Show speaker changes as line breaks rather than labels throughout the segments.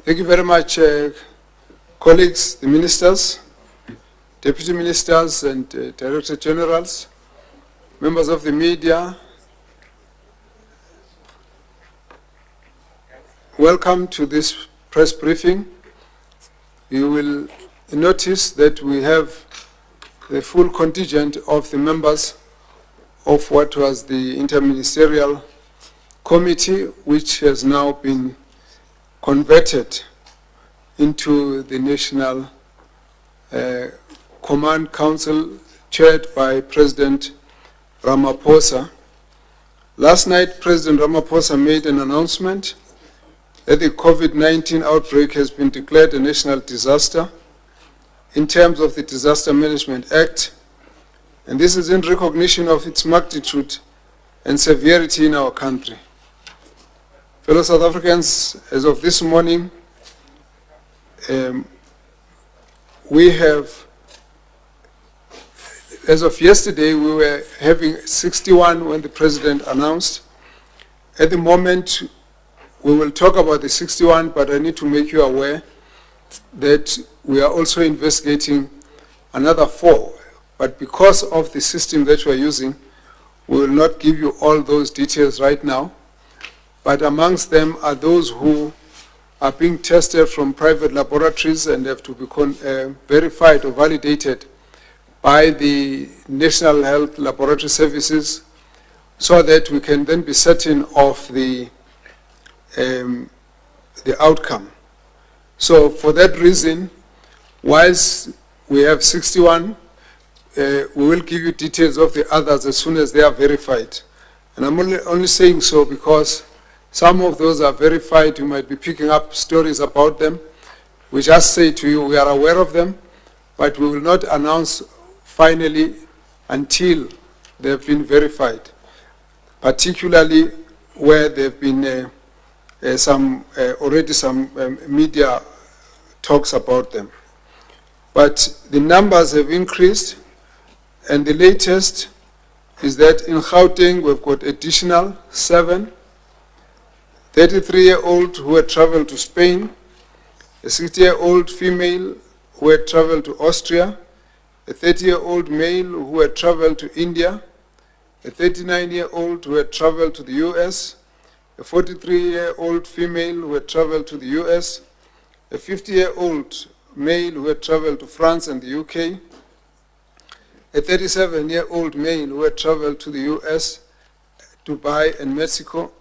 Thank you very much, colleagues, the ministers, deputy ministers and director generals, members of the media. Welcome to this press briefing. You will notice that we have the full contingent of the members of what was the interministerial committee, which has now been converted into the National Command Council, chaired by President Ramaphosa. Last night, President Ramaphosa made an announcement that the COVID-19 outbreak has been declared a national disaster in terms of the Disaster Management Act, and this is in recognition of its magnitude and severity in our country. Fellow South Africans, as of this morning, we have, as of yesterday, we were having 61 when the President announced. At the moment, we will talk about the 61, but I need to make you aware that we are also investigating another 4. But because of the system that we are using, we will not give you all those details right now. But amongst them are those who are being tested from private laboratories and have to be verified or validated by the National Health Laboratory Services, so that we can then be certain of the outcome. So for that reason, whilst we have 61, we will give you details of the others as soon as they are verified. And I'm only saying so because some of those are verified. You might be picking up stories about them. We just say to you, we are aware of them, but we will not announce finally until they have been verified, particularly where there have been already some media talks about them. But the numbers have increased, and the latest is that in Gauteng we've got additional 7, 33-year-old who had traveled to Spain, a 60-year-old female who had traveled to Austria, a 30-year-old male who had traveled to India, a 39-year-old who had traveled to the US, a 43-year-old female who had traveled to the US, a 50-year-old male who had traveled to France and the UK, a 37-year-old male who had traveled to the US, Dubai and Mexico.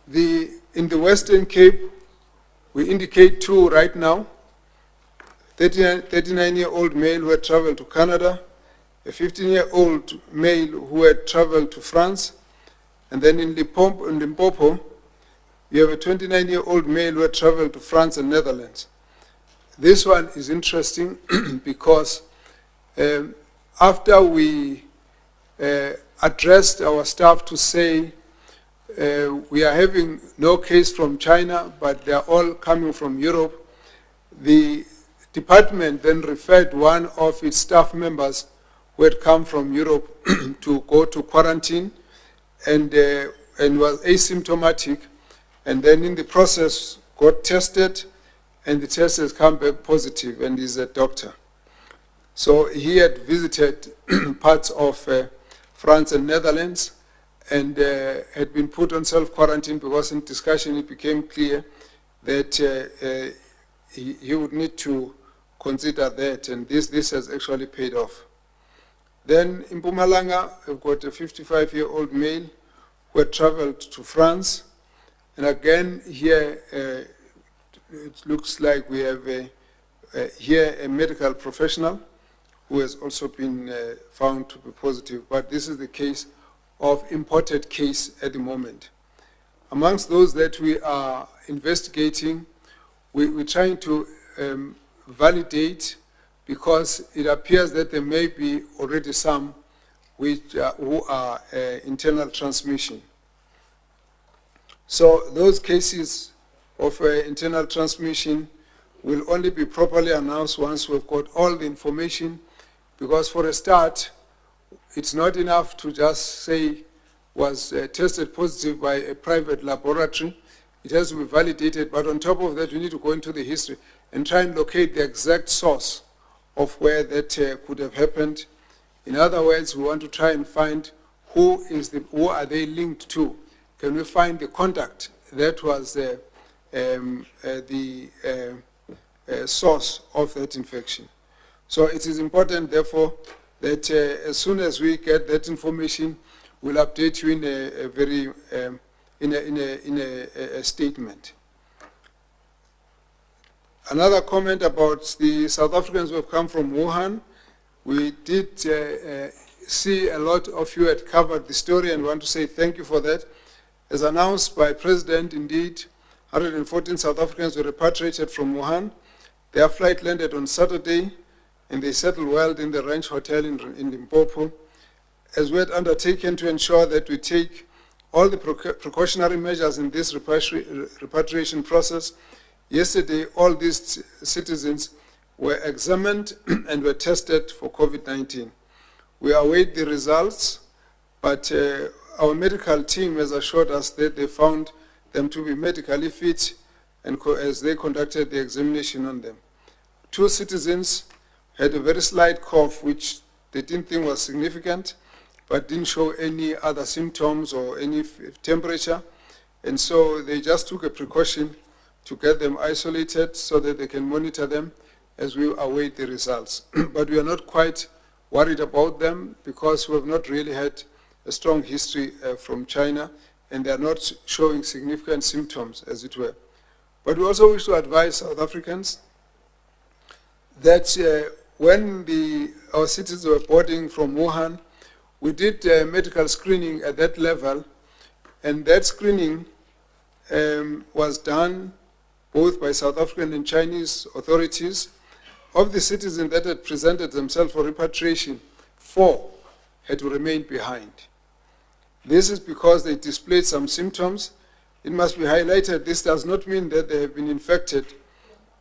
In the Western Cape, we indicate 2 right now, 39-year-old male who had traveled to Canada, a 15-year-old male who had traveled to France, and then in Limpopo, you have a 29-year-old male who had traveled to France and Netherlands. This one is interesting because after we addressed our staff to say we are having no case from China, but they are all coming from Europe, the department then referred one of its staff members who had come from Europe to go to quarantine and was asymptomatic, and then in the process got tested, and the test has come back positive, and is a doctor. So he had visited parts of France and Netherlands, and had been put on self-quarantine because in discussion it became clear that he would need to consider that, and this has actually paid off. Then in Mpumalanga, we've got a 55-year-old male who had traveled to France, and again here it looks like we have here a medical professional who has also been found to be positive, but this is the case of imported case at the moment. Amongst those that we are investigating, we're trying to validate, because it appears that there may be already some who are internal transmission. So those cases of internal transmission will only be properly announced once we've got all the information, because for a start, it's not enough to just say was tested positive by a private laboratory. it has to be validated, but on top of that, we need to go into the history and try and locate the exact source of where that could have happened. In other words, we want to try and find who are they linked to. Can we find the contact that was the source of that infection? So it is important, therefore, that as soon as we get that information, we'll update you in a very in a statement. Another comment about the South Africans who have come from Wuhan. We did see a lot of you had covered the story, and want to say thank you for that. As announced by President, indeed, 114 South Africans were repatriated from Wuhan. Their flight landed on Saturday, and they settled well in the Ranch Hotel in Limpopo, as we had undertaken to ensure that we take all the precautionary measures in this repatriation process. Yesterday, all these citizens were examined and were tested for COVID-19. We await the results, but our medical team has assured us that they found them to be medically fit and as they conducted the examination on them. 2 citizens had a very slight cough, which they didn't think was significant, but didn't show any other symptoms or any temperature. And so they just took a precaution to get them isolated so that they can monitor them as we await the results. But we are not quite worried about them because we have not really had a strong history from China, and they are not showing significant symptoms, as it were. But we also wish to advise South Africans that when our citizens were boarding from Wuhan, we did medical screening at that level, and that screening was done both by South African and Chinese authorities. Of the citizens that had presented themselves for repatriation, 4 had to remain behind. This is because they displayed some symptoms. It must be highlighted, this does not mean that they have been infected,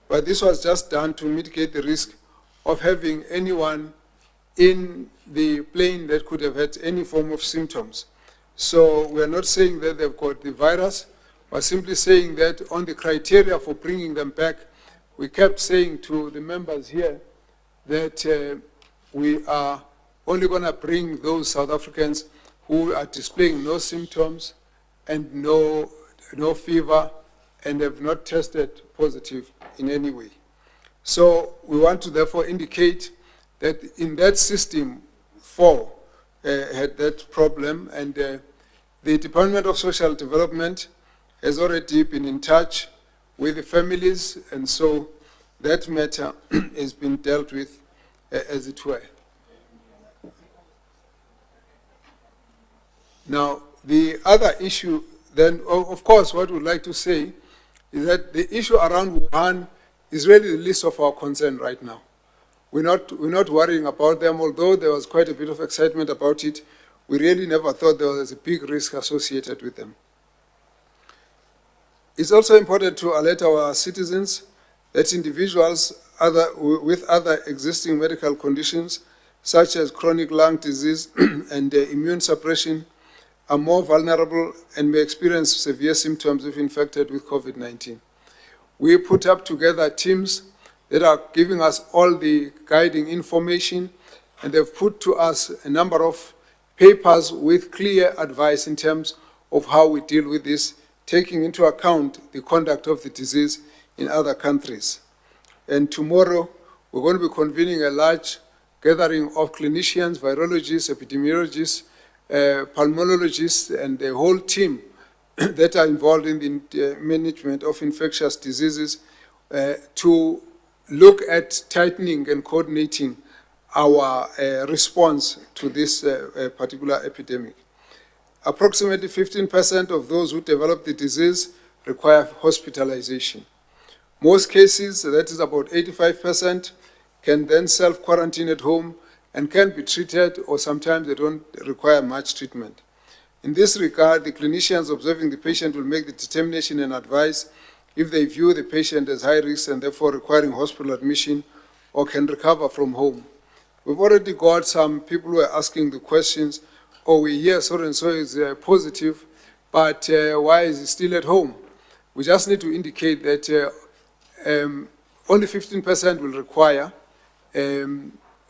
but this was just done to mitigate the risk of having anyone in the plane that could have had any form of symptoms. So we are not saying that they've got the virus, but simply saying that on the criteria for bringing them back, we kept saying to the members here that we are only going to bring those South Africans who are displaying no symptoms and no fever and have not tested positive in any way. So we want to therefore indicate that in that system, 4 had that problem, and the Department of Social Development has already been in touch with the families, and so that matter has been dealt with as it were. Now, the other issue then, of course, what we'd like to say is that the issue around Wuhan is really the least of our concern right now. We're not worrying about them, although there was quite a bit of excitement about it. We really never thought there was a big risk associated with them. It's also important to alert our citizens that individuals with other existing medical conditions, such as chronic lung disease and immune suppression, are more vulnerable and may experience severe symptoms if infected with COVID-19. We put up together teams that are giving us all the guiding information, and they've put to us a number of papers with clear advice in terms of how we deal with this, taking into account the conduct of the disease in other countries. And tomorrow, we're going to be convening a large gathering of clinicians, virologists, epidemiologists, pulmonologists, and the whole team that are involved in the management of infectious diseases to look at tightening and coordinating our response to this particular epidemic. Approximately 15% of those who develop the disease require hospitalization. Most cases, that is about 85%, can then self-quarantine at home and can be treated, or sometimes they don't require much treatment. In this regard, the clinicians observing the patient will make the determination and advise if they view the patient as high risk and therefore requiring hospital admission or can recover from home. We've already got some people who are asking the questions, oh, we hear so-and-so is positive, but why is he still at home? We just need to indicate that only 15% will require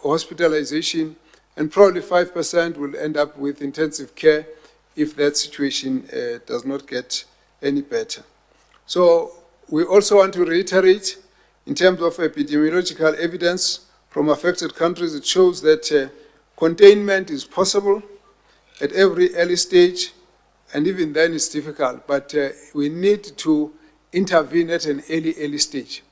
hospitalization, and probably 5% will end up with intensive care if that situation does not get any better. So we also want to reiterate, in terms of epidemiological evidence from affected countries, it shows that containment is possible at every early stage, and even then it's difficult, but we need to intervene at an early stage.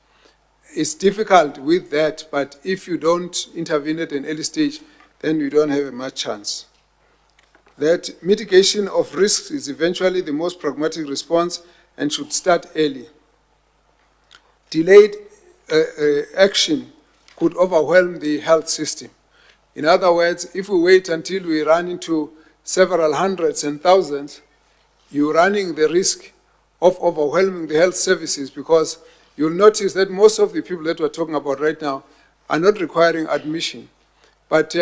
It's difficult with that, but if you don't intervene at an early stage, then you don't have much chance. That mitigation of risks is eventually the most pragmatic response and should start early. Delayed action could overwhelm the health system. In other words, if we wait until we run into several hundreds and thousands, you're running the risk of overwhelming the health services, because you'll notice that most of the people that we're talking about right now are not requiring admission. But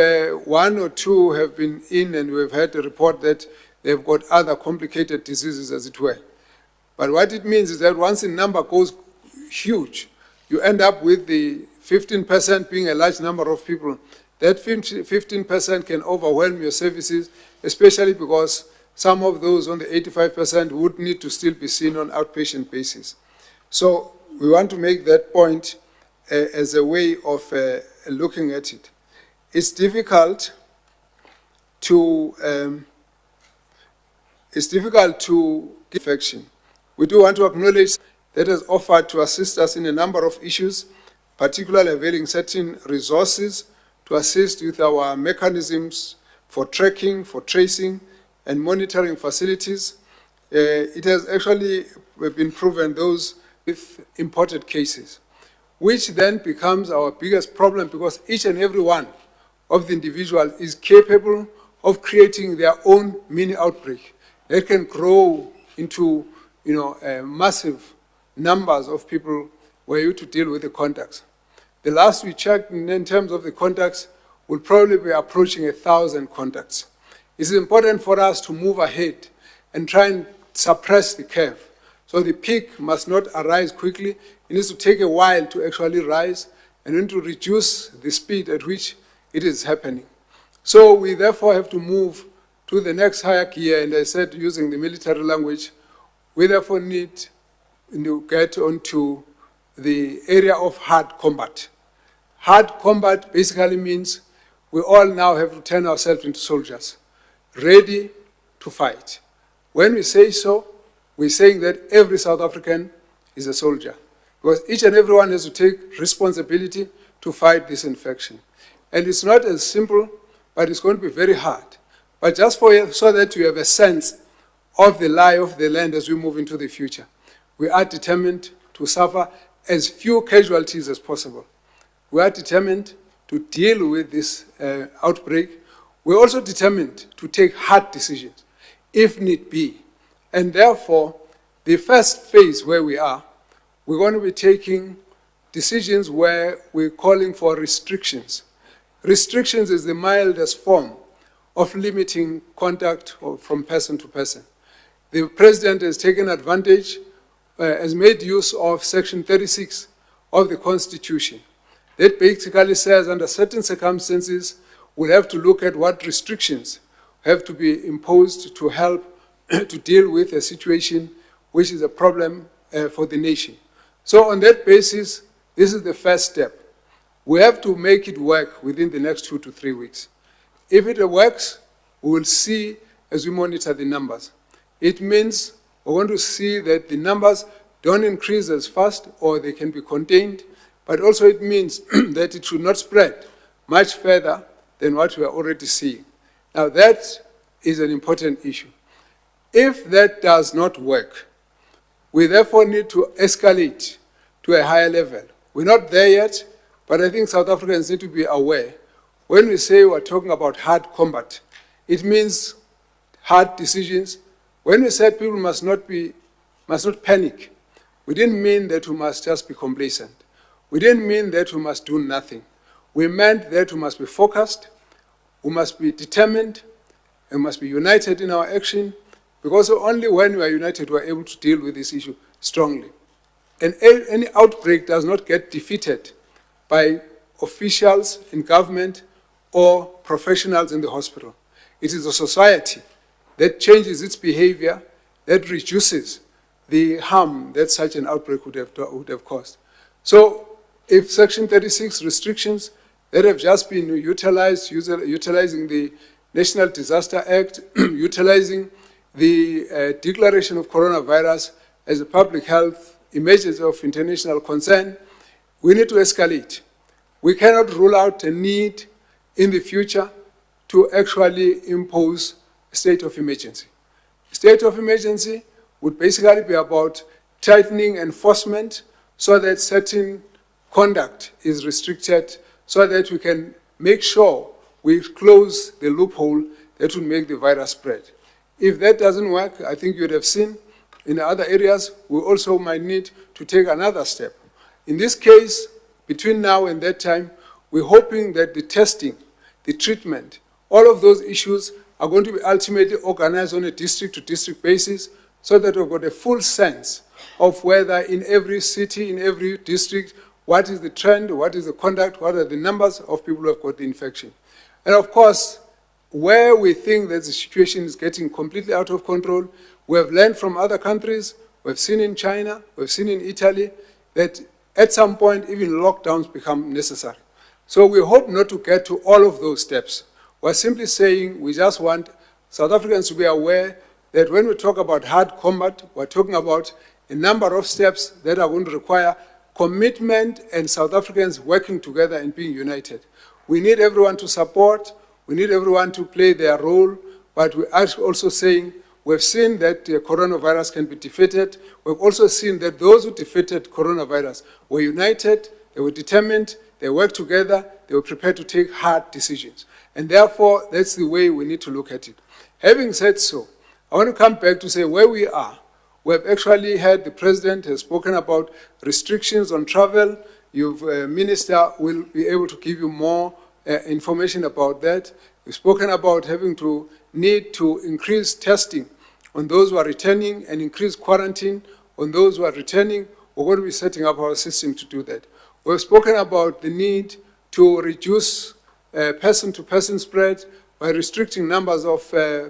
one or two have been in, and we've had a report that they've got other complicated diseases, as it were. But what it means is that once the number goes huge, you end up with the 15% being a large number of people. That 15% can overwhelm your services, especially because some of those on the 85% would need to still be seen on outpatient basis. So we want to make that point as a way of looking at it. It's difficult to give infection. We do want to acknowledge that has offered to assist us in a number of issues, particularly availing certain resources to assist with our mechanisms for tracking, for tracing, and monitoring facilities. It has actually been proven those with imported cases, which then becomes our biggest problem, because each and every one of the individuals is capable of creating their own mini outbreak. They can grow into massive numbers of people were you to deal with the contacts. The last we checked in terms of the contacts will probably be approaching 1,000 contacts. It's important for us to move ahead and try and suppress the curve. So the peak must not arise quickly. It needs to take a while to actually rise, and then to reduce the speed at which it is happening. So we therefore have to move to the next higher gear, and I said, using the military language, we therefore need to get onto the area of hard combat. Hard combat basically means we all now have to turn ourselves into soldiers, ready to fight. When we say so, we're saying that every South African is a soldier, because each and every one has to take responsibility to fight this infection. And it's not as simple, but it's going to be very hard. But just so that you have a sense of the lie of the land as we move into the future, we are determined to suffer as few casualties as possible. We are determined to deal with this outbreak. We're also determined to take hard decisions, if need be. And therefore, the first phase where we are, we're going to be taking decisions where we're calling for restrictions. Restrictions is the mildest form of limiting contact from person to person. The President has taken advantage, has made use of Section 36 of the Constitution. That basically says under certain circumstances, we'll have to look at what restrictions have to be imposed to help to deal with a situation which is a problem for the nation. So on that basis, this is the first step. We have to make it work within the next 2 to 3 weeks. If it works, we will see as we monitor the numbers. It means we're going to see that the numbers don't increase as fast, or they can be contained, but also it means that it should not spread much further than what we are already seeing. Now that is an important issue. If that does not work, we therefore need to escalate to a higher level. We're not there yet, but I think South Africans need to be aware. When we say we're talking about hard combat, it means hard decisions. When we said people must not panic, we didn't mean that we must just be complacent. We didn't mean that we must do nothing. We meant that we must be focused, we must be determined, and we must be united in our action, because only when we are united we are able to deal with this issue. strongly. And any outbreak does not get defeated by officials in government or professionals in the hospital. It is a society that changes its behavior, that reduces the harm that such an outbreak would have caused. So if Section 36 restrictions that have just been utilized, utilizing the National Disaster Act, utilizing the declaration of coronavirus as a public health emergency of international concern, we need to escalate. We cannot rule out a need in the future to actually impose a state of emergency. A state of emergency would basically be about tightening enforcement so that certain conduct is restricted, so that we can make sure we close the loophole that will make the virus spread. If that doesn't work, I think you would have seen in other areas, we also might need to take another step. In this case, between now and that time, we're hoping that the testing, the treatment, all of those issues are going to be ultimately organized on a district-to-district basis so that we've got a full sense of whether in every city, in every district, what is the trend, what is the conduct, what are the numbers of people who have got the infection. And of course, where we think that the situation is getting completely out of control, we have learned from other countries, we've seen in China, we've seen in Italy, that at some point even lockdowns become necessary. So we hope not to get to all of those steps. We're simply saying we just want South Africans to be aware that when we talk about hard combat, we're talking about a number of steps that are going to require commitment and South Africans working together and being united. We need everyone to support, we need everyone to play their role, but we are also saying we've seen that the coronavirus can be defeated. We've also seen that those who defeated coronavirus were united, they were determined, they worked together, they were prepared to take hard decisions. And therefore, that's the way we need to look at it. Having said so, I want to come back to say where we are. We have actually had the President has spoken about restrictions on travel. Minister will be able to give you more information about that. We've spoken about having to need to increase testing on those who are returning and increase quarantine on those who are returning. We're going to be setting up our system to do that. We've spoken about the need to reduce person-to-person spread by restricting numbers of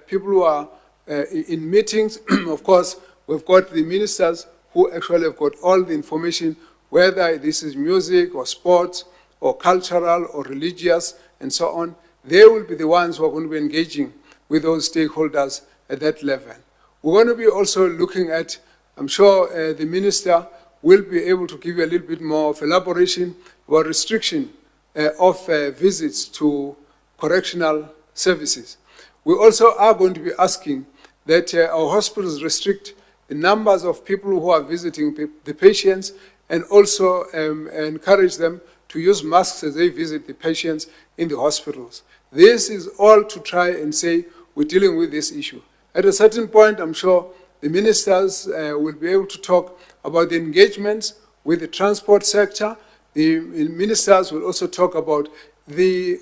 people who are in meetings. Of course, we've got the ministers who actually have got all the information, whether this is music or sports or cultural or religious and so on. They will be the ones who are going to be engaging with those stakeholders at that level. We're going to be also looking at, I'm sure the minister will be able to give you a little bit more of elaboration about restriction of visits to correctional services. We also are going to be asking that our hospitals restrict the numbers of people who are visiting the patients and also encourage them to use masks as they visit the patients in the hospitals. This is all to try and say we're dealing with this issue. At a certain point, I'm sure the ministers will be able to talk about the engagements with the transport sector. The ministers will also talk about the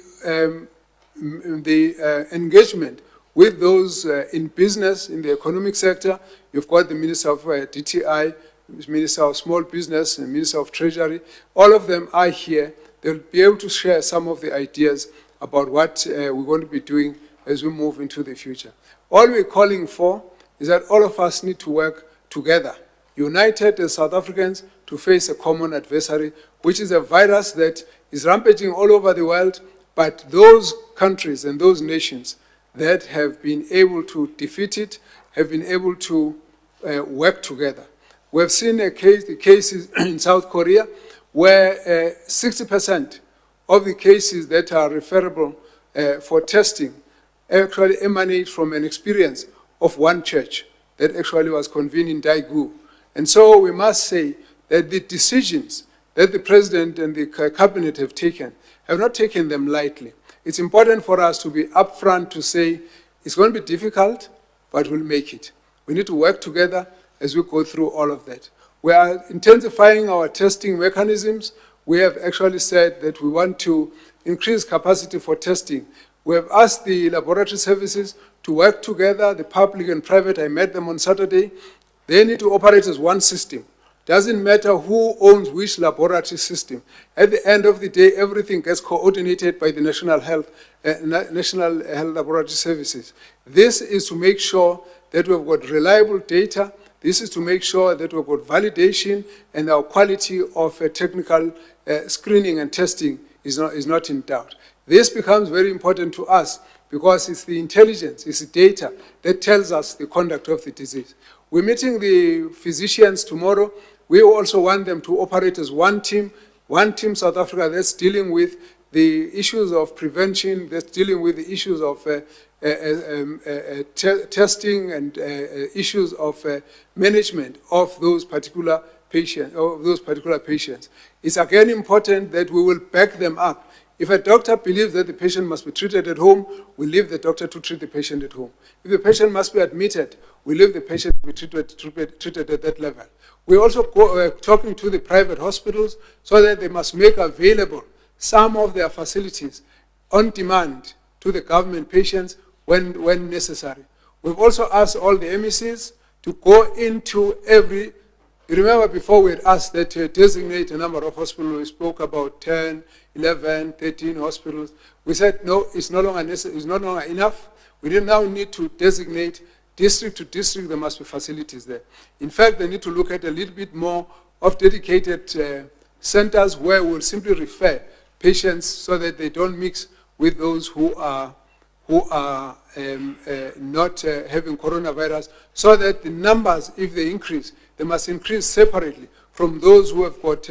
engagement with those in business, in the economic sector. You've got the Minister of DTI, Minister of Small Business, and Minister of Treasury. All of them are here. They'll be able to share some of the ideas about what we're going to be doing as we move into the future. All we're calling for is that all of us need to work together, united as South Africans, to face a common adversary, which is a virus that is rampaging all over the world, but those countries and those nations that have been able to defeat it have been able to work together. We have seen the cases in South Korea where 60% of the cases that are referable for testing actually emanate from an experience of one church that actually was convened in Daegu. And so we must say that the decisions that the President and the Cabinet have not taken them lightly. It's important for us to be upfront to say it's going to be difficult, but we'll make it. We need to work together as we go through all of that. We are intensifying our testing mechanisms. We have actually said that we want to increase capacity for testing. We have asked the laboratory services to work together, the public and private. I met them on Saturday. They need to operate as one system. Doesn't matter who owns which laboratory system. At the end of the day, everything gets coordinated by the National Health Laboratory Services. This is to make sure that we've got reliable data. This is to make sure that we've got validation and our quality of technical screening and testing is not in doubt. This becomes very important to us because it's the intelligence, it's the data that tells us the conduct of the disease. We're meeting the physicians tomorrow. We also want them to operate as one team South Africa that's dealing with the issues of prevention, that's dealing with the issues of testing and issues of management of those particular patients. It's again important that we will back them up. If a doctor believes that the patient must be treated at home, we leave the doctor to treat the patient at home. If the patient must be admitted, we leave the patient to be treated at that level. We're also talking to the private hospitals so that they must make available some of their facilities on demand to the government patients when necessary. We've also asked all the MECs to go into every. You remember before we had asked that to designate a number of hospitals. We spoke about 10, 11, 13 hospitals. We said, no, it's no longer necessary, it's no longer enough. We now need to designate district to district, there must be facilities there. In fact, they need to look at a little bit more of dedicated centers where we'll simply refer patients so that they don't mix with those who are not having coronavirus, so that the numbers, if they increase, they must increase separately from those who have got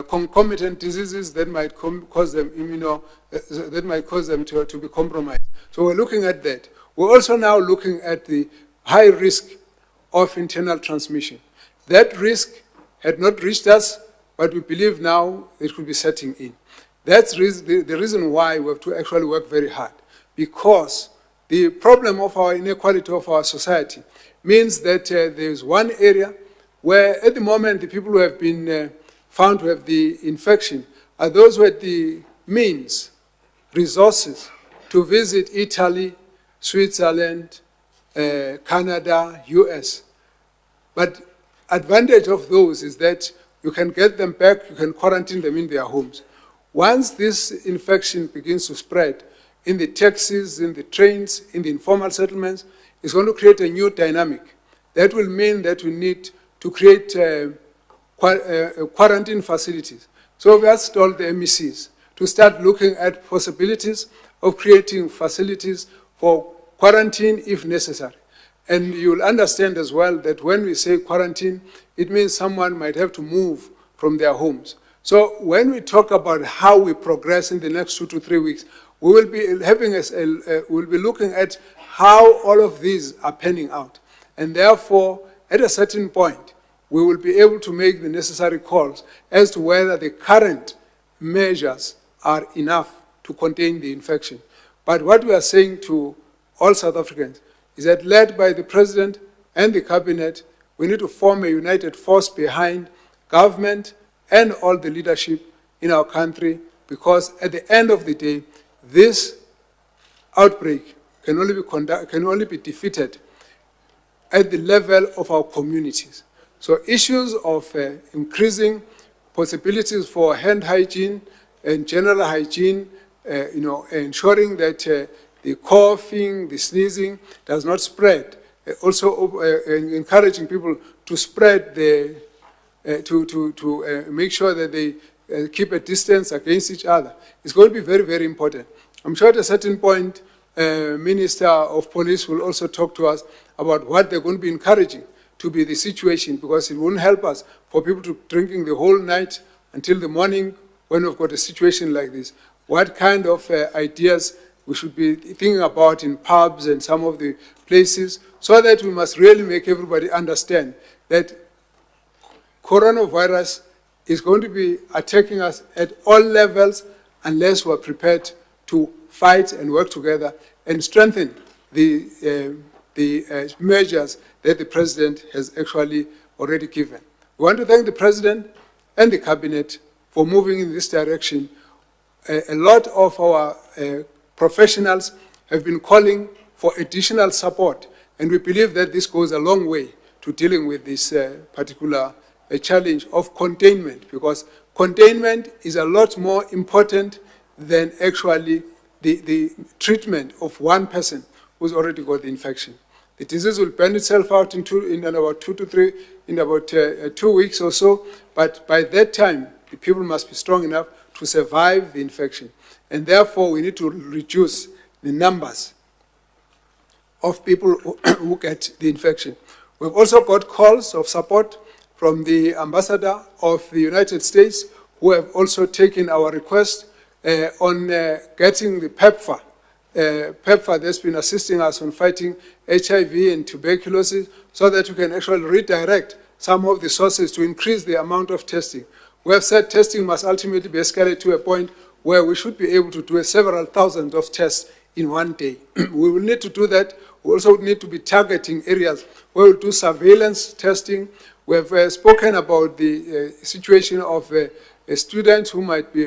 concomitant diseases that might cause them to be compromised. So we're looking at that. We're also now looking at the high risk of internal transmission. That risk had not reached us, but we believe now it could be setting in. That's the reason why we have to actually work very hard, because the problem of our inequality of our society means that there's one area where at the moment the people who have been found to have the infection are those who had the means, resources to visit Italy, Switzerland, Canada, US. But advantage of those is that you can get them back, you can quarantine them in their homes. Once this infection begins to spread in the taxis, in the trains, in the informal settlements, it's going to create a new dynamic. That will mean that we need to create quarantine facilities. So we asked all the MECs to start looking at possibilities of creating facilities for quarantine if necessary. And you'll understand as well that when we say quarantine, it means someone might have to move from their homes. So when we talk about how we progress in the next 2 to 3 weeks, we will be we'll be looking at how all of these are panning out. And therefore, at a certain point, we will be able to make the necessary calls as to whether the current measures are enough to contain the infection. But what we are saying to all South Africans is that, led by the President and the Cabinet, we need to form a united force behind government and all the leadership in our country, because at the end of the day, this outbreak can only be defeated at the level of our communities. So issues of increasing possibilities for hand hygiene and general hygiene, ensuring that the coughing, the sneezing does not spread. Also encouraging people to spread to make sure that they keep a distance against each other. It's going to be very, very important. I'm sure at a certain point, Minister of Police will also talk to us about what they're going to be encouraging to be the situation, because it won't help us for people to drinking the whole night until the morning when we've got a situation like this. What kind of ideas we should be thinking about in pubs and some of the places, so that we must really make everybody understand that coronavirus is going to be attacking us at all levels unless we're prepared to fight and work together and strengthen the measures that the President has actually already given. We want to thank the President and the Cabinet for moving in this direction. A lot of our professionals have been calling for additional support, and we believe that this goes a long way to dealing with this particular challenge of containment, because containment is a lot more important than actually the treatment of one person who's already got the infection. The disease will burn itself out in about 2 weeks or so, but by that time, the people must be strong enough to survive the infection. And therefore, we need to reduce the numbers of people who get the infection. We've also got calls of support from the ambassador of the United States, who have also taken our request on getting the PEPFAR. PEPFAR that's been assisting us on fighting HIV and tuberculosis, so that we can actually redirect some of the sources to increase the amount of testing. We have said testing must ultimately be escalated to a point where we should be able to do several thousand of tests in one day. We will need to do that. We also need to be targeting areas where we'll do surveillance testing. We have spoken about the situation of students who might be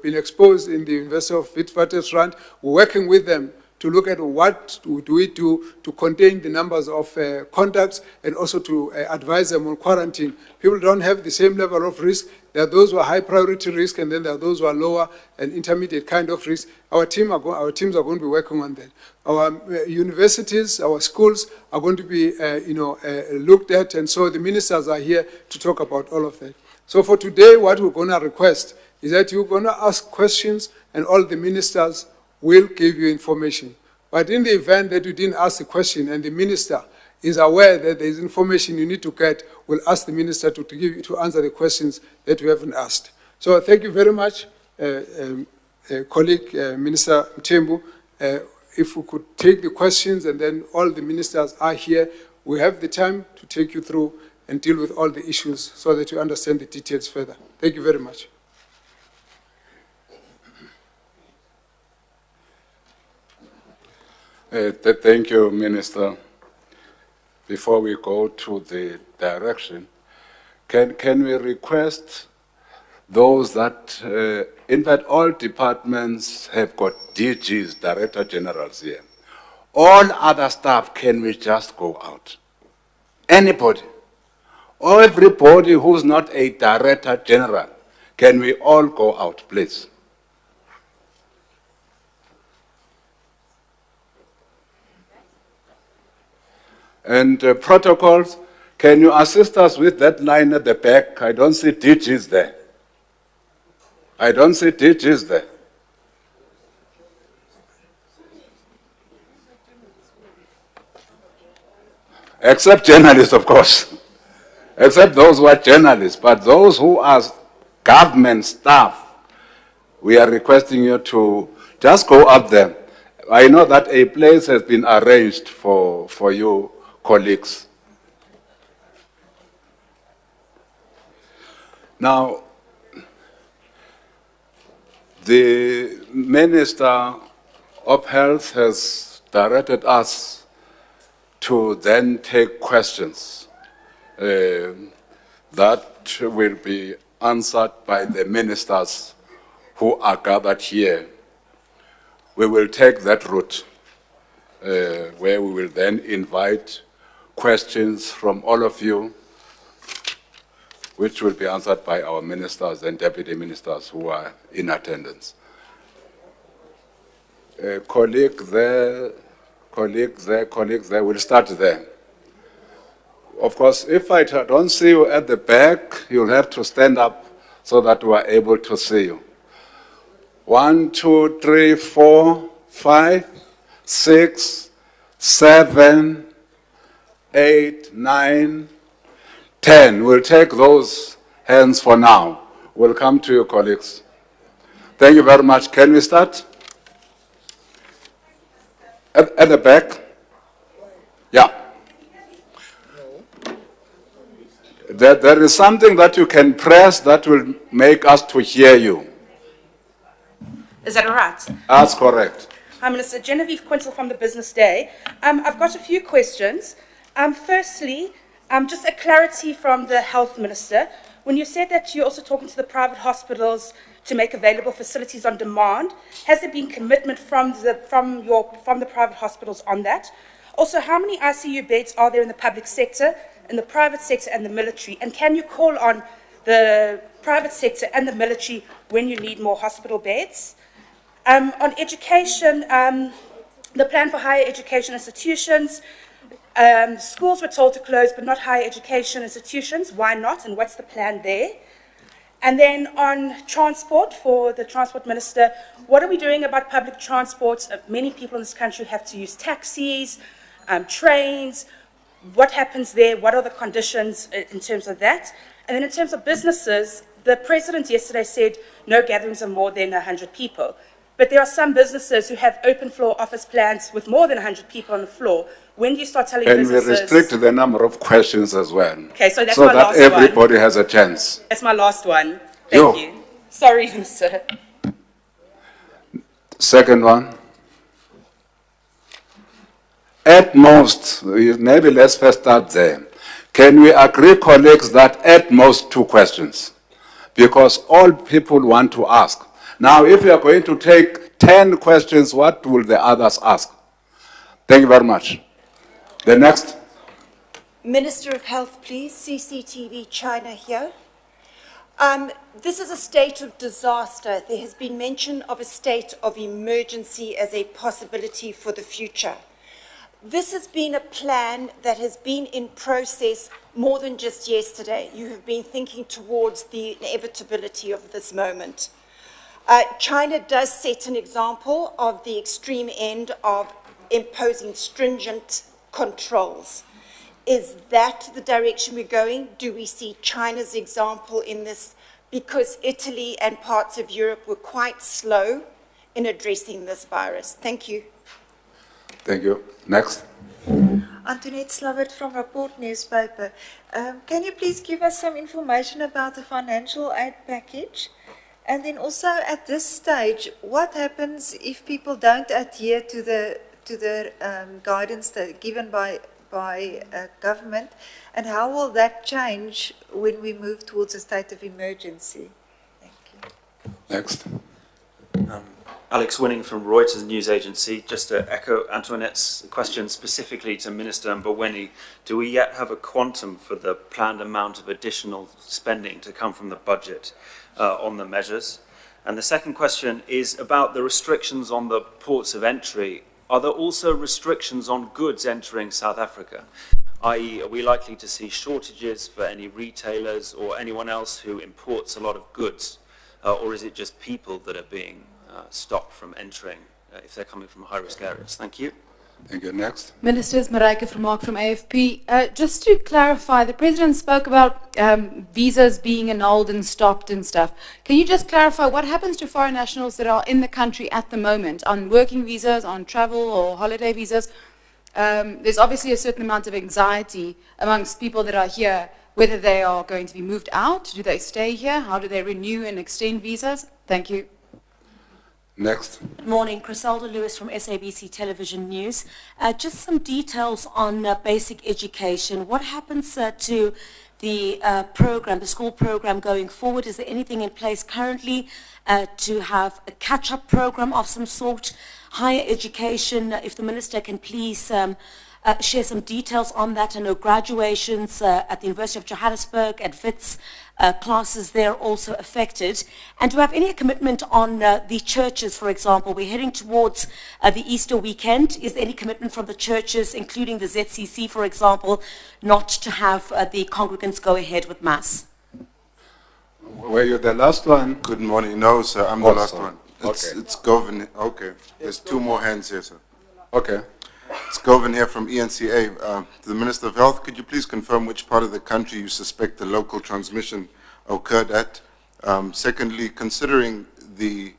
been exposed in the University of Witwatersrand. We're working with them to look at what do we do to contain the numbers of contacts, and also to advise them on quarantine. People don't have the same level of risk. There are those who are high priority risk, and then there are those who are lower and intermediate kind of risk. Our teams are going to be working on that. Our universities, our schools are going to be looked at, and so the ministers are here to talk about all of that. So for today, what we're going to request is that you're going to ask questions, and all the ministers will give you information. But in the event that you didn't ask the question and the minister is aware that there is information you need to get, we'll ask the minister to answer the questions that we haven't asked. So thank you very much, colleague Minister Mthembu. If we could take the questions, and then all the ministers are here, we have the time to take you through and deal with all the issues so that you understand the details further. Thank you very much.
Thank you, Minister. Before we go to the direction, can we request those that, in fact, all departments have got DGs, Director Generals here. All other staff, can we just go out? Anybody, or everybody who's not a Director General, can we all go out, please? And protocols, can you assist us with that line at the back? I don't see DGs there. I don't see DGs there. Except journalists, of course. Except those who are journalists. But those who are government staff, we are requesting you to just go up there. I know that a place has been arranged for you, colleagues. Now, the Minister of Health has directed us to then take questions that will be answered by the ministers who are gathered here. We will take that route where we will then invite questions from all of you, which will be answered by our ministers and deputy ministers who are in attendance. Colleague there, we'll start there. Of course, if I don't see you at the back, you'll have to stand up so that we are able to see you. 1, 2, 3, 4, 5, 6, 7, 8, 9, 10. We'll take those hands for now. We'll come to you, colleagues. Thank you very much. Can we start? At the back? Yeah. There is something that you can press that will make us to hear you.
Is that all right?
That's correct.
Hi, Minister. Genevieve Quintal from the Business Day. I've got a few questions. Firstly, just a clarity from the Health Minister. When you said that you're also talking to the private hospitals to make available facilities on demand, has there been commitment from the private hospitals on that? Also, how many ICU beds are there in the public sector in the private sector and the military? And can you call on the private sector and the military when you need more hospital beds? On education, the plan for higher education institutions, schools were told to close, but not higher education institutions. Why not, and what's the plan there? And then on transport, for the Transport Minister, what are we doing about public transport? Many people in this country have to use taxis, trains. What happens there? What are the conditions in terms of that? And then in terms of businesses, the President yesterday said no gatherings of more than 100 people. But there are some businesses who have open floor office plans with more than 100 people on the floor. When do you start telling businesses?
And we restrict the number of questions as well.
Okay, so that's my last one.
So that everybody has a chance.
That's my last one. Thank you. Sorry, Minister.
Second one. At most, maybe let's first start there. Can we agree, colleagues, that at most 2 questions? Because all people want to ask. Now, if you are going to take 10 questions, what will the others ask? Thank you very much. The next.
Minister of Health, please. CCTV China here. This is a state of disaster. There has been mention of a state of emergency as a possibility for the future. This has been a plan that has been in process more than just yesterday. You have been thinking towards the inevitability of this moment. China does set an example of the extreme end of imposing stringent controls. Is that the direction we're going? Do we see China's example in this? Because Italy and parts of Europe were quite slow in addressing this virus. Thank you.
Thank you. Next.
Antoinette Slavert from Rapport newspaper. Can you please give us some information about the financial aid package? And then also at this stage, what happens if people don't adhere to the guidance that given by government, and how will that change when we move towards a state of emergency? Thank you.
Next.
Alex Winning from Reuters News Agency. Just to echo Antoinette's question specifically to Minister Mboweni, do we yet have a quantum for the planned amount of additional spending to come from the budget on the measures? And the second question is about the restrictions on the ports of entry. Are there also restrictions on goods entering South Africa? I.e., are we likely to see shortages for any retailers or anyone else who imports a lot of goods? Or is it just people that are being stopped from entering if they're coming from high-risk areas? Thank you.
Thank you. Next.
Ministers Mareike Vermaak from AFP. Just to clarify, the President spoke about visas being annulled and stopped and stuff. Can you just clarify what happens to foreign nationals that are in the country at the moment on working visas, on travel or holiday visas? There's obviously a certain amount of anxiety amongst people that are here, whether they are going to be moved out, do they stay here, how do they renew and extend visas? Thank you.
Next.
Good morning, Criselda Lewis from SABC Television News. Just some details on basic education. What happens to the program, the school program going forward? Is there anything in place currently to have a catch-up program of some sort? Higher education, if the Minister can please share some details on that. I know graduations at the University of Johannesburg, at Wits, classes there also affected. And do we have any commitment on the churches, for example? We're heading towards the Easter weekend. Is there any commitment from the churches, including the ZCC, for example, not to have the congregants go ahead with Mass?
Were you the last one?
Good morning. No, sir, I'm the last one. It's Govan. Okay. There's 2 more hands here, sir.
Okay.
It's Govan here from ENCA. To the Minister of Health, could you please confirm which part of the country you suspect the local transmission occurred at? Secondly, considering the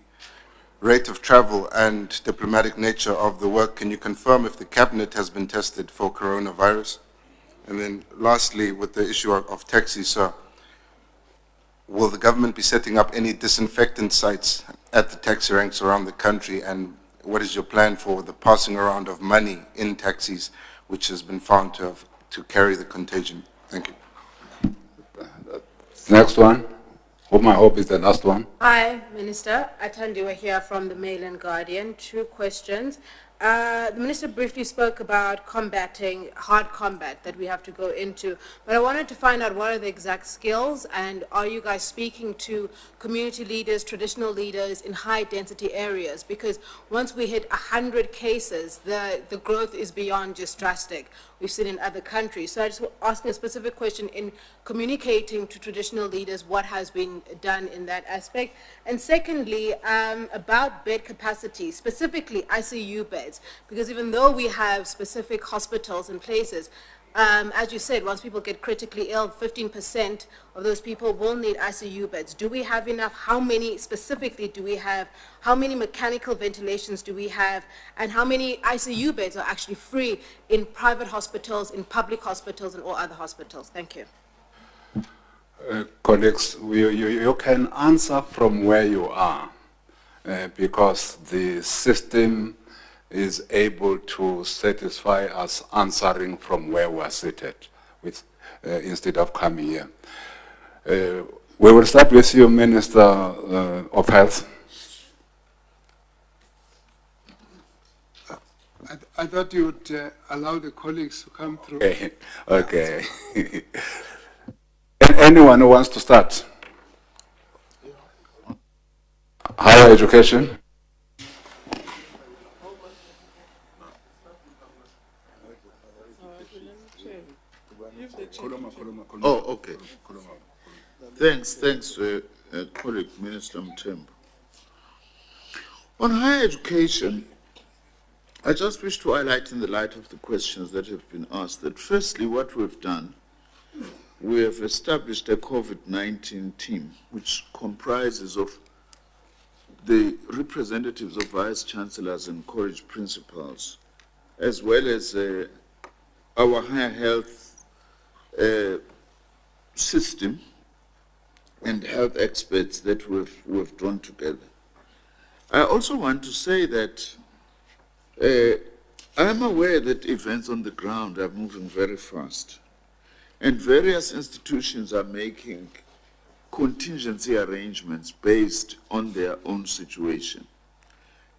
rate of travel and diplomatic nature of the work, can you confirm if the cabinet has been tested for coronavirus? And then lastly, with the issue of taxis, sir, will the government be setting up any disinfectant sites at the taxi ranks around the country, and what is your plan for the passing around of money in taxis, which has been found to carry the contagion? Thank you.
Next one, whom I hope is the last one.
Hi, Minister. Atandiwa here from the Mail and Guardian. 2 questions. The Minister briefly spoke about combating hard combat that we have to go into, but I wanted to find out what are the exact skills, and are you guys speaking to community leaders, traditional leaders in high density areas? Because once we hit 100 cases, the growth is beyond just drastic. We've seen in other countries. So I just asking a specific question in communicating to traditional leaders what has been done in that aspect. And secondly, about bed capacity, specifically ICU beds, because even though we have specific hospitals and places, as you said, once people get critically ill, 15% of those people will need ICU beds. Do we have enough? How many specifically do we have? How many mechanical ventilations do we have? And how many ICU beds are actually free in private hospitals, in public hospitals, and all other hospitals? Thank you.
Colleagues, you can answer from where you are because the system is able to satisfy us answering from where we are seated with, instead of coming here. We will start with you, Minister of Health.
I thought you would allow the colleagues to come through.
Okay. Okay. Anyone who wants to start? Higher education.
Oh, okay. Thanks, colleague Minister Mthembu. On higher education, I just wish to highlight in the light of the questions that have been asked that firstly, what we've done, we have established a COVID-19 team which comprises of the representatives of vice chancellors and college principals, as well as our higher health system and health experts that we've drawn together. I also want to say that I'm aware that events on the ground are moving very fast, and various institutions are making contingency arrangements based on their own situation.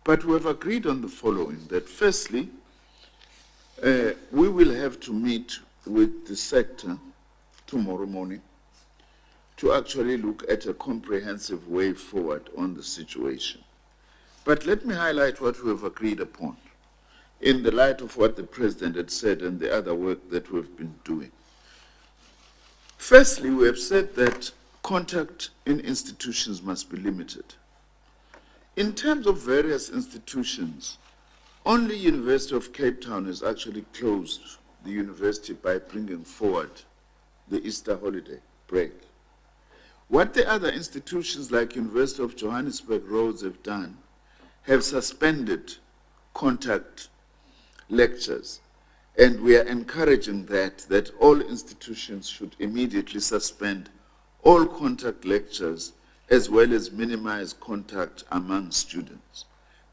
But we have agreed on the following, that firstly, we will have to meet with the sector tomorrow morning to actually look at a comprehensive way forward on the situation. But let me highlight what we have agreed upon in the light of what the President had said and the other work that we've been doing. Firstly, we have said that contact in institutions must be limited. In terms of various institutions, only University of Cape Town has actually closed the university by bringing forward the Easter holiday break. What the other institutions like University of Johannesburg Rhodes have done, have suspended contact lectures. And we are encouraging that all institutions should immediately suspend all contact lectures as well as minimize contact among students.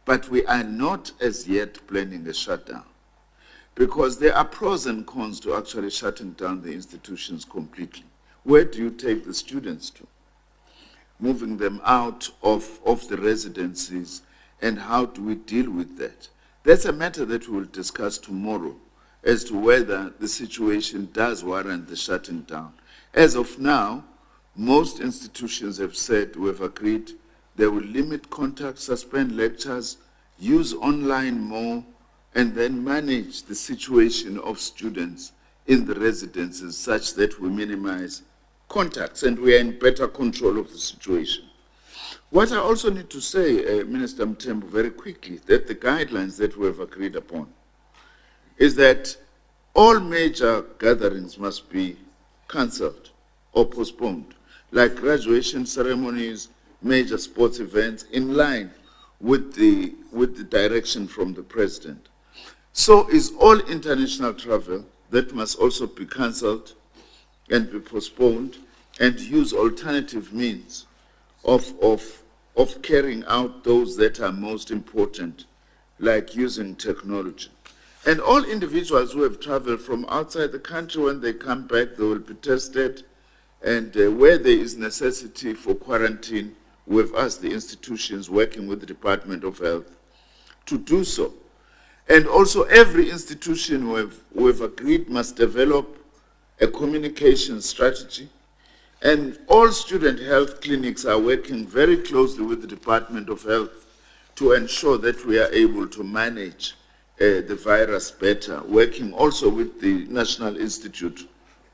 But we are not as yet planning a shutdown, because there are pros and cons to actually shutting down the institutions completely. Where do you take the students to? Moving them out of the residencies, and how do we deal with that? That's a matter that we will discuss tomorrow as to whether the situation does warrant the shutting down. As of now, most institutions have said, we have agreed, they will limit contact, suspend lectures, use online more, and then manage the situation of students in the residences such that we minimize contacts and we are in better control of the situation. What I also need to say, Minister Mthembu, very quickly, that the guidelines that we have agreed upon is that all major gatherings must be cancelled or postponed, like graduation ceremonies, major sports events, in line with the direction from the President. So is all international travel that must also be cancelled and be postponed, and use alternative means of carrying out those that are most important, like using technology. And all individuals who have traveled from outside the country, when they come back, they will be tested, and where there is necessity for quarantine, we have asked the institutions working with the Department of Health to do so. And also every institution we've agreed must develop a communication strategy. And all student health clinics are working very closely with the Department of Health to ensure that we are able to manage the virus better, working also with the National Institute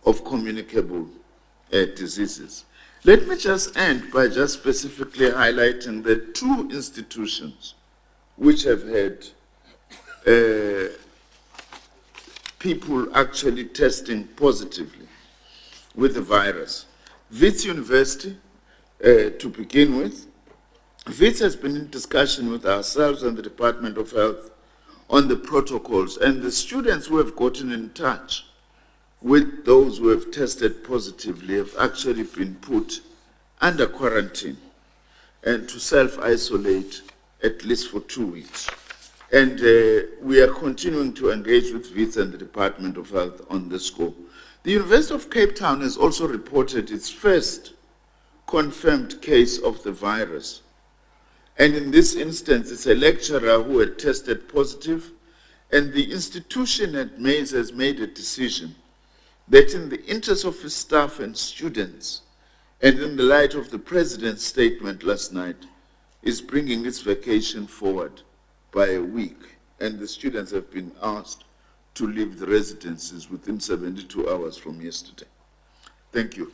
of Communicable Diseases. Let me just end by just specifically highlighting the 2 institutions which have had people actually testing positively with the virus. Wits University, to begin with. Wits has been in discussion with ourselves and the Department of Health on the protocols, and the students who have gotten in touch with those who have tested positively have actually been put under quarantine and to self-isolate at least for 2 weeks. And we are continuing to engage with Wits and the Department of Health on this score. The University of Cape Town has also reported its first confirmed case of the virus. And in this instance, it's a lecturer who had tested positive, and the institution at Mays has made a decision that in the interest of its staff and students, and in the light of the President's statement last night, is bringing its vacation forward by a week, and the students have been asked to leave the residences within 72 hours from yesterday. Thank you.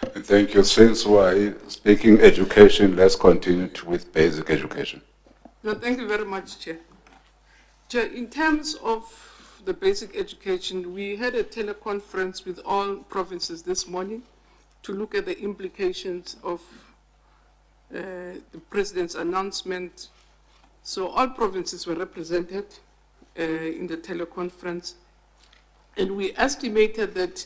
Thank you. Since we're speaking education, let's continue with basic education.
No, thank you very much, Chair. Chair, in terms of the basic education, we had a teleconference with all provinces this morning to look at the implications of the President's announcement. So all provinces were represented in the teleconference, and we estimated that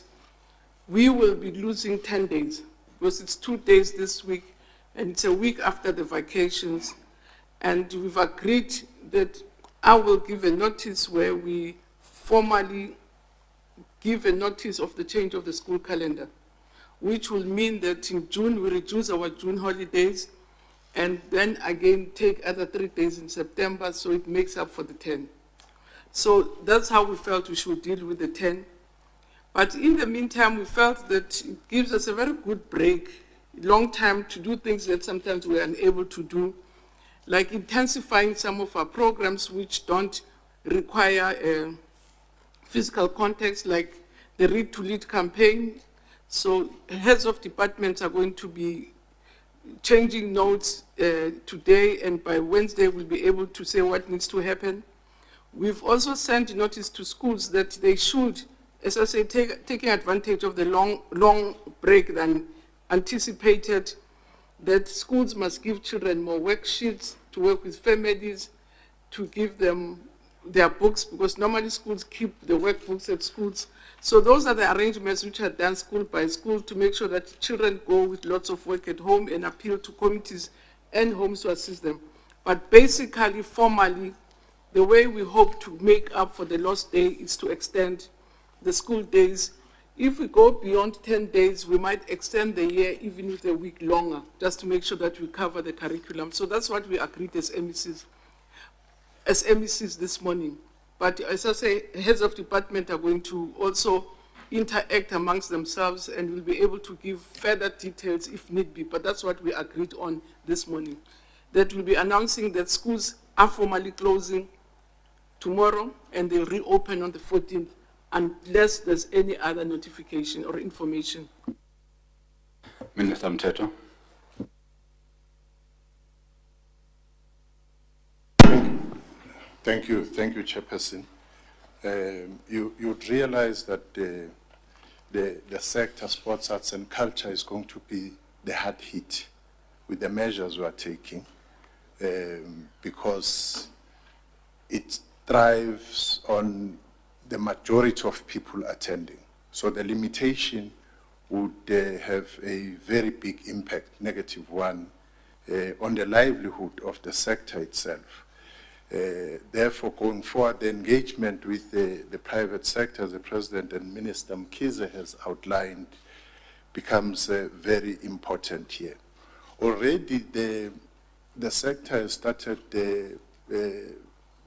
we will be losing 10 days, because it's 2 days this week, and it's a week after the vacations. And we've agreed that I will give a notice where we formally give a notice of the change of the school calendar, which will mean that in June we reduce our June holidays, and then again take other 3 days in September, so it makes up for the 10. So that's how we felt we should deal with the 10. But in the meantime, we felt that it gives us a very good break, long time to do things that sometimes we're unable to do, like intensifying some of our programs which don't require physical context, like the Read to Lead campaign. So heads of departments are going to be changing notes today, and by Wednesday we'll be able to say what needs to happen. We've also sent notice to schools that they should, as I say, taking advantage of the long break than anticipated, that schools must give children more worksheets to work with families, to give them their books, because normally schools keep the workbooks at schools. So those are the arrangements which are done school by school to make sure that children go with lots of work at home and appeal to committees and homes to assist them. But basically, formally, the way we hope to make up for the lost day is to extend the school days. If we go beyond 10 days, we might extend the year even with a week longer, just to make sure that we cover the curriculum. So that's what we agreed as MECs this morning. But as I say, heads of department are going to also interact amongst themselves, and will be able to give further details if need be. But that's what we agreed on this morning. That we'll be announcing that schools are formally closing tomorrow, and they'll reopen on the 14th, unless there's any other notification or information.
Minister Mteto.
Thank you, Chairperson. You'd realize that the sector, sports, arts and culture, is going to be the hard hit with the measures we are taking, because it thrives on the majority of people attending. So the limitation would have a very big impact, negative one, on the livelihood of the sector itself. Therefore, going forward, the engagement with the private sector, the President and Minister Mkhize has outlined, becomes very important here. Already the sector has started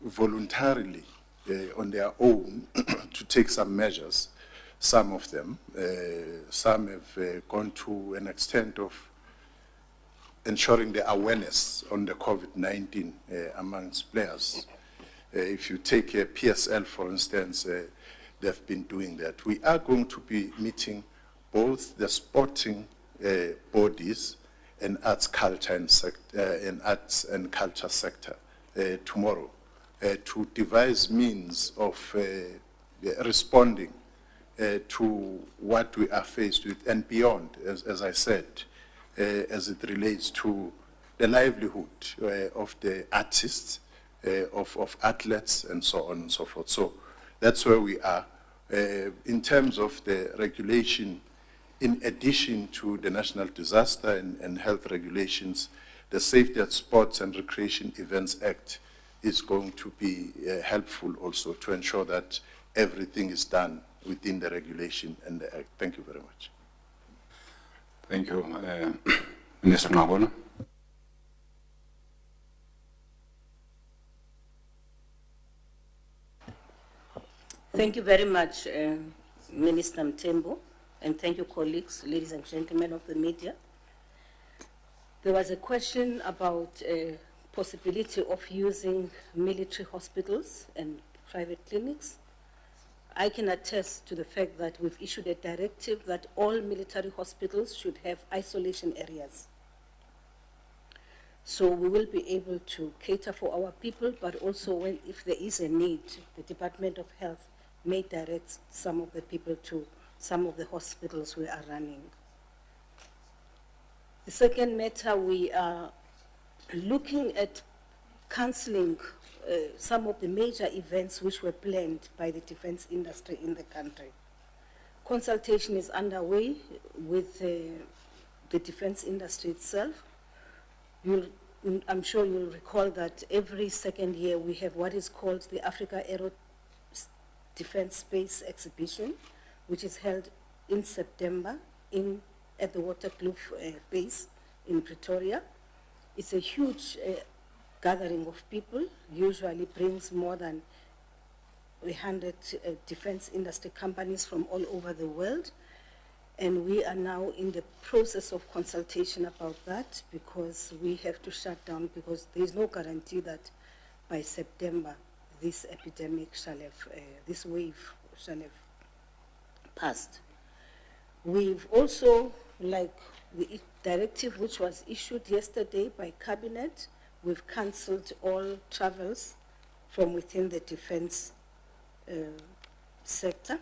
voluntarily on their own to take some measures. Some of them, some have gone to an extent of ensuring the awareness on the COVID-19 amongst players. If you take PSL, for instance, they've been doing that. We are going to be meeting both the sporting bodies and arts, culture, and arts and culture sector tomorrow to devise means of responding to what we are faced with and beyond, as I said, as it relates to the livelihood of the artists, of athletes, and so on and so forth. So that's where we are. In terms of the regulation, in addition to the National Disaster and Health Regulations, the Safety at Sports and Recreation Events Act is going to be helpful also to ensure that everything is done within the regulation and the act. Thank you very much.
Thank you. Minister Nabona.
Thank you very much, Minister Mtembo, and thank you, colleagues, ladies and gentlemen of the media. There was a question about possibility of using military hospitals and private clinics. I can attest to the fact that we've issued a directive that all military hospitals should have isolation areas. So we will be able to cater for our people, but also if there is a need, the Department of Health may direct some of the people to some of the hospitals we are running. The second matter, we are looking at cancelling some of the major events which were planned by the defense industry in the country. Consultation is underway with the defense industry itself. I'm sure you'll recall that every second year we have what is called the Africa Aero Defense Space Exhibition, which is held in September at the Waterkloof base in Pretoria. It's a huge gathering of people, usually brings more than 100 defense industry companies from all over the world. And we are now in the process of consultation about that because we have to shut down because there is no guarantee that by September this epidemic shall have, this wave shall have passed. We've also, like the directive which was issued yesterday by Cabinet, we've cancelled all travels from within the defense sector,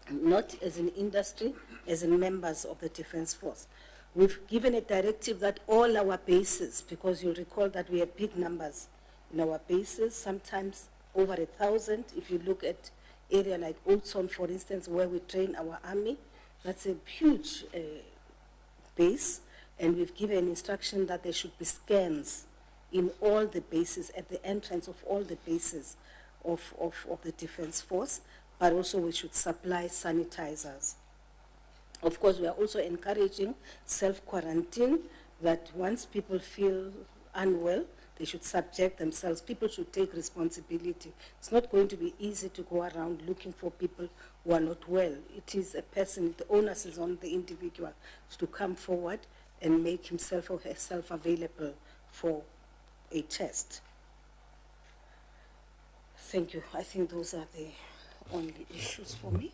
not as an industry, as in members of the defense force. We've given a directive that all our bases, because you'll recall that we have big numbers in our bases, sometimes over 1,000. If you look at area like Oudtshoorn, for instance, where we train our army, that's a huge base, and we've given instruction that there should be scans in all the bases, at the entrance of all the bases of the defense force, but also we should supply sanitizers. Of course, we are also encouraging self-quarantine, that once people feel unwell, they should subject themselves. People should take responsibility. It's not going to be easy to go around looking for people who are not well. It is a person, the onus is on the individual to come forward and make himself or herself available for a test. Thank you. I think those are the only issues for me.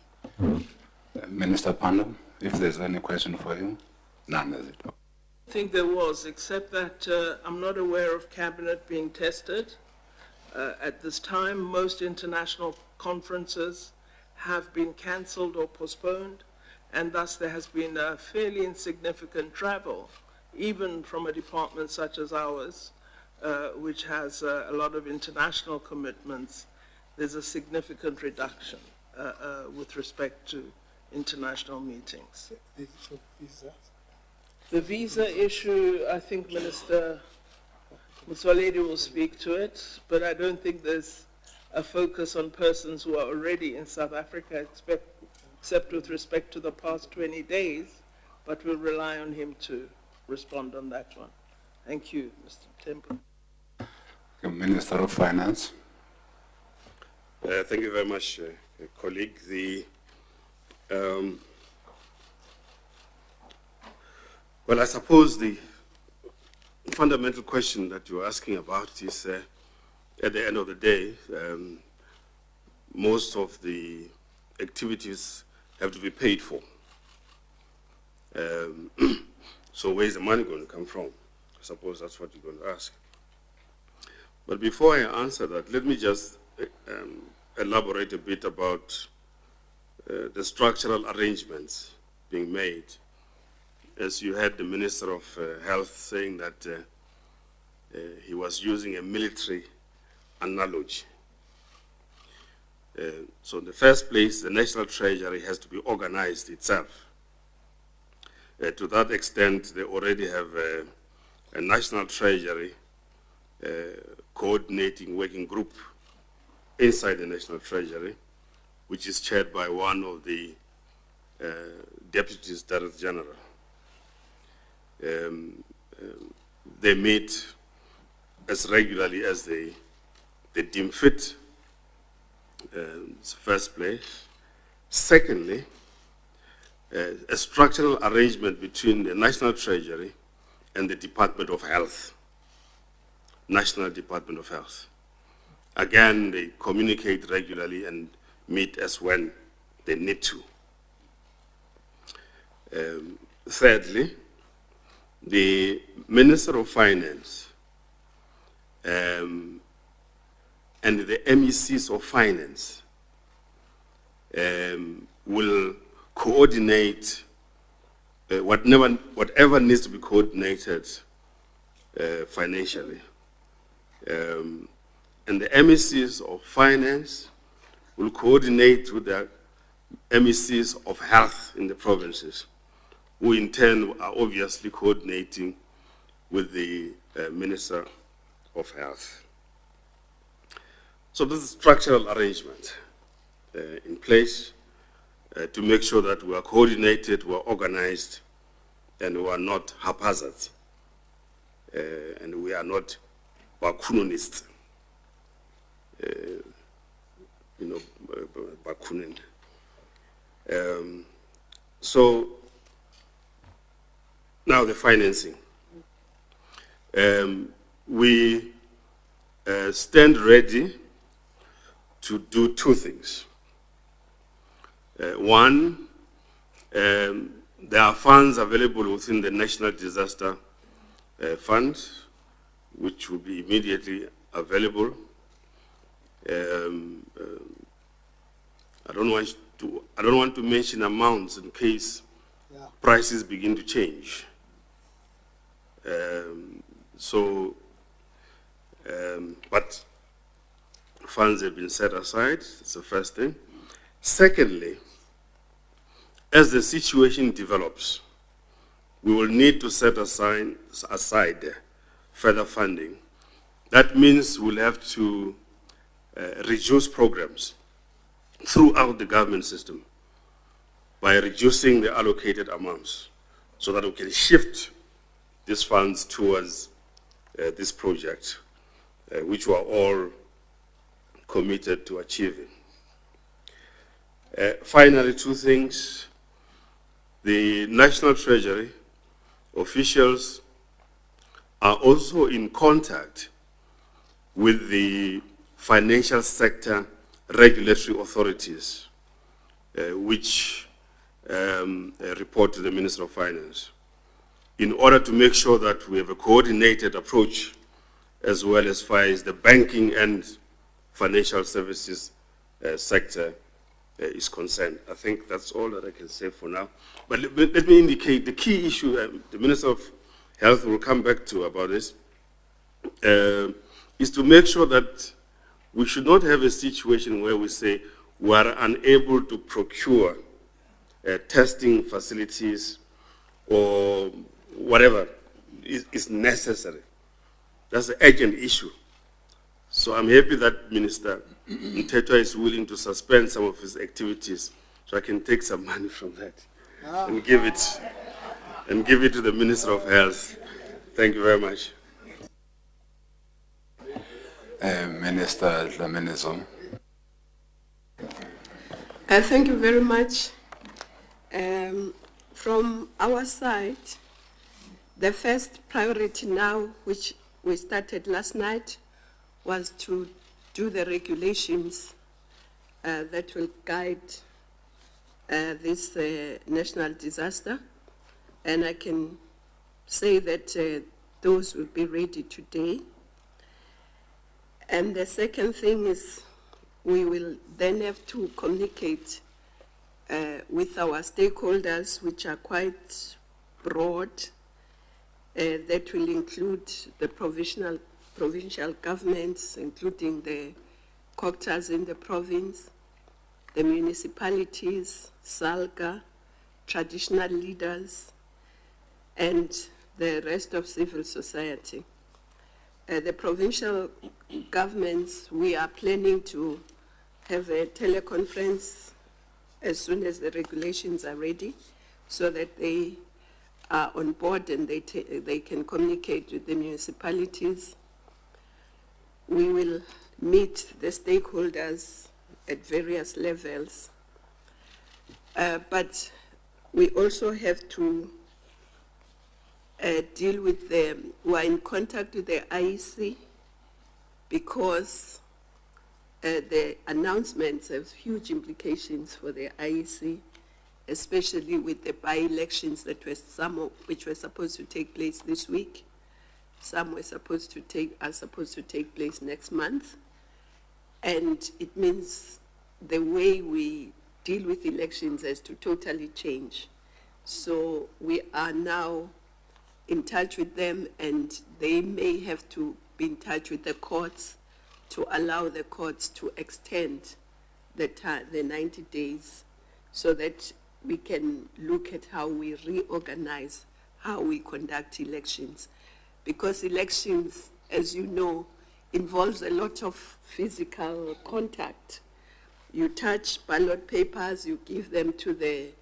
Minister Pandam, if there's any question for you, none is it?
I think there was, except that I'm not aware of Cabinet being tested. At this time, most international conferences have been cancelled or postponed, and thus there has been a fairly insignificant travel, even from a department such as ours, which has a lot of international commitments. There's a significant reduction with respect to international meetings. The visa issue, I think Minister Motsoaledi will speak to it, but I don't think there's a focus on persons who are already in South Africa, except with respect to the past 20 days, but we'll rely on him to respond on that one. Thank you, Mr. Temple.
Minister of Finance.
Thank you very much, colleague. Well, I suppose the fundamental question that you're asking about is, at the end of the day, most of the activities have to be paid for. So where's the money going to come from? I suppose that's what you're going to ask. But before I answer that, let me just elaborate a bit about the structural arrangements being made. As you heard the Minister of Health saying that he was using a military analogy. So in the first place, the National Treasury has to be organized itself. To that extent, they already have a National Treasury coordinating working group inside the National Treasury, which is chaired by one of the Deputy Director General. They meet as regularly as they deem fit. It's the first place. Secondly, a structural arrangement between the National Treasury and the Department of Health, National Department of Health. Again, they communicate regularly and meet as when they need to. Thirdly, the Minister of Finance and the MECs of Finance will coordinate whatever needs to be coordinated financially. And the MECs of Finance will coordinate with the MECs of Health in the provinces, who in turn are obviously coordinating with the Minister of Health. So this is structural arrangement in place to make sure that we are coordinated, we are organized, and we are not haphazard, and we are not Bakunonists, Bakunin. So now the financing. We stand ready to do two things. One, there are funds available within the National Disaster Fund, which will be immediately available. I don't want to mention amounts in case prices begin to change. But funds have been set aside. That's the first thing. Secondly, as the situation develops, we will need to set aside further funding. That means we'll have to reduce programs throughout the government system by reducing the allocated amounts so that we can shift these funds towards this project, which we are all committed to achieving. Finally, two things. The National Treasury officials are also in contact with the financial sector regulatory authorities, which report to the Minister of Finance, in order to make sure that we have a coordinated approach as well as far as the banking and financial services sector is concerned. I think that's all that I can say for now. But let me indicate the key issue, the Minister of Health will come back to about this, is to make sure that we should not have a situation where we say we are unable to procure testing facilities or whatever is necessary. That's an urgent issue. So I'm happy that Minister Mthethwa is willing to suspend some of his activities so I can take some money from that and give it to the Minister of Health. Thank you very much.
Minister Dlamini-Zuma. Thank you very much. From our side, the first priority now, which we started last night, was to do the regulations that will guide this national disaster. And I can say that those will be ready today. And the second thing is we will then have to communicate with our stakeholders, which are quite broad. That will include the provincial governments, including the COGTAs in the province, the municipalities, SALGA, traditional leaders, and the rest of civil society. The provincial governments, we are planning to have a teleconference as soon as the regulations are ready, so that they are on board and they can communicate with the municipalities. We will meet the stakeholders at various levels, but we also have to deal with them. We are in contact with the IEC because the announcements have huge implications for the IEC, especially with the by-elections that were which were supposed to take place this week. Some are supposed to take place next month. And it means the way we deal with elections has to totally change. So we are now in touch with them, and they may have to be in touch with the courts to allow the courts to extend the 90 days so that we can look at how we reorganize how we conduct elections. Because elections, as you know, involves a lot of physical contact. You touch ballot papers, you give them to the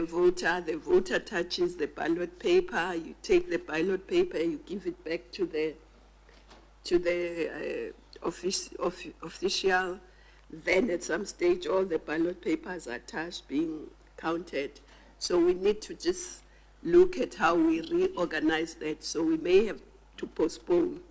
voter touches the ballot paper, you take the ballot paper, you give it back to the official. Then at some stage all the ballot papers are touched, being counted. So we need to just look at how we reorganize that. So we may have to postpone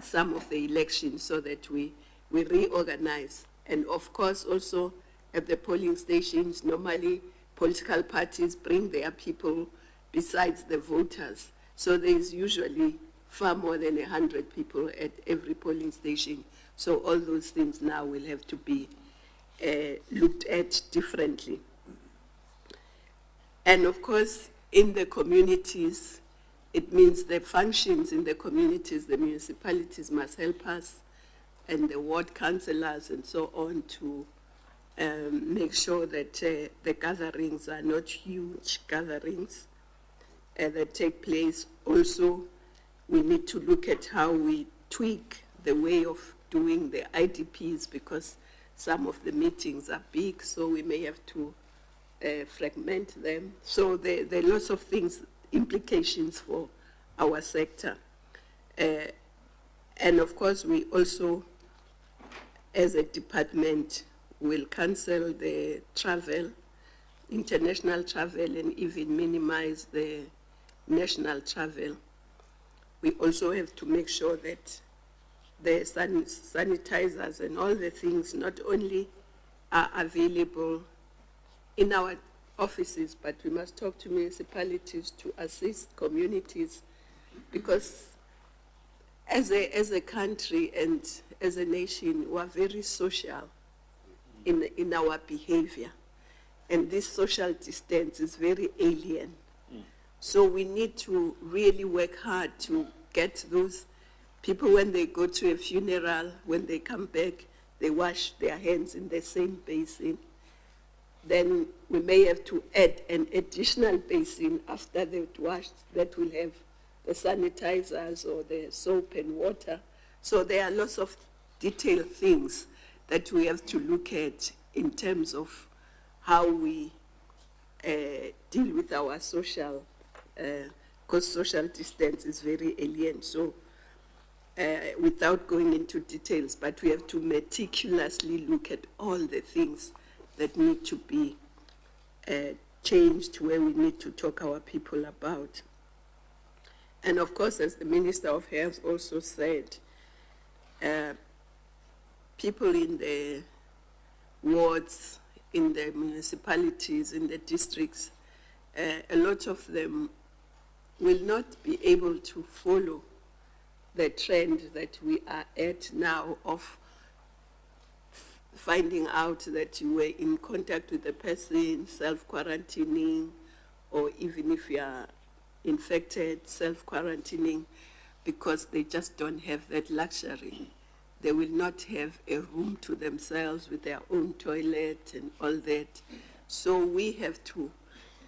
some of the elections so that we reorganize. And of course also at the polling stations, normally political parties bring their people besides the voters. So there is usually far more than 100 people at every polling station. So all those things now will have to be looked at differently. And of course, in the communities, it means the functions in the communities, the municipalities must help us, and the ward councillors and so on, to make sure that the gatherings are not huge gatherings that take place. Also, we need to look at how we tweak the way of doing the IDPs, because some of the meetings are big, so we may have to fragment them. So there are lots of things, implications for our sector. And of course, we also, as a department, will cancel the travel, international travel, and even minimize the national travel. We also have to make sure that the sanitizers and all the things not only are available in our offices, but we must talk to municipalities to assist communities, because as a country and as a nation, we are very social in our behavior. And this social distance is very alien. So we need to really work hard to get those people, when they go to a funeral, when they come back, they wash their hands in the same basin. Then we may have to add an additional basin after they've washed that will have the sanitizers or the soap and water. So there are lots of detailed things that we have to look at in terms of how we deal with our social, because social distance is very alien. So without going into details, but we have to meticulously look at all the things that need to be changed, where we need to talk our people about. And of course, as the Minister of Health also said, people in the wards, in the municipalities, in the districts, a lot of them will not be able to follow the trend that we are at now of finding out that you were in contact with the person, self-quarantining, or even if you are infected, self-quarantining, because they just don't have that luxury. They will not have a room to themselves with their own toilet and all that. So we have to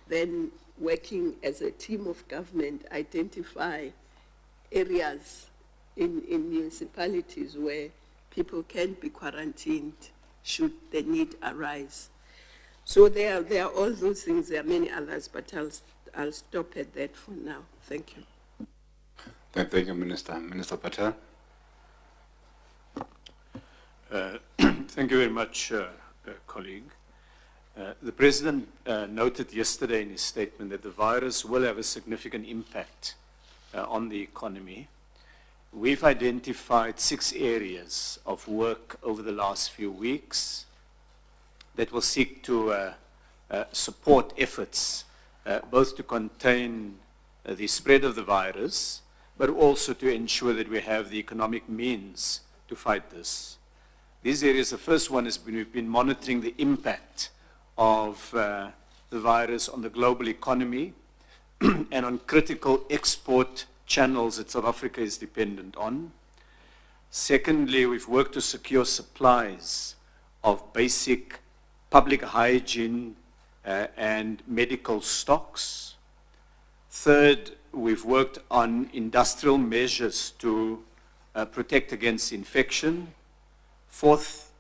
then, working as a team of government, identify areas in municipalities where people can be quarantined should the need arise. So there are all those things. There are many others, but I'll stop at that for now. Thank you.
Thank you, Minister. Minister Patel.
Thank you very much, colleague. The President noted yesterday in his statement that the virus will have a significant impact on the economy. We've identified 6 areas of work over the last few weeks that will seek to support efforts both to contain the spread of the virus, but also to ensure that we have the economic means to fight this. These areas, the first one is we've been monitoring the impact of the virus on the global economy and on critical export channels that South Africa is dependent on. Secondly, we've worked to secure supplies of basic public hygiene and medical stocks. Third, we've worked on industrial measures to protect against infection. Fourth,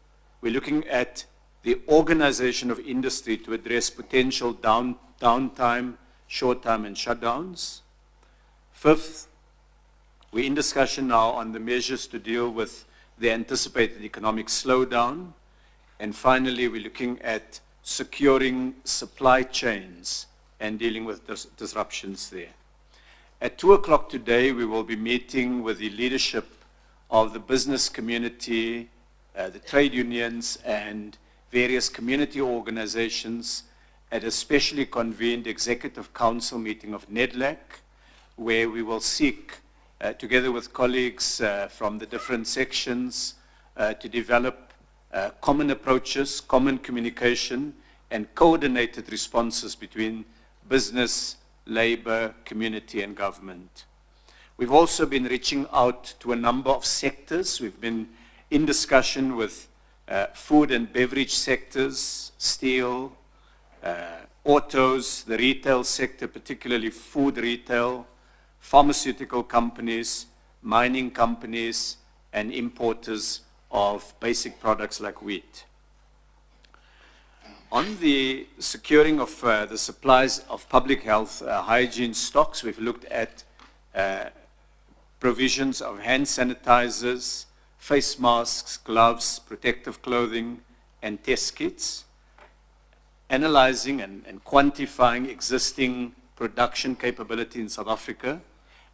we're looking at the organization of industry to address potential downtime, short time, and shutdowns. Fifth, we're in discussion now on the measures to deal with the anticipated economic slowdown. And finally, we're looking at securing supply chains and dealing with disruptions there. At 2 o'clock today, we will be meeting with the leadership of the business community, the trade unions, and various community organizations at a specially convened Executive Council meeting of NEDLAC, where we will seek, together with colleagues from the different sections, to develop common approaches, common communication, and coordinated responses between business, labor, community, and government. We've also been reaching out to a number of sectors. We've been in discussion with food and beverage sectors, steel, autos, the retail sector, particularly food retail, pharmaceutical companies, mining companies, and importers of basic products like wheat. On the securing of the supplies of public health hygiene stocks, we've looked at provisions of hand sanitizers, face masks, gloves, protective clothing, and test kits, analyzing and quantifying existing production capability in South Africa,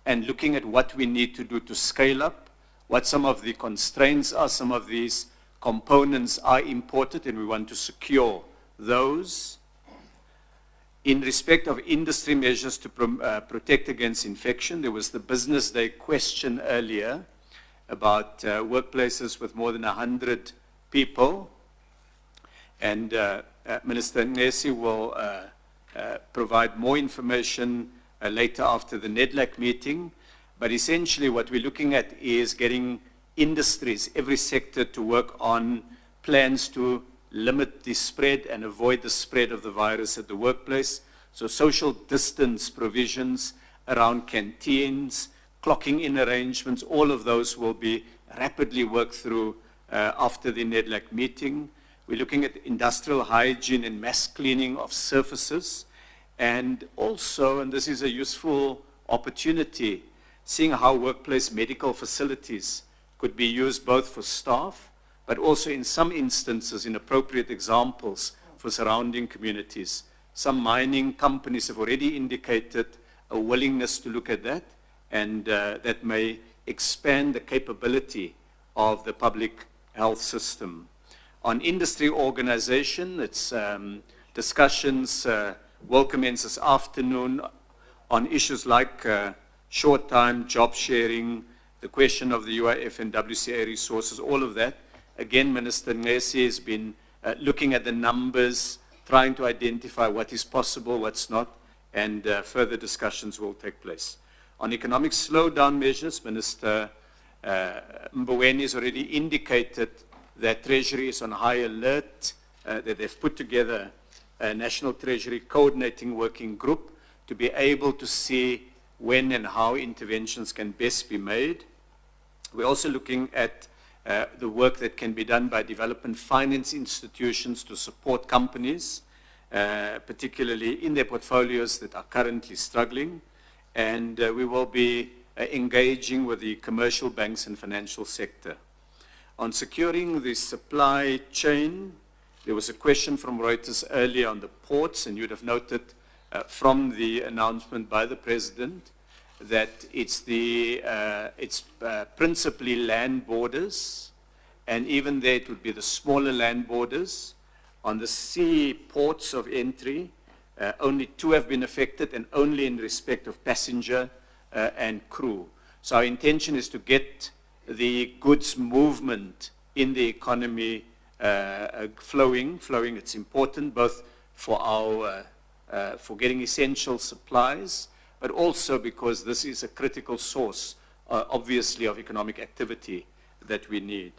and looking at what we need to do to scale up, what some of the constraints are. Some of these components are imported, and we want to secure those. In respect of industry measures to protect against infection, there was the Business Day question earlier about workplaces with more than 100 people. And Minister Nesi will provide more information later after the NEDLAC meeting. But essentially what we're looking at is getting industries, every sector, to work on plans to limit the spread and avoid the spread of the virus at the workplace. So social distance provisions around canteens, clocking in arrangements, all of those will be rapidly worked through after the NEDLAC meeting. We're looking at industrial hygiene and mass cleaning of surfaces. And also, and this is a useful opportunity, seeing how workplace medical facilities could be used both for staff, but also in some instances, in appropriate examples, for surrounding communities. Some mining companies have already indicated a willingness to look at that, and that may expand the capability of the public health system. On industry organization, it's discussions will commence this afternoon on issues like short-time job sharing, the question of the UIF and WCA resources, all of that. Again, Minister Ngesi has been looking at the numbers, trying to identify what is possible, what's not, and further discussions will take place. On economic slowdown measures, Minister Mboweni has already indicated that Treasury is on high alert, that they've put together a National Treasury Coordinating Working Group to be able to see when and how interventions can best be made. We're also looking at the work that can be done by development finance institutions to support companies, particularly in their portfolios that are currently struggling. And we will be engaging with the commercial banks and financial sector. On securing the supply chain, there was a question from Reuters earlier on the ports, and you'd have noted from the announcement by the President that it's principally land borders, and even there it would be the smaller land borders. On the sea ports of entry, only 2 have been affected, and only in respect of passenger and crew. So our intention is to get the goods movement in the economy flowing. It's important both for our for getting essential supplies, but also because this is a critical source, obviously, of economic activity that we need.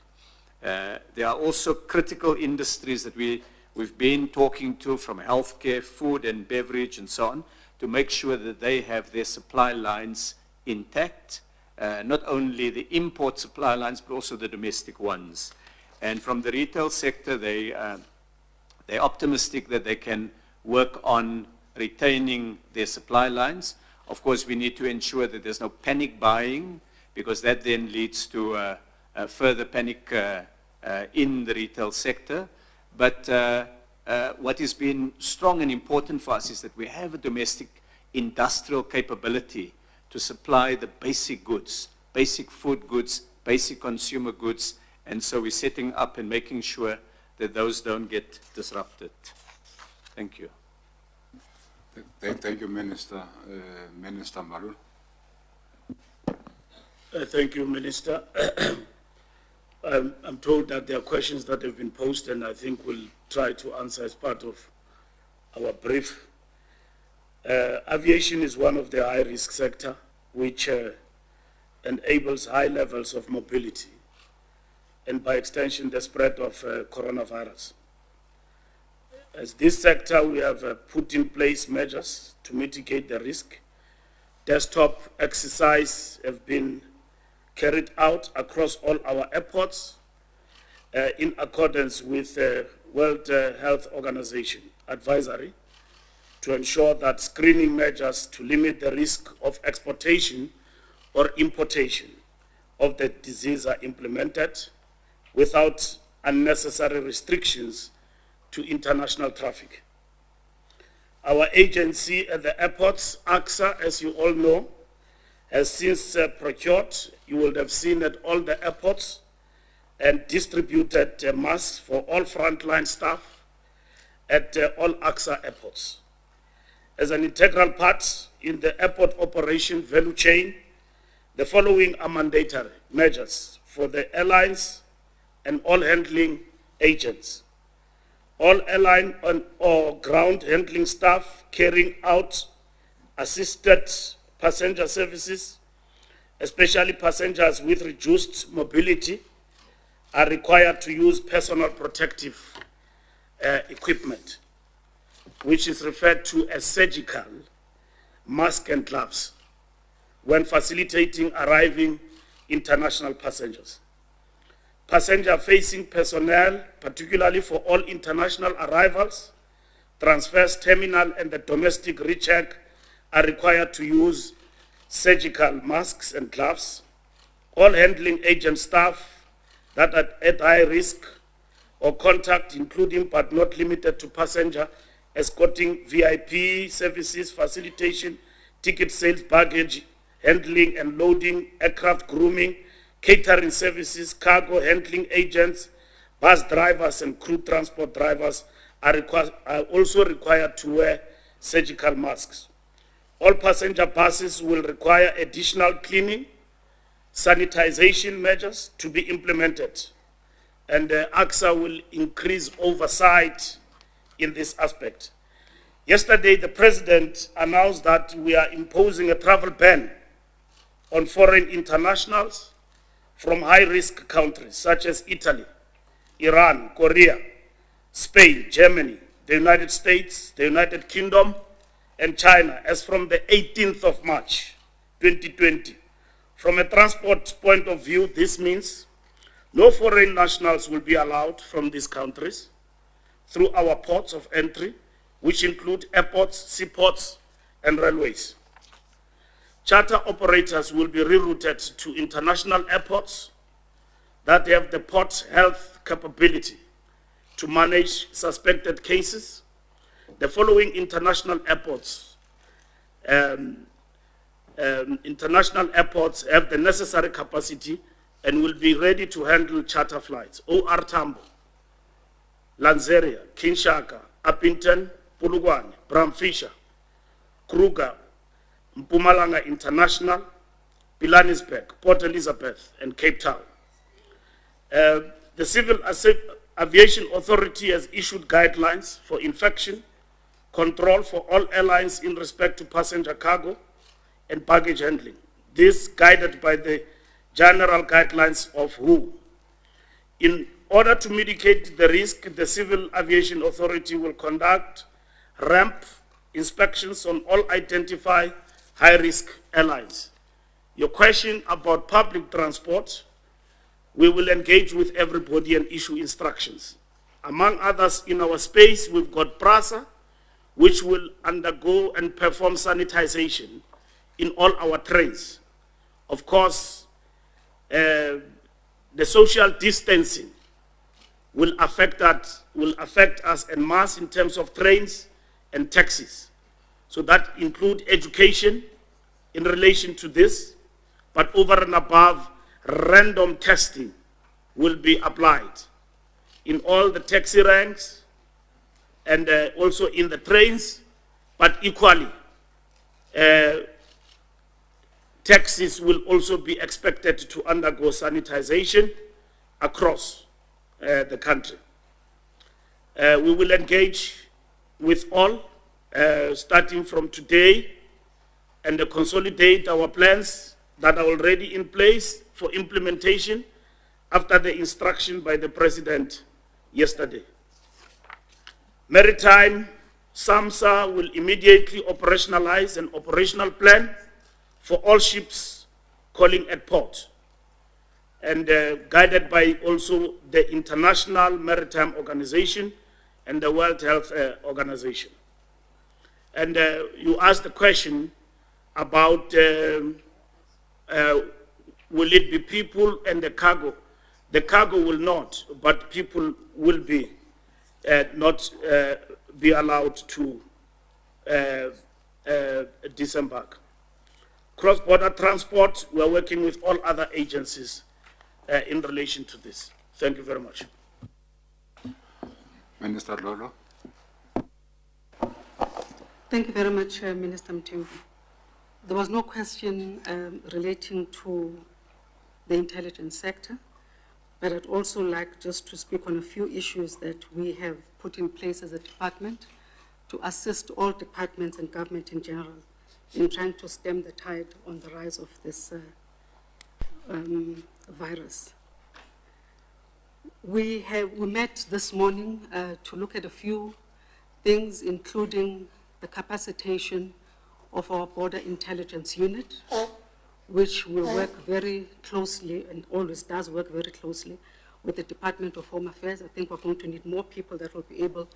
There are also critical industries that we've been talking to, from healthcare, food and beverage and so on, to make sure that they have their supply lines intact, not only the import supply lines, but also the domestic ones. And from the retail sector, they're optimistic that they can work on retaining their supply lines. Of course, we need to ensure that there's no panic buying, because that then leads to further panic in the retail sector. But what has been strong and important for us is that we have a domestic industrial capability to supply the basic goods, basic food goods, basic consumer goods, and so we're setting up and making sure that those don't get disrupted. Thank you.
Thank you, Minister. Minister Malul.
Thank you, Minister. I'm told that there are questions that have been posed, and I think we'll try to answer as part of our brief. Aviation is one of the high-risk sector, which enables high levels of mobility, and by extension, the spread of coronavirus. As this sector, we have put in place measures to mitigate the risk. Desktop exercise have been carried out across all our airports in accordance with World Health Organization advisory to ensure that screening measures to limit the risk of exportation or importation of the disease are implemented without unnecessary restrictions to international traffic. Our agency at the airports, AXA, as you all know, has since procured, you will have seen at all the airports, and distributed masks for all frontline staff at all AXA airports. As an integral part in the airport operation value chain, the following are mandatory measures for the airlines and all handling agents. All airline or ground handling staff carrying out assisted passenger services, especially passengers with reduced mobility, are required to use personal protective equipment, which is referred to as surgical mask and gloves, when facilitating arriving international passengers. Passenger-facing personnel, particularly for all international arrivals, transfers, terminal, and the domestic recheck, are required to use surgical masks and gloves, all handling agent staff that are at high risk or contact, including but not limited to passenger escorting, VIP services, facilitation, ticket sales, baggage handling and loading, aircraft grooming, catering services, cargo handling agents, bus drivers and crew transport drivers are also required to wear surgical masks. All passenger buses will require additional cleaning, sanitization measures to be implemented, and AXA will increase oversight in this aspect. Yesterday, the President announced that we are imposing a travel ban on foreign internationals from high-risk countries such as Italy, Iran, Korea, Spain, Germany, the United States, the United Kingdom, and China as from the 18th of March, 2020. From a transport point of view, this means no foreign nationals will be allowed from these countries through our ports of entry, which include airports, seaports, and railways. Charter operators will be rerouted to international airports that have the port health capability to manage suspected cases. The following international airports have the necessary capacity and will be ready to handle charter flights: OR Tambo, Lanseria, Kinshasa, Upington, Polokwane, Bramfisher, Kruger, Mpumalanga International, Pilanesberg, Port Elizabeth, and Cape Town. The Civil Aviation Authority has issued guidelines for infection control for all airlines in respect to passenger cargo and baggage handling. This guided by the general guidelines of WHO. In order to mitigate the risk, the Civil Aviation Authority will conduct ramp inspections on all identified high-risk airlines. Your question about public transport, we will engage with everybody and issue instructions. Among others, in our space, we've got PRASA, which will undergo and perform sanitization in all our trains. Of course, the social distancing will affect us en masse in terms of trains and taxis. So that include education in relation to this, but over and above, random testing will be applied in all the taxi ranks and also in the trains, but equally, taxis will also be expected to undergo sanitization across the country. We will engage with all, starting from today, and consolidate our plans that are already in place for implementation after the instruction by the President yesterday. Maritime, SAMSA will immediately operationalize an operational plan for all ships calling at port, and guided by also the International Maritime Organization and the World Health Organization. And you asked the question about will it be people and the cargo? The cargo will not, but people will be not be allowed to disembark. Cross-border transport, we are working with all other agencies in relation to this. Thank you very much.
Minister Lolo.
Thank you very much, Minister Mthembu. There was no question relating to the intelligence sector, but I'd also like just to speak on a few issues that we have put in place as a department to assist all departments and government in general in trying to stem the tide on the rise of this virus. We met this morning to look at a few things, including the capacitation of our border intelligence unit, which will work very closely and always does work very closely with the Department of Home Affairs. I think we're going to need more people that will be able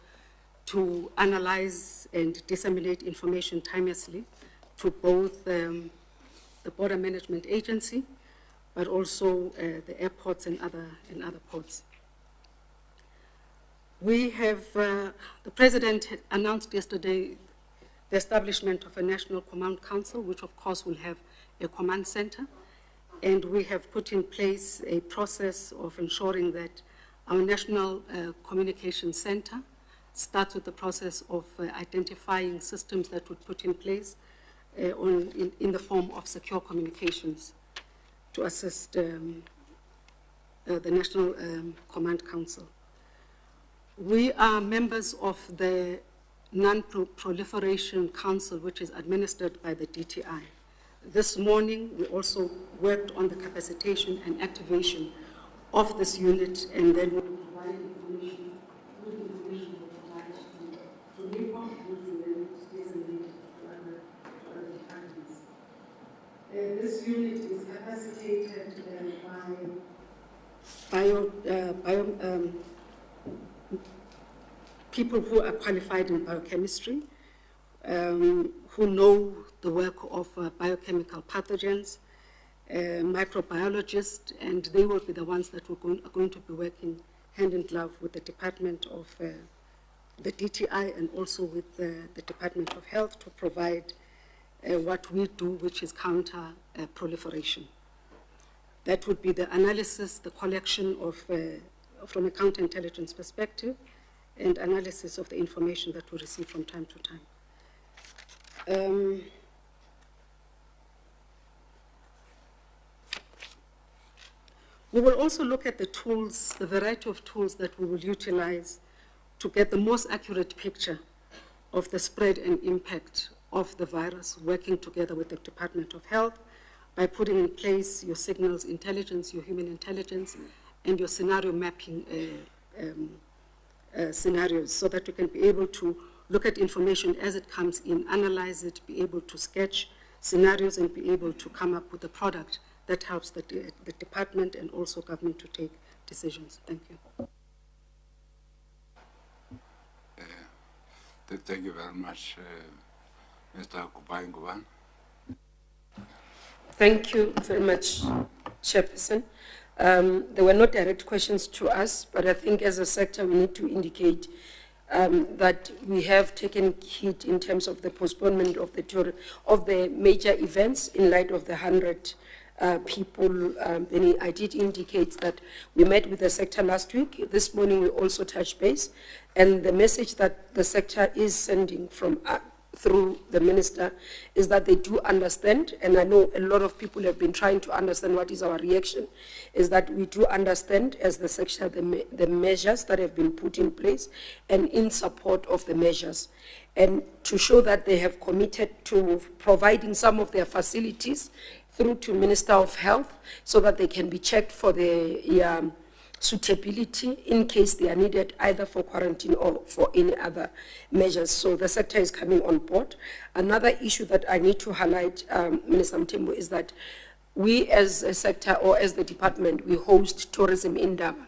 to analyze and disseminate information timelessly to both the Border Management Agency, but also the airports and other ports. We have, the President had announced yesterday the establishment of a National Command Council, which of course will have a command center, and we have put in place a process of ensuring that our National Communication Center starts with the process of identifying systems that would put in place in the form of secure communications to assist the National Command Council. We are members of the Non-Proliferation Council, which is administered by the DTI. This morning, we also worked on the capacitation and activation of this unit, and then we provide information, to NIPA, which we then disseminate to other departments. This unit is capacitated by people who are qualified in biochemistry, who know the work of biochemical pathogens, microbiologists, and they will be the ones that are going to be working hand in glove with the Department of the DTI and also with the Department of Health to provide what we do, which is counter proliferation. That would be the analysis, the collection of, from a counterintelligence perspective, and analysis of the information that we receive from time to time. We will also look at the tools, the variety of tools that we will utilize to get the most accurate picture of the spread and impact of the virus, working together with the Department of Health by putting in place your signals intelligence, your human intelligence, and your scenario mapping scenarios, so that you can be able to look at information as it comes in, analyze it, be able to sketch scenarios, and be able to come up with a product that helps the department and also government to take decisions. Thank you.
Thank you very much, Mr. Kupainguan.
Thank you very much, Chairperson. There were no direct questions to us, but I think as a sector we need to indicate that we have taken heed in terms of the postponement of the major events in light of the 100 people. I did indicate that we met with the sector last week. This morning we also touched base, and the message that the sector is sending from through the minister is that they do understand, and I know a lot of people have been trying to understand what is our reaction, is that we do understand as the sector the measures that have been put in place and in support of the measures, and to show that they have committed to providing some of their facilities through to Minister of Health so that they can be checked for the suitability in case they are needed either for quarantine or for any other measures. So the sector is coming on board. Another issue that I need to highlight, Minister Mthembu, is that we as a sector or as the department, we host Tourism Indaba,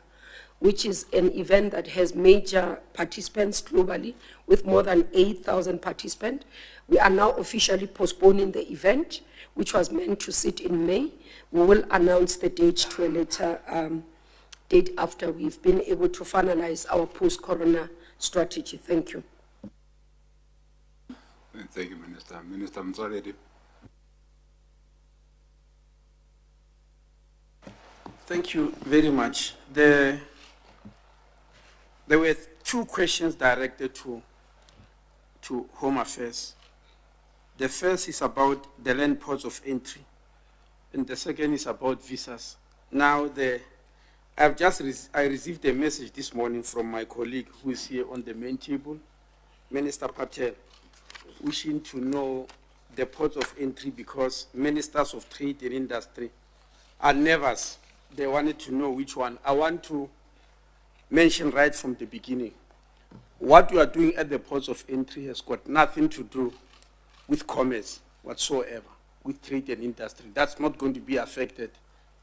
which is an event that has major participants globally with more than 8,000 participants. We are now officially postponing the event, which was meant to sit in May. We will announce the date to a later date after we've been able to finalize our post-corona strategy. Thank you.
Thank you, Minister. Minister Mzwaledi.
Thank you very much. There were two questions directed to Home Affairs. The first is about the land ports of entry, and the second is about visas. Now, I received a message this morning from my colleague who is here on the main table, Minister Patel, wishing to know the ports of entry because ministers of trade and industry are nervous. They wanted to know which one. I want to mention right from the beginning, what you are doing at the ports of entry has got nothing to do with commerce whatsoever, with trade and industry. That's not going to be affected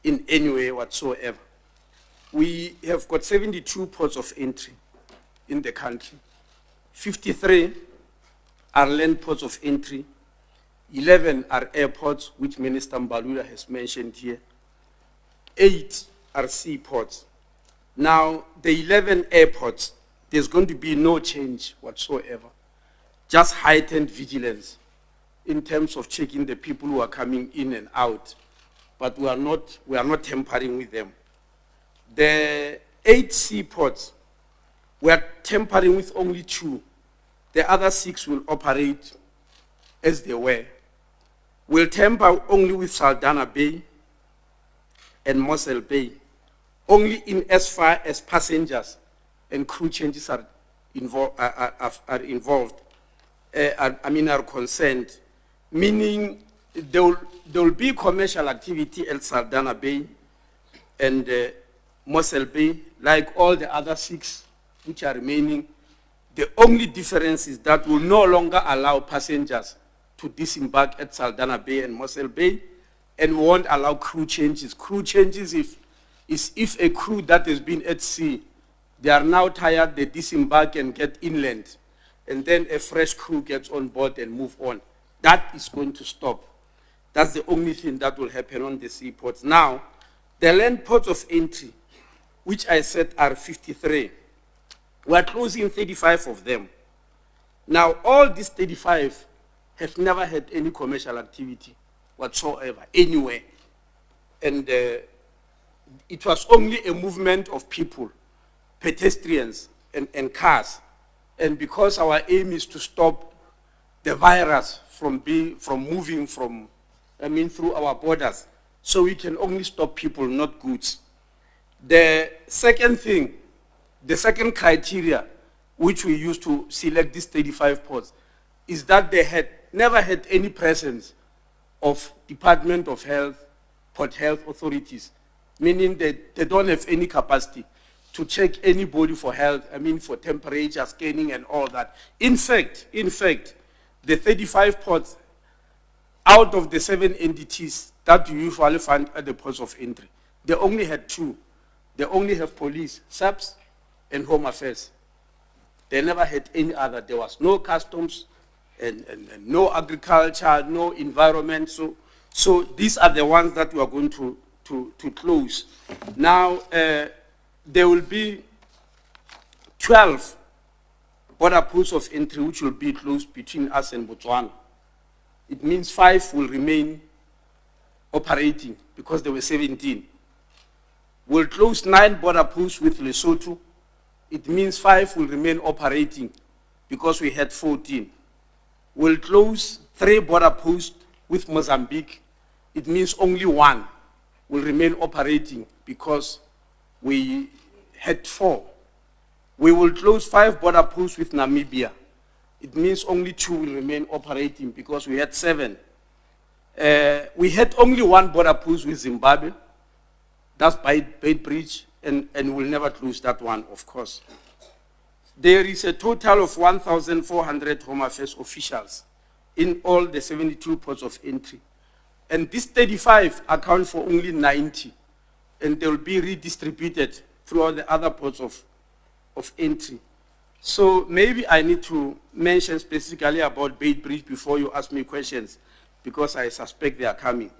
in any way whatsoever. We have got 72 ports of entry in the country. 53 are land ports of entry, 11 are airports, which Minister Mbalula has mentioned here. 8 are seaports. Now, the 11 airports, there's going to be no change whatsoever, just heightened vigilance in terms of checking the people who are coming in and out, but we are not tampering with them. The 8 seaports, we are tampering with only 2. The other 6 will operate as they were. We'll tamper only with Saldanha Bay and Mossel Bay, only in as far as passengers and crew changes are concerned, meaning there will be commercial activity at Saldanha Bay and Mossel Bay, like all the other 6 which are remaining. The only difference is that we'll no longer allow passengers to disembark at Saldanha Bay and Mossel Bay, and we won't allow crew changes. Crew changes is if a crew that has been at sea, they are now tired, they disembark and get inland, and then a fresh crew gets on board and move on. That is going to stop. That's the only thing that will happen on the seaports. Now, the land ports of entry, which I said are 53, we're closing 35 of them. Now, all these 35 have never had any commercial activity whatsoever, anywhere. And it was only a movement of people, pedestrians and cars. And because our aim is to stop the virus from moving through our borders, so we can only stop people, not goods. The second thing, the second criteria which we used to select these 35 ports is that they had never had any presence of Department of Health, Port Health authorities, meaning that they don't have any capacity to check anybody for health, for temperature scanning and all that. In fact, the 35 ports, out of the 7 entities that you usually find at the ports of entry, they only had 2. They only have police, SAPS, and Home Affairs. They never had any other. There was no customs and no agriculture, no environment. So these are the ones that we are going to close. Now, there will be 12 border posts of entry which will be closed between us and Botswana. It means 5 will remain operating because there were 17. We'll close 9 border posts with Lesotho. It means 5 will remain operating because we had 14. We'll close 3 border posts with Mozambique. It means only 1 will remain operating because we had 4. We will close 5 border posts with Namibia. It means only 2 will remain operating because we had 7. We had only 1 border post with Zimbabwe. That's by Bridge, and we'll never close that one, of course. There is a total of 1,400 Home Affairs officials in all the 72 ports of entry. And these 35 account for only 90, and they will be redistributed throughout the other ports of entry. So maybe I need to mention specifically about Bait Bridge before you ask me questions, because I suspect they are coming.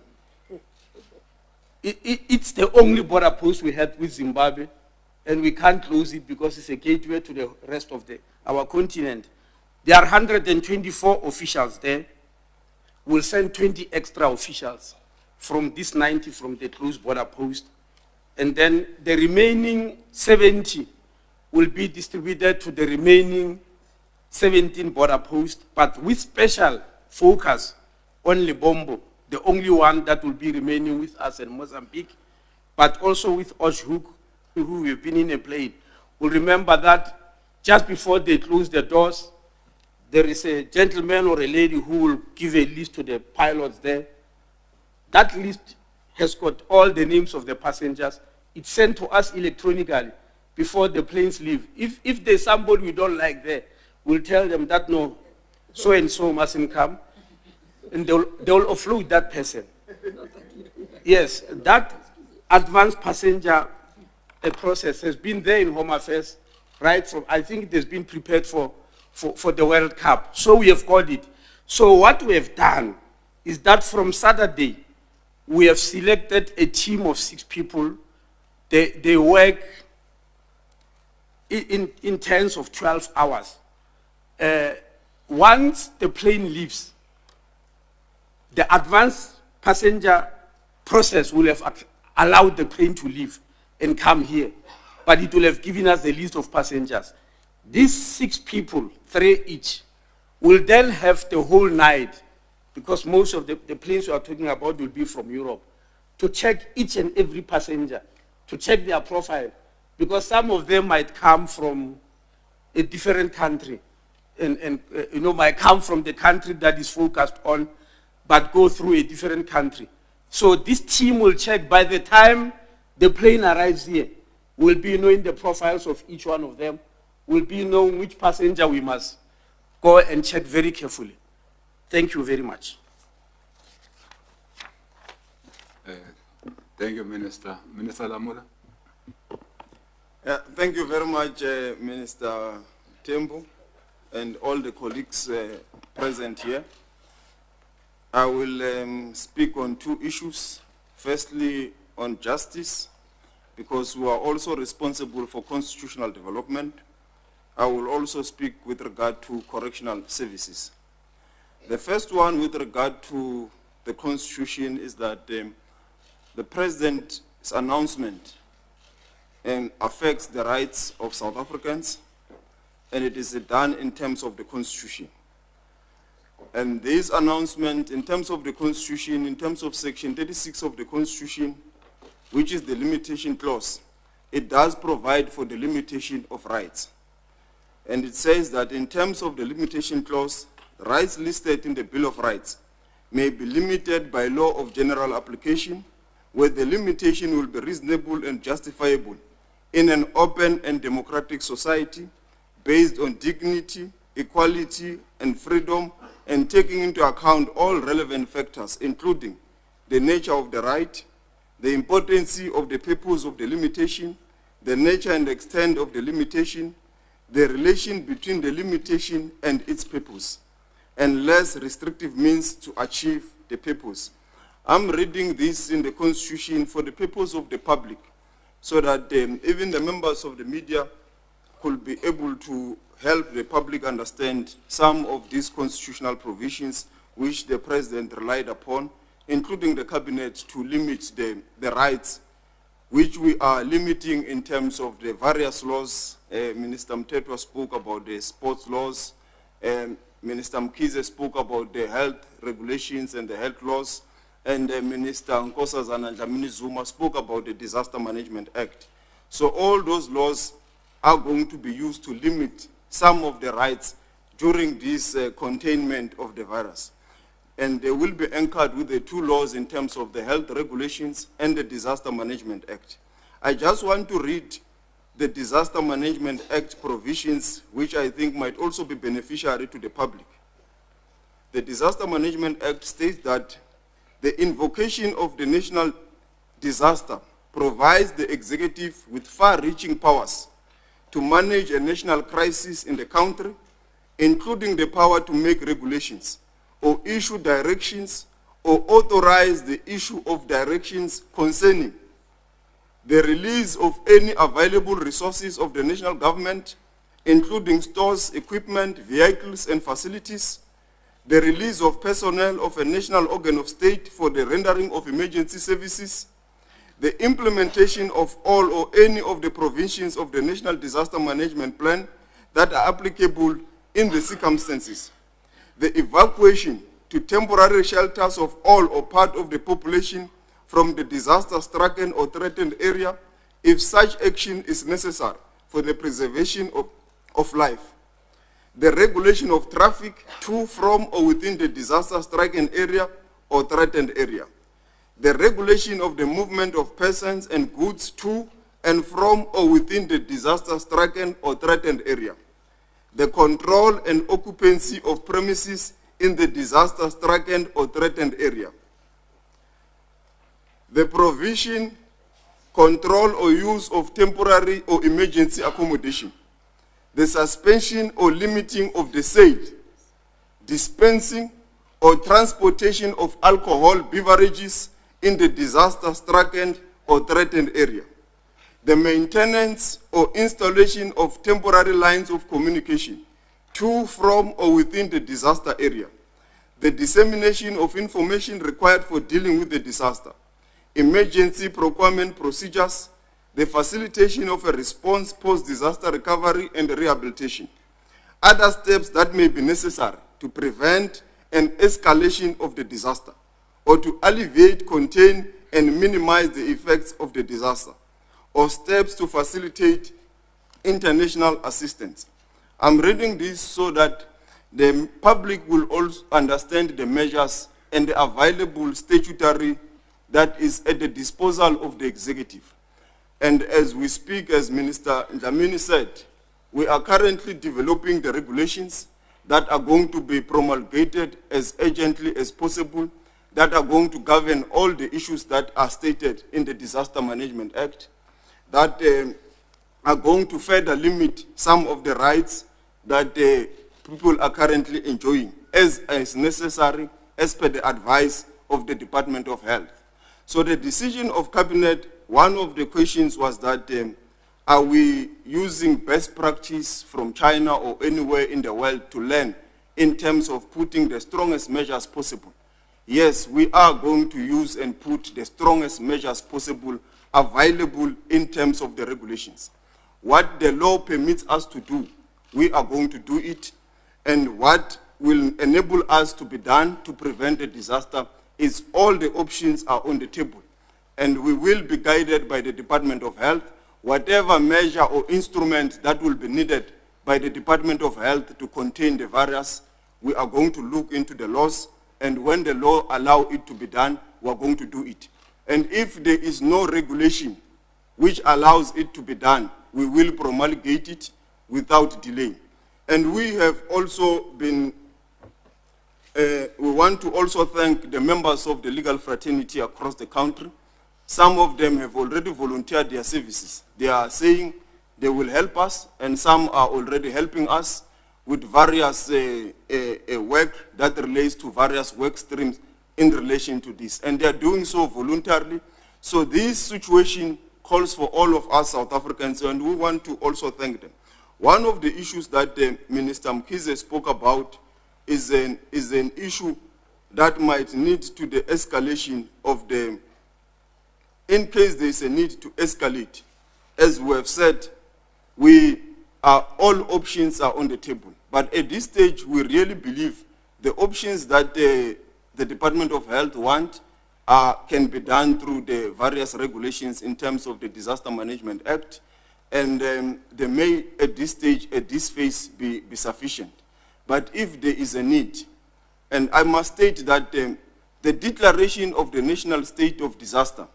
It's the only border post we had with Zimbabwe, and we can't close it because it's a gateway to the rest of our continent. There are 124 officials there. We'll send 20 extra officials from this 90 from the closed border post. And then the remaining 70 will be distributed to the remaining 17 border posts, but with special focus on Lebombo, the only one that will be remaining with us in Mozambique, but also with Oshhoek, who we've been in a plane. We'll remember that just before they close the doors, there is a gentleman or a lady who will give a list to the pilots there. That list has got all the names of the passengers. It's sent to us electronically before the planes leave. If there's somebody we don't like there, we'll tell them that no, so-and-so mustn't come, and they'll offload that person. Yes, that advanced passenger process has been there in Home Affairs, right? So I think it has been prepared for the World Cup. So we have got it. So what we have done is that from Saturday, we have selected a team of 6 people. They work in terms of 12 hours. Once the plane leaves, the advanced passenger process will have allowed the plane to leave and come here, but it will have given us a list of passengers. These 6 people, 3 each, will then have the whole night, because most of the planes we are talking about will be from Europe, to check each and every passenger, to check their profile, because some of them might come from a different country, and might come from the country that is focused on, but go through a different country. So this team will check. By the time the plane arrives here, we'll be knowing the profiles of each one of them. We'll be knowing which passenger we must go and check very carefully. Thank you very much.
Thank you, Minister. Minister Lamula.
Thank you very much, Minister Tembu, and all the colleagues present here. I will speak on 2 issues. Firstly, on justice, because we are also responsible for constitutional development. I will also speak with regard to correctional services. The first one with regard to the Constitution is that the President's announcement affects the rights of South Africans, and it is done in terms of the Constitution. And this announcement, in terms of the Constitution, in terms of Section 36 of the Constitution, which is the limitation clause, it does provide for the limitation of rights. And it says that in terms of the limitation clause, rights listed in the Bill of Rights may be limited by law of general application, where the limitation will be reasonable and justifiable in an open and democratic society based on dignity, equality, and freedom, and taking into account all relevant factors, including the nature of the right, the importance of the purpose of the limitation, the nature and extent of the limitation, the relation between the limitation and its purpose, and less restrictive means to achieve the purpose. I'm reading this in the Constitution for the purpose of the public, so that even the members of the media could be able to help the public understand some of these constitutional provisions which the President relied upon, including the Cabinet, to limit the rights which we are limiting in terms of the various laws. Minister Mtetwa spoke about the sports laws. Minister Mkize spoke about the health regulations and the health laws. And Minister Nkosazana Dlamini Zuma spoke about the Disaster Management Act. So all those laws are going to be used to limit some of the rights during this containment of the virus. And they will be anchored with the 2 laws in terms of the health regulations and the Disaster Management Act. I just want to read the Disaster Management Act provisions, which I think might also be beneficiary to the public. The Disaster Management Act states that the invocation of the national disaster provides the executive with far-reaching powers to manage a national crisis in the country, including the power to make regulations or issue directions or authorize the issue of directions concerning the release of any available resources of the national government, including stores, equipment, vehicles, and facilities, the release of personnel of a national organ of state for the rendering of emergency services, the implementation of all or any of the provisions of the National Disaster Management Plan that are applicable in the circumstances, the evacuation to temporary shelters of all or part of the population from the disaster-stricken or threatened area, if such action is necessary for the preservation of life, the regulation of traffic to, from, or within the disaster-stricken area or threatened area, the regulation of the movement of persons and goods to and from or within the disaster-stricken or threatened area, the control and occupancy of premises in the disaster-stricken or threatened area, the provision, control, or use of temporary or emergency accommodation, the suspension or limiting of the sale, dispensing, or transportation of alcohol beverages in the disaster-stricken or threatened area, the maintenance or installation of temporary lines of communication to, from, or within the disaster area, the dissemination of information required for dealing with the disaster, emergency procurement procedures, the facilitation of a response post-disaster recovery and rehabilitation, other steps that may be necessary to prevent an escalation of the disaster or to alleviate, contain, and minimize the effects of the disaster, or steps to facilitate international assistance. I'm reading this so that the public will also understand the measures and the available statutory that is at the disposal of the executive. And as we speak, as Minister Dlamini said, we are currently developing the regulations that are going to be promulgated as urgently as possible, that are going to govern all the issues that are stated in the Disaster Management Act, that are going to further limit some of the rights that people are currently enjoying, as necessary, as per the advice of the Department of Health. So the decision of Cabinet, one of the questions was that are we using best practice from China or anywhere in the world to learn in terms of putting the strongest measures possible? Yes, we are going to use and put the strongest measures possible available in terms of the regulations. What the law permits us to do, we are going to do it, and what will enable us to be done to prevent a disaster is all the options are on the table. And we will be guided by the Department of Health. Whatever measure or instrument that will be needed by the Department of Health to contain the virus, we are going to look into the laws, and when the law allows it to be done, we are going to do it. And if there is no regulation which allows it to be done, we will promulgate it without delay. And we have also been, we want to also thank the members of the legal fraternity across the country. Some of them have already volunteered their services. They are saying they will help us, and some are already helping us with various work that relates to various work streams in relation to this. And they are doing so voluntarily. So this situation calls for all of us South Africans, and we want to also thank them. One of the issues that Minister Mkhize spoke about is an issue that might lead to the escalation of the, in case there is a need to escalate. As we have said, all options are on the table. But at this stage, we really believe the options that the Department of Health want can be done through the various regulations in terms of the Disaster Management Act, and they may, at this stage, at this phase, be sufficient. But if there is a need, and I must state that the declaration of the national state of disaster,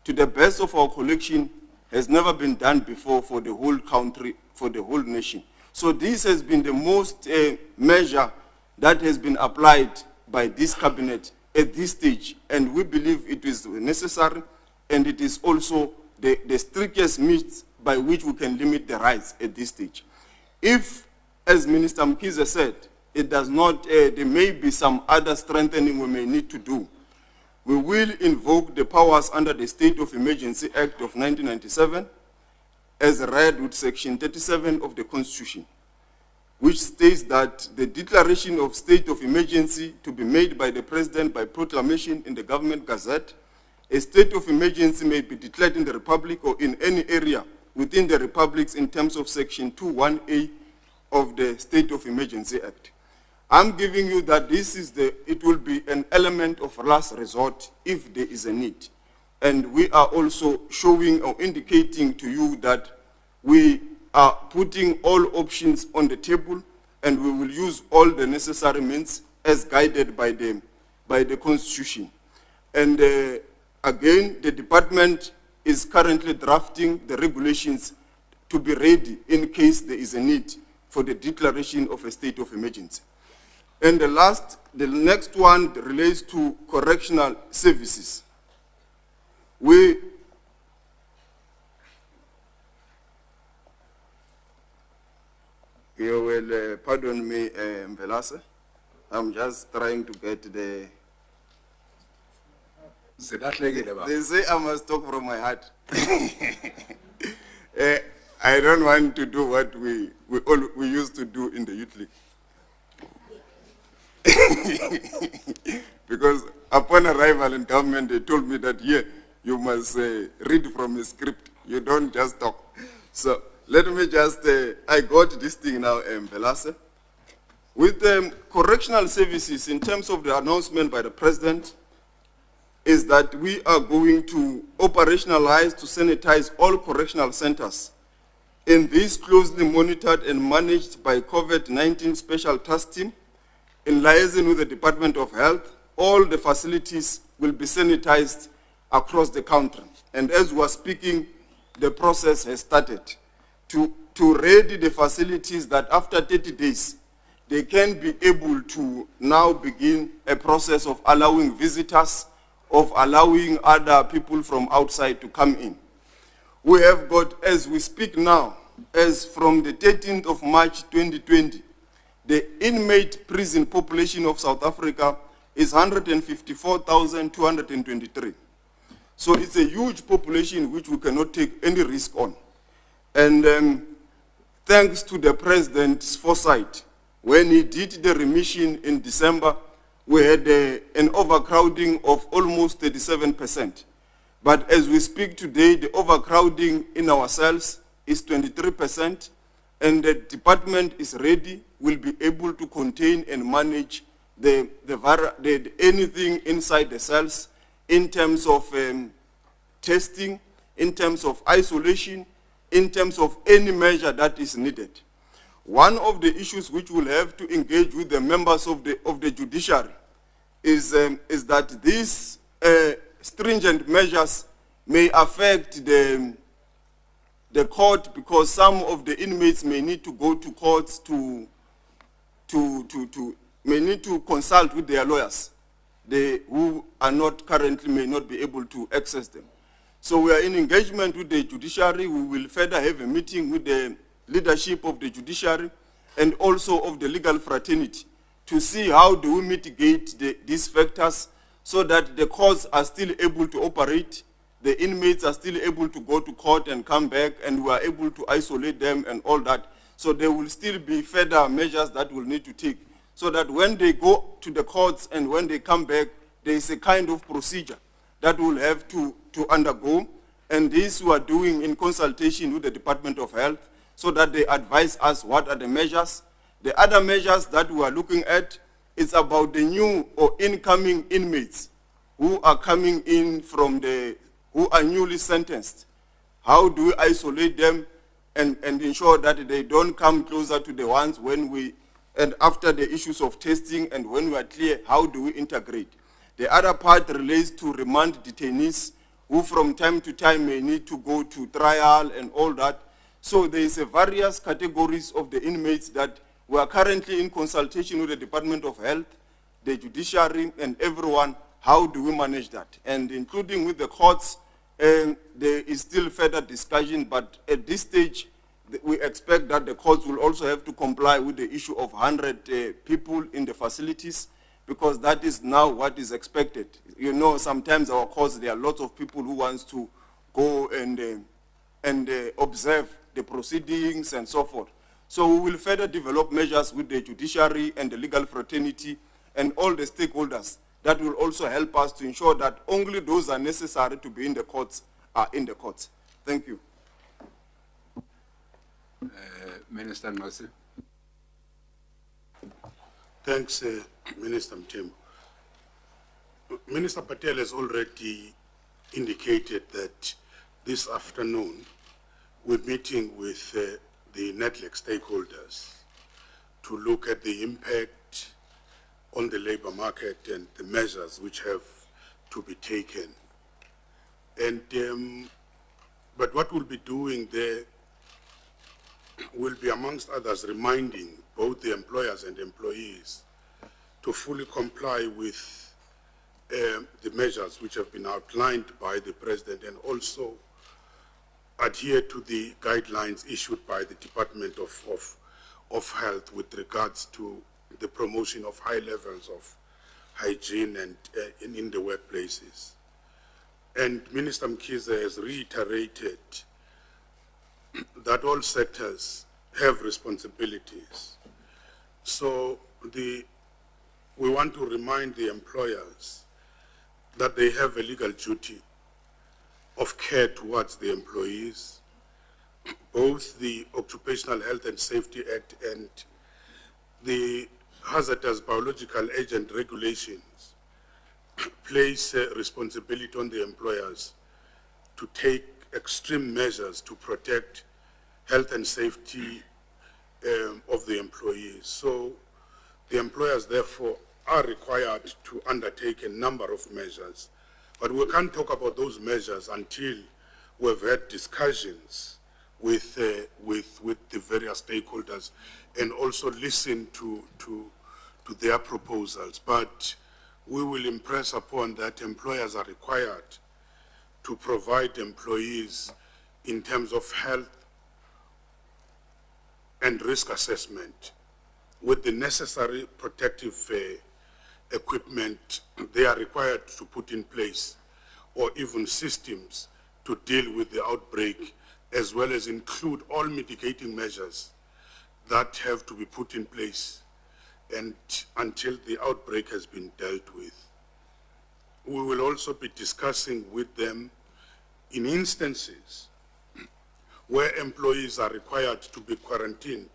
to the best of our collection, has never been done before for the whole country, for the whole nation. So this has been the most measure that has been applied by this cabinet at this stage, and we believe it is necessary, and it is also the strictest means by which we can limit the rights at this stage. If, as Minister Mkhize said, it does not, there may be some other strengthening we may need to do, we will invoke the powers under the State of Emergency Act of 1997, as read with Section 37 of the Constitution, which states that the declaration of state of emergency to be made by the President by proclamation in the Government Gazette, a state of emergency may be declared in the Republic or in any area within the Republics in terms of Section 21A of the State of Emergency Act. I'm giving you that this is it will be an element of last resort if there is a need. And we are also showing or indicating to you that we are putting all options on the table, and we will use all the necessary means as guided by the Constitution. And again, the department is currently drafting the regulations to be ready in case there is a need for the declaration of a state of emergency. And the next one relates to correctional services. You will pardon me, Mvelase. I'm just trying to get the... They say I must talk from my heart. I don't want to do what we used to do in the youth league. Because upon arrival in government, they told me that, yeah, you must read from a script. You don't just talk. So let me just, I got this thing now, Velase. With correctional services, in terms of the announcement by the president, is that we are going to operationalize to sanitize all correctional centers. And this closely monitored and managed by COVID-19 special task team, in liaison with the Department of Health, all the facilities will be sanitized across the country. And as we are speaking, the process has started to ready the facilities that after 30 days, they can be able to now begin a process of allowing visitors, of allowing other people from outside to come in. We have got, as we speak now, as from the 13th of March 2020, the inmate prison population of South Africa is 154,223. So it's a huge population which we cannot take any risk on. And thanks to the president's foresight, when he did the remission in December, we had an overcrowding of almost 37%. But as we speak today, the overcrowding in our cells is 23%, and the department is ready, will be able to contain and manage anything inside the cells in terms of testing, in terms of isolation, in terms of any measure that is needed. One of the issues which we'll have to engage with the members of the judiciary is that these stringent measures may affect the court, because some of the inmates may need to go to courts may need to consult with their lawyers, who are not currently, may not be able to access them. So we are in engagement with the judiciary. We will further have a meeting with the leadership of the judiciary and also of the legal fraternity to see how do we mitigate these factors so that the courts are still able to operate, the inmates are still able to go to court and come back, and we are able to isolate them and all that. So there will still be further measures that we'll need to take so that when they go to the courts and when they come back, there is a kind of procedure that we'll have to undergo. And this we are doing in consultation with the Department of Health so that they advise us what are the measures. The other measures that we are looking at is about the new or incoming inmates who are coming in from who are newly sentenced. How do we isolate them and ensure that they don't come closer to the ones and after the issues of testing and when we are clear, how do we integrate? The other part relates to remand detainees who from time to time may need to go to trial and all that. So there is various categories of the inmates that we are currently in consultation with the Department of Health, the judiciary, and everyone. How do we manage that? And including with the courts, there is still further discussion, but at this stage, we expect that the courts will also have to comply with the issue of 100 people in the facilities, because that is now what is expected. You know, sometimes our courts, there are lots of people who wants to go and observe the proceedings and so forth. So we will further develop measures with the judiciary and the legal fraternity and all the stakeholders that will also help us to ensure that only those are necessary to be in the courts are in the courts. Thank you.
Minister Nkosi.
Thanks, Minister Mthembu. Minister Patel has already indicated that this afternoon we're meeting with the NETLEC stakeholders to look at the impact on the labor market and the measures which have to be taken. And but what we'll be doing there will be, amongst others, reminding both the employers and employees to fully comply with the measures which have been outlined by the President, and also adhere to the guidelines issued by the Department of Health with regards to the promotion of high levels of hygiene and in the workplaces. And Minister Mkhize has reiterated that all sectors have responsibilities. So we want to remind the employers that they have a legal duty of care towards the employees. Both the Occupational Health and Safety Act and the Hazardous Biological Agent regulations place responsibility on the employers to take extreme measures to protect health and safety of the employees. So the employers, therefore, are required to undertake a number of measures. But we can't talk about those measures until we've had discussions with the various stakeholders and also listen to their proposals. But we will impress upon that employers are required to provide employees in terms of health and risk assessment with the necessary protective equipment they are required to put in place, or even systems to deal with the outbreak, as well as include all mitigating measures that have to be put in place and until the outbreak has been dealt with. We will also be discussing with them in instances where employees are required to be quarantined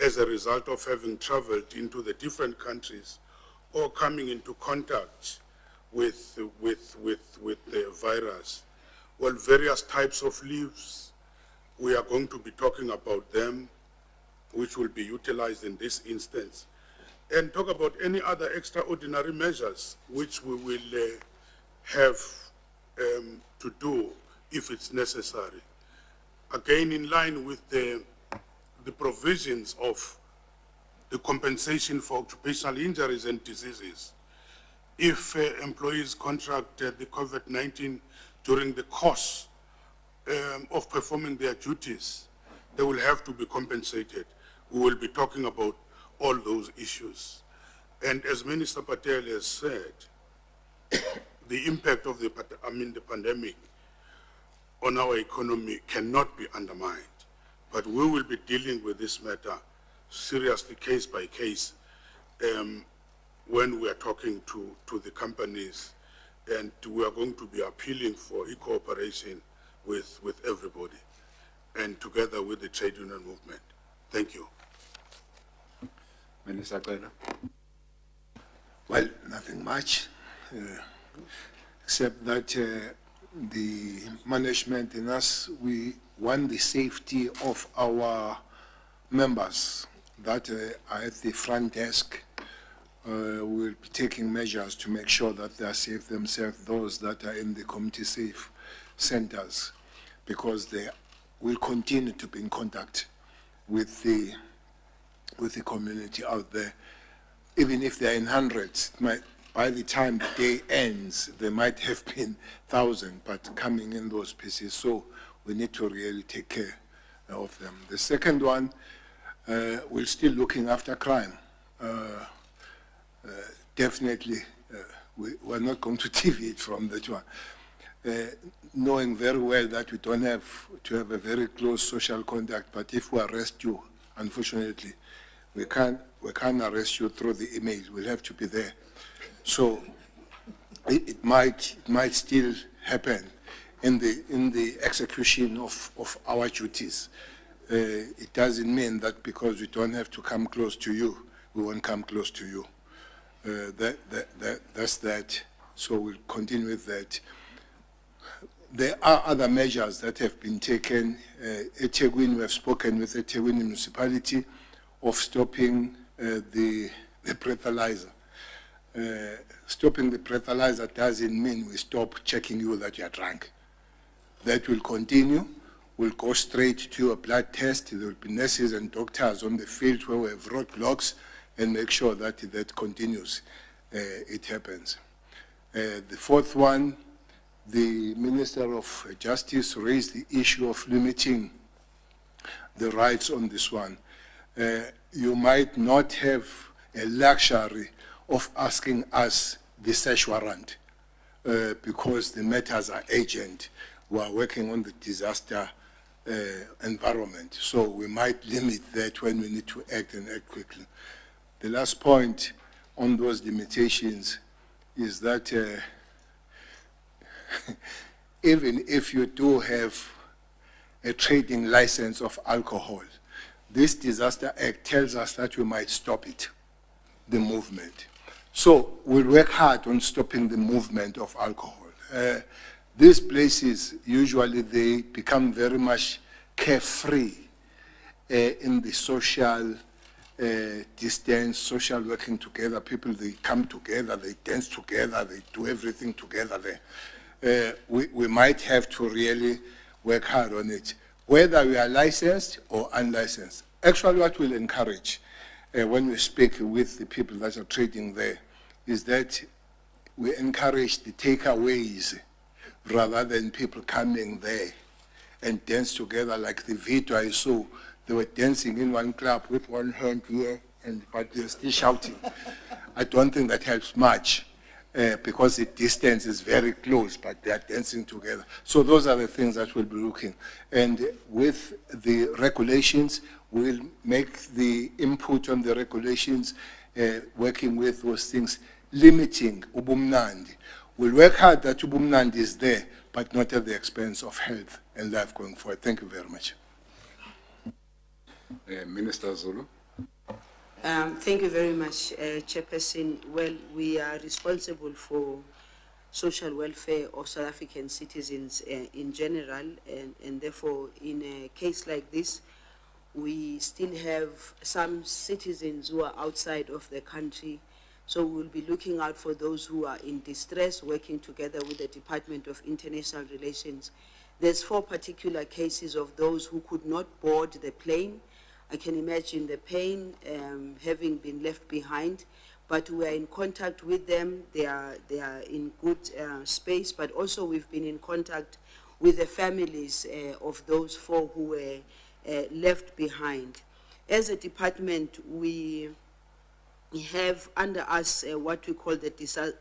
as a result of having traveled into the different countries or coming into contact with the virus. Well, various types of leaves, we are going to be talking about them, which will be utilized in this instance, and talk about any other extraordinary measures which we will have to do if it's necessary. Again, in line with the provisions of the compensation for occupational injuries and diseases. If employees contract the COVID-19 during the course of performing their duties, they will have to be compensated. We will be talking about all those issues. And as Minister Patel has said, the impact of the pandemic on our economy cannot be undermined. But we will be dealing with this matter seriously, case by case, when we are talking to the companies, and we are going to be appealing for cooperation with everybody, and together with the trade union movement. Thank you.
Minister Kwena.
Well, nothing much, except that the management and us, we want the safety of our members that are at the front desk. We'll be taking measures to make sure that they are safe themselves, those that are in the community safe centers, because they will continue to be in contact with the community out there. Even if they're in hundreds, by the time the day ends, there might have been thousands, but coming in those pieces. So we need to really take care of them. The second one, we're still looking after crime. Definitely, we're not going to deviate from that one. Knowing very well that we don't have to have a very close social contact, but if we arrest you, unfortunately, we can't arrest you through the email. We'll have to be there. So it might still happen in the execution of our duties. It doesn't mean that because we don't have to come close to you, we won't come close to you. That's that. So we'll continue with that. There are other measures that have been taken. eThekwini, we have spoken with eThekwini municipality of stopping the breathalyzer. Stopping the breathalyzer doesn't mean we stop checking you that you are drunk. That will continue. We'll go straight to a blood test. There will be nurses and doctors on the field where we have roadblocks and make sure that that continues. It happens. The fourth one, the Minister of Justice raised the issue of limiting the rights on this one. You might not have a luxury of asking us the search warrant because the matters are urgent. We are working on the disaster environment, so we might limit that when we need to act and act quickly. The last point on those limitations is that even if you do have a trading license of alcohol, this Disaster Act tells us that we might stop it, the movement. So we'll work hard on stopping the movement of alcohol. These places, usually they become very much carefree in the social distance, social working together. People, they come together, they dance together, they do everything together there. We might have to really work hard on it, whether we are licensed or unlicensed. Actually, what we'll encourage when we speak with the people that are trading there is that we encourage the takeaways rather than people coming there and dance together. Like the video I saw, they were dancing in one club with one hand here, but they're still shouting. I don't think that helps much because the distance is very close, but they are dancing together. So those are the things that we'll be looking. And with the regulations, we'll make the input on the regulations, working with those things, limiting ubumnandi. We'll work hard that ubumnandi is there, but not at the expense of health and life going forward. Thank you very much.
Minister Zulu.
Thank you very much, Chairperson. Well, we are responsible for social welfare of South African citizens in general, and therefore, in a case like this, we still have some citizens who are outside of the country. So we'll be looking out for those who are in distress, working together with the Department of International Relations. There's 4 particular cases of those who could not board the plane. I can imagine the pain having been left behind, but we are in contact with them. They are in good space, but also we've been in contact with the families of those 4 who were left behind. As a department, we have under us what we call the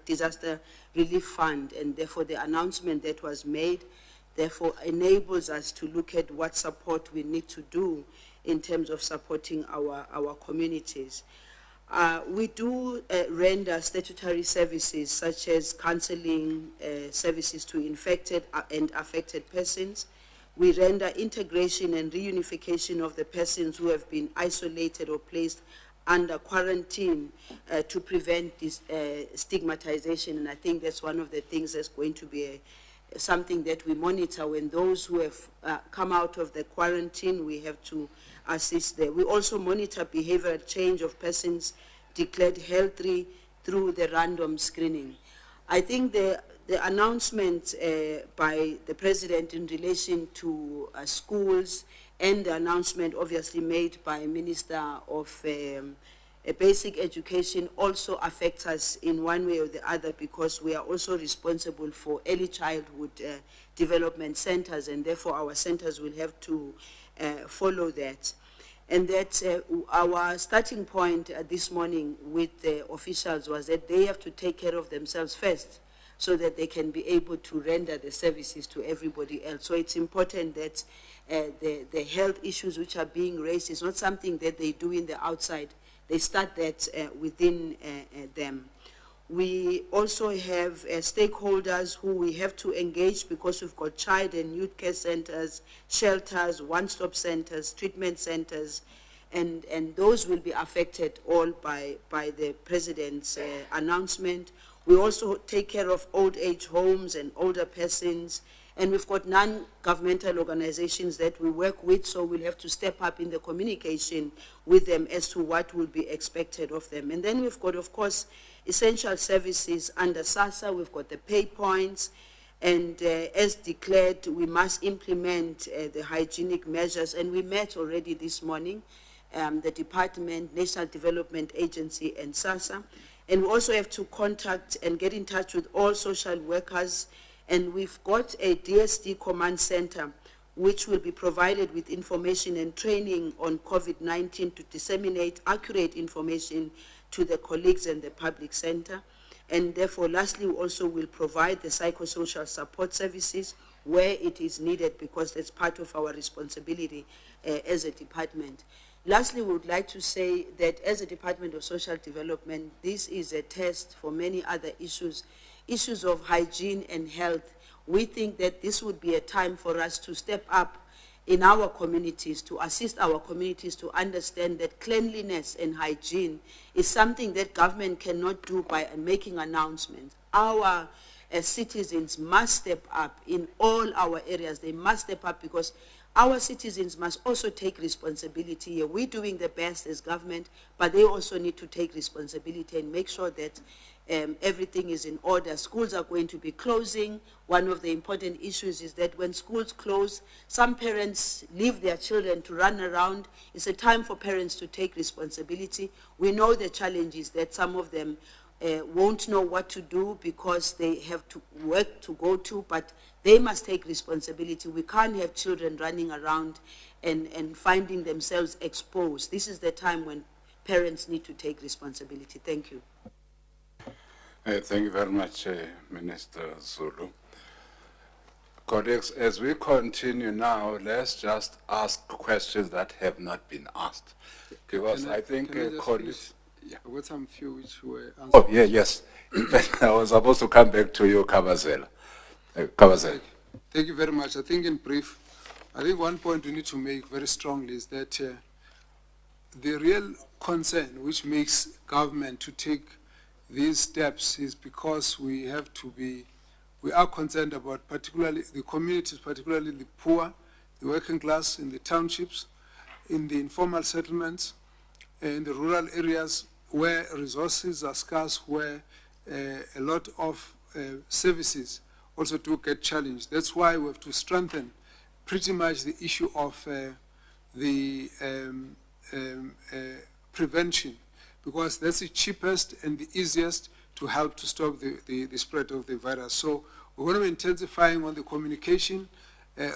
Disaster Relief Fund, and therefore the announcement that was made therefore enables us to look at what support we need to do in terms of supporting our communities. We do render statutory services such as counseling services to infected and affected persons. We render integration and reunification of the persons who have been isolated or placed under quarantine to prevent this stigmatization. And I think that's one of the things that's going to be something that we monitor. When those who have come out of the quarantine, we have to assist them. We also monitor behavioral change of persons declared healthy through the random screening. I think the announcement by the President in relation to schools and the announcement obviously made by Minister of Basic Education also affects us in one way or the other, because we are also responsible for early childhood development centers, and therefore our centers will have to follow that. And that our starting point this morning with the officials was that they have to take care of themselves first, so that they can be able to render the services to everybody else. So it's important that the health issues which are being raised is not something that they do in the outside. They start that within them. We also have stakeholders who we have to engage, because we've got child and youth care centers, shelters, one-stop centers, treatment centers, and those will be affected all by the President's announcement. We also take care of old age homes and older persons, and we've got non-governmental organizations that we work with, so we'll have to step up in the communication with them as to what will be expected of them. And then we've got, of course, essential services under SASSA. We've got the pay points, and as declared, we must implement the hygienic measures, and we met already this morning, the Department, National Development Agency, and SASSA. And we also have to contact and get in touch with all social workers. And we've got a DSD command center which will be provided with information and training on COVID-19 to disseminate accurate information to the colleagues and the public center. And therefore, lastly, we also will provide the psychosocial support services where it is needed, because that's part of our responsibility as a department. Lastly, we would like to say that as a Department of Social Development, this is a test for many other issues of hygiene and health. We think that this would be a time for us to step up in our communities, to assist our communities to understand that cleanliness and hygiene is something that government cannot do by making announcements. Our citizens must step up in all our areas. They must step up because our citizens must also take responsibility. We're doing the best as government, but they also need to take responsibility and make sure that everything is in order. Schools are going to be closing. One of the important issues is that when schools close, some parents leave their children to run around. It's a time for parents to take responsibility. We know the challenges that some of them won't know what to do because they have to work to go to, but they must take responsibility. We can't have children running around and finding themselves exposed. This is the time when parents need to take responsibility. Thank you.
Thank you very much, Minister Zulu. Colleagues, as we continue now, let's just ask questions that have not been asked. Because I think colleagues...
Yeah. I've got some few which were answered.
Oh, yeah, yes. In fact, I was supposed to come back to you, Kabazela. Kabazela.
Thank you very much. I think in brief, I think one point we need to make very strongly is that the real concern which makes government to take these steps is because we are concerned about particularly the communities, particularly the poor, the working class in the townships, in the informal settlements, in the rural areas where resources are scarce, where a lot of services also do get challenged. That's why we have to strengthen pretty much the issue of the prevention, because that's the cheapest and the easiest to help to stop the spread of the virus. So we're going to be intensifying on the communication,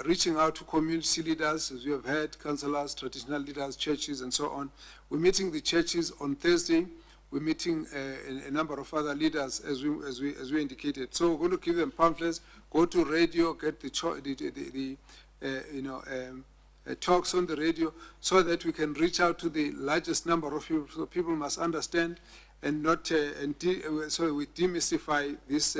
reaching out to community leaders, as we have heard, councillors, traditional leaders, churches, and so on. We're meeting the churches on Thursday. We're meeting a number of other leaders, as we indicated. So we're going to give them pamphlets, go to radio, get the talks on the radio, so that we can reach out to the largest number of people. So people must understand and not so we demystify this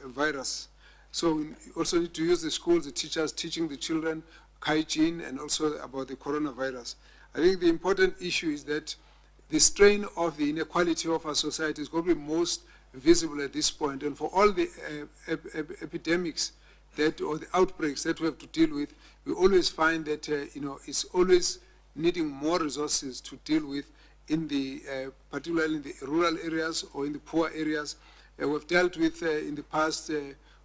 virus. So we also need to use the schools, the teachers teaching the children hygiene and also about the coronavirus. I think the important issue is that the strain of the inequality of our society is going to be most visible at this point. And for all the epidemics or the outbreaks that we have to deal with, we always find that it's always needing more resources to deal with in the particularly in the rural areas or in the poor areas. We've dealt with in the past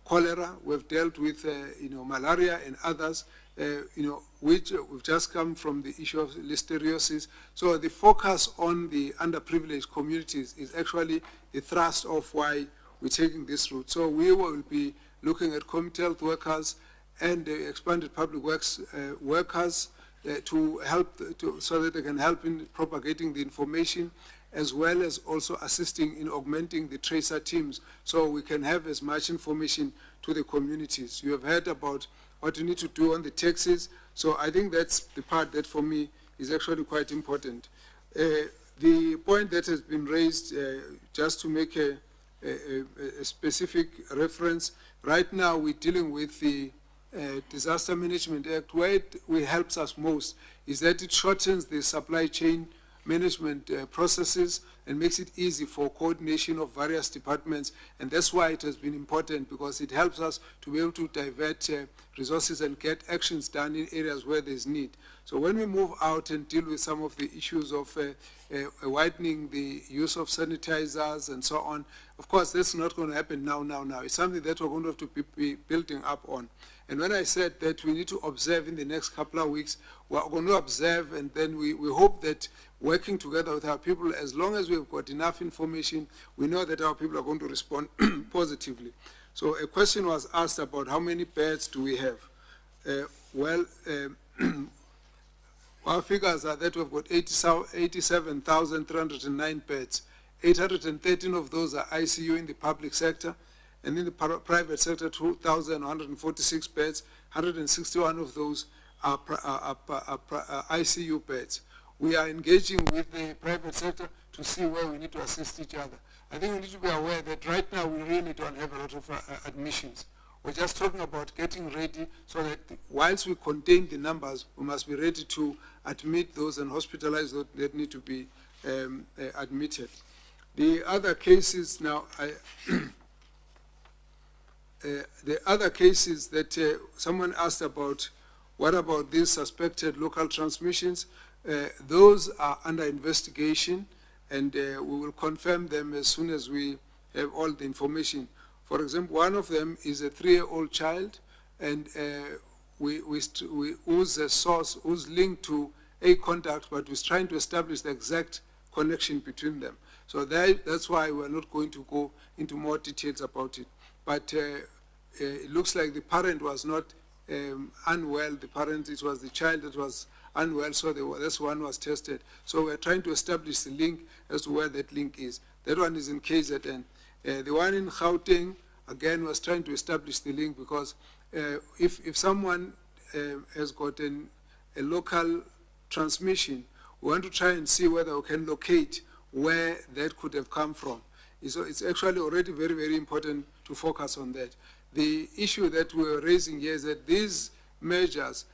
cholera. We've dealt with malaria and others. Which we've just come from the issue of listeriosis. So the focus on the underprivileged communities is actually the thrust of why we're taking this route. So we will be looking at community health workers and expanded public works workers to help, so that they can help in propagating the information, as well as also assisting in augmenting the tracer teams, so we can have as much information to the communities. You have heard about what you need to do on the taxes. So I think that's the part that for me is actually quite important. The point that has been raised, just to make a specific reference, right now we're dealing with the Disaster Management Act. Where it helps us most is that it shortens the supply chain management processes and makes it easy for coordination of various departments, and that's why it has been important, because it helps us to be able to divert resources and get actions done in areas where there's need. So when we move out and deal with some of the issues of widening the use of sanitizers and so on, of course that's not going to happen now. It's something that we're going to have to be building up on. And when I said that we need to observe in the next couple of weeks, we're going to observe, and then we hope that working together with our people, as long as we've got enough information, we know that our people are going to respond positively. So a question was asked about how many beds do we have. Our figures are that we've got 87,309 beds. 813 of those are ICU in the public sector, and in the private sector, 2,146 beds. 161 of those are ICU beds. We are engaging with the private sector to see where we need to assist each other. I think we need to be aware that right now we really don't have a lot of admissions. We're just talking about getting ready so that whilst we contain the numbers, we must be ready to admit those and hospitalize those that need to be admitted. The other cases now, the other cases that someone asked about, what about these suspected local transmissions? Those are under investigation, and we will confirm them as soon as we have all the information. For example, one of them is a 3-year-old child, and who's a source, who's linked to a contact, but we're trying to establish the exact connection between them. So that's why we're not going to go into more details about it. But it looks like the parent was not unwell. The parent, it was the child that was unwell, so this one was tested. So we're trying to establish the link as to where that link is. That one is in KZN. The one in Gauteng, again, was trying to establish the link because if someone has got a local transmission, we want to try and see whether we can locate where that could have come from. So it's actually already very, very important to focus on that. The issue that we're raising here is that these measures,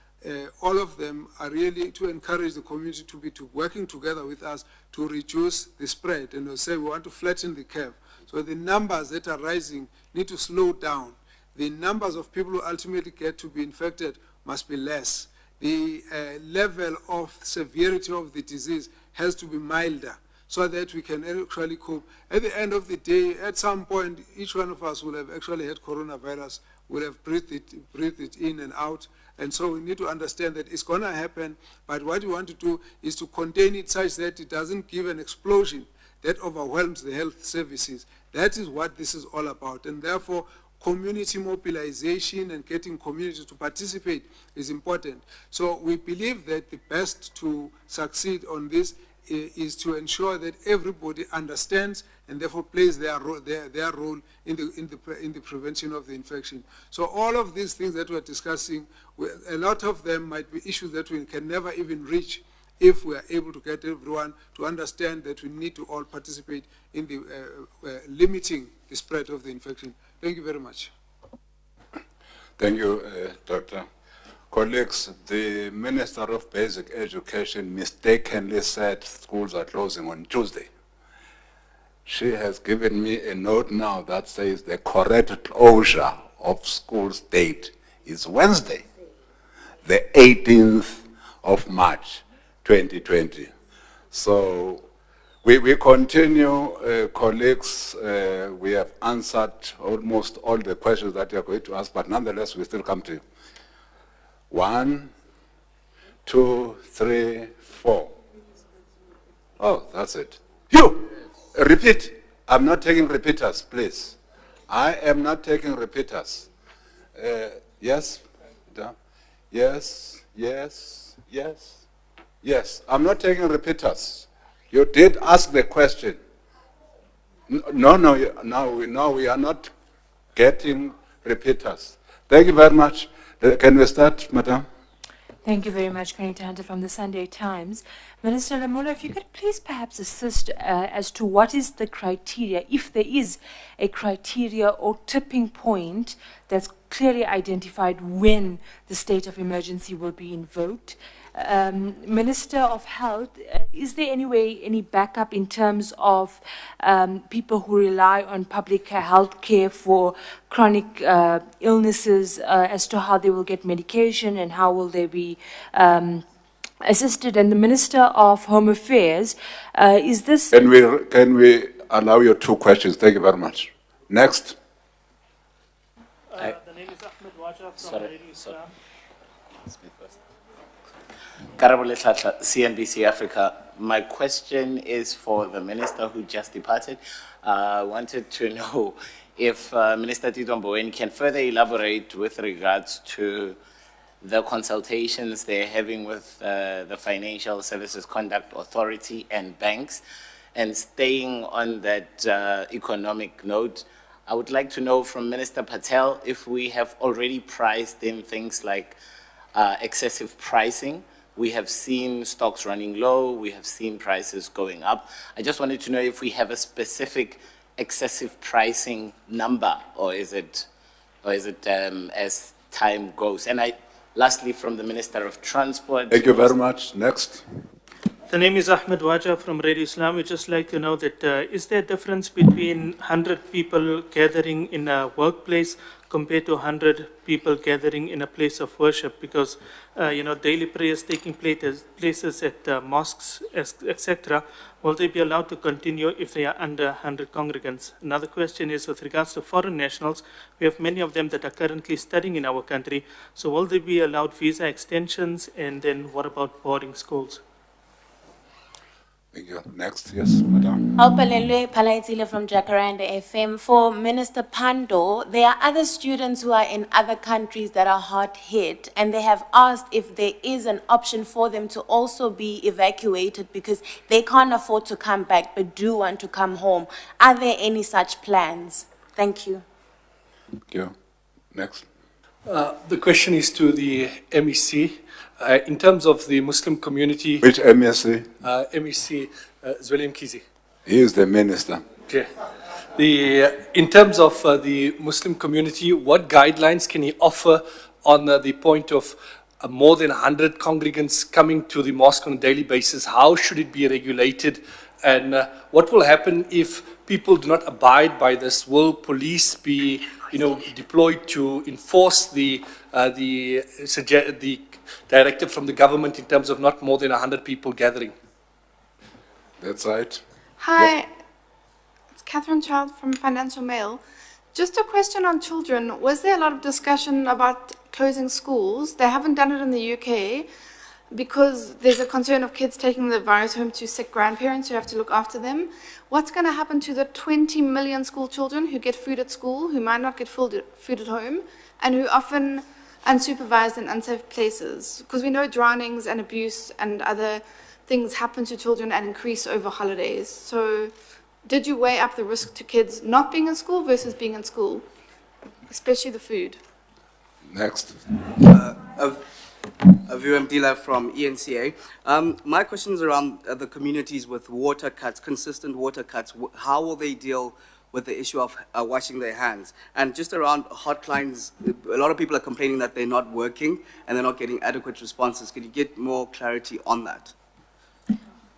all of them are really to encourage the community to be working together with us to reduce the spread. And we'll say we want to flatten the curve. So the numbers that are rising need to slow down. The numbers of people who ultimately get to be infected must be less. The level of severity of the disease has to be milder so that we can actually cope. At the end of the day, at some point, each one of us will have actually had coronavirus, will have breathed it in and out. And so we need to understand that it's going to happen, but what we want to do is to contain it such that it doesn't give an explosion that overwhelms the health services. That is what this is all about. And therefore, community mobilization and getting community to participate is important. So we believe that the best to succeed on this is to ensure that everybody understands and therefore plays their role in the prevention of the infection. So all of these things that we're discussing, a lot of them might be issues that we can never even reach if we are able to get everyone to understand that we need to all participate in the limiting the spread of the infection. Thank you very much.
Thank you, Doctor. Colleagues, the Minister of Basic Education mistakenly said schools are closing on Tuesday. She has given me a note now that says the correct closure of schools date is Wednesday, the 18th of March, 2020. So we continue, colleagues. We have answered almost all the questions that you are going to ask, but nonetheless, we still come to you. 1, 2, 3, 4. Oh, that's it. You! Repeat. I'm not taking repeaters, please. I am not taking repeaters. Yes? Yes, yes, yes, yes. I'm not taking repeaters. You did ask the question. No, we are not getting repeaters. Thank you very much. Can we start, Madam?
Thank you very much, Granita Hunter from the Sunday Times. Minister Lamola, if you could please perhaps assist as to what is the criteria, if there is a criteria or tipping point that's clearly identified when the state of emergency will be invoked. Minister of Health, is there any backup in terms of people who rely on public health care for chronic illnesses as to how they will get medication and how will they be assisted? And the Minister of Home Affairs, is this...
Can we allow you 2 questions? Thank you very much. Next.
The name is Ahmed Waja from Radio Islam.
Karabole Tlatla, CNBC Africa. My question is for the minister who just departed. I wanted to know if Minister Tito Mboweni can further elaborate with regards to the consultations they're having with the Financial Services Conduct Authority and banks. And staying on that economic note, I would like to know from Minister Patel if we have already priced in things like excessive pricing. We have seen stocks running low, we have seen prices going up. I just wanted to know if we have a specific excessive pricing number, or is it as time goes? And lastly, from the Minister of Transport.
Thank you very much. Next.
The name is Ahmed Waja from Radio Islam. We'd just like to know that is there a difference between 100 people gathering in a workplace compared to 100 people gathering in a place of worship? Because, daily prayers taking places at mosques, etc., will they be allowed to continue if they are under 100 congregants? Another question is with regards to foreign nationals. We have many of them that are currently studying in our country. So will they be allowed visa extensions? And then what about boarding schools?
Thank you. Next, yes, Madam.
Alpalelwe Palaitile from Jacaranda FM. For Minister Pando, there are other students who are in other countries that are hard hit, and they have asked if there is an option for them to also be evacuated because they can't afford to come back but do want to come home. Are there any such plans? Thank you.
Thank you. Next.
The question is to the MEC. In terms of the Muslim community...
Which MEC?
MEC, Zweli Mkhize.
He is the minister.
Okay. In terms of the Muslim community, what guidelines can he offer on the point of more than 100 congregants coming to the mosque on a daily basis? How should it be regulated? And what will happen if people do not abide by this? Will police be deployed to enforce the directive from the government in terms of not more than 100 people gathering?
That's right.
Hi,
Yeah.
it's Catherine Child from Financial Mail. Just a question on children. Was there a lot of discussion about closing schools? They haven't done it in the UK because there's a concern of kids taking the virus home to sick grandparents who have to look after them. What's going to happen to the 20 million school children who get food at school, who might not get food at home, and who often unsupervised in unsafe places? Because we know drownings and abuse and other things happen to children and increase over holidays. So did you weigh up the risk to kids not being in school versus being in school, especially the food?
Next.
Avu Mdila from ENCA. My question is around the communities with water cuts, consistent water cuts. How will they deal with the issue of washing their hands? And just around hotlines, a lot of people are complaining that they're not working and they're not getting adequate responses. Could you get more clarity on that?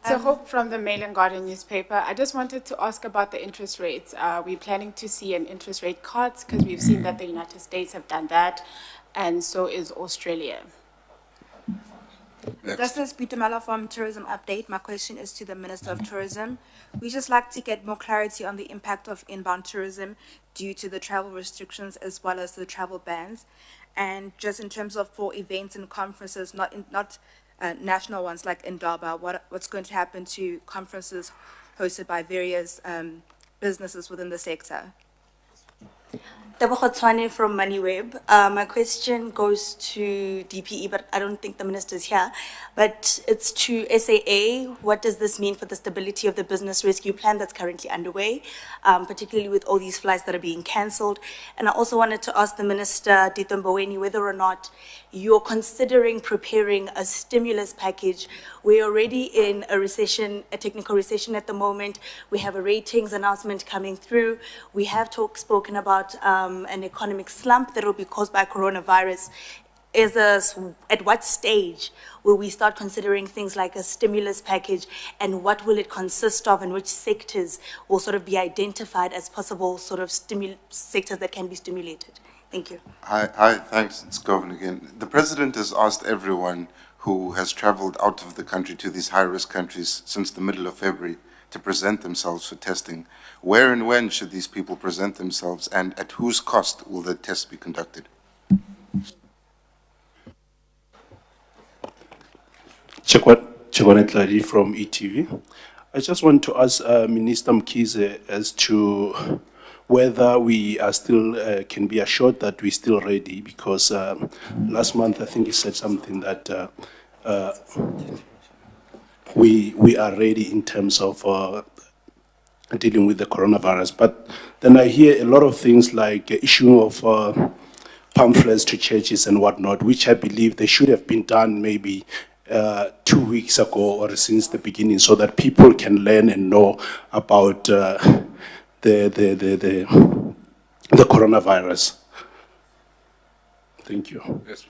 So Hope from the Mail and Guardian newspaper. I just wanted to ask about the interest rates. Are we planning to see an interest rate cut? Because we've seen that the United States have done that, and so is Australia.
This is Pitumela from Tourism Update. My question is to the Minister of Tourism. We just like to get more clarity on the impact of inbound tourism due to the travel restrictions as well as the travel bans. And just in terms of for events and conferences, not national ones like Indaba, what's going to happen to conferences hosted by various businesses within the sector?
Tebogotswane from MoneyWeb. My question goes to DPE, but I don't think the minister's here. But it's to SAA. What does this mean for the stability of the business rescue plan that's currently underway, particularly with all these flights that are being cancelled? And I also wanted to ask the Minister, Tito Mboweni, whether or not you're considering preparing a stimulus package. We're already in a recession, a technical recession at the moment. We have a ratings announcement coming through. We have spoken about an economic slump that will be caused by coronavirus. At what stage will we start considering things like a stimulus package, and what will it consist of, and which sectors will sort of be identified as possible sort of sectors that can be stimulated? Thank you.
Hi, thanks. It's Governor again. The President has asked everyone who has traveled out of the country to these high-risk countries since the middle of February to present themselves for testing. Where and when should these people present themselves, and at whose cost will the tests be conducted?
Chekwane Tladi from ETV. I just want to ask Minister Mkhize as to whether we are still, can be assured that we're still ready, because last month I think he said something that we are ready in terms of dealing with the coronavirus. But then I hear a lot of things like issuing of pamphlets to churches and whatnot, which I believe they should have been done maybe 2 weeks ago or since the beginning, so that people can learn and know about the coronavirus. Thank you.
Yes.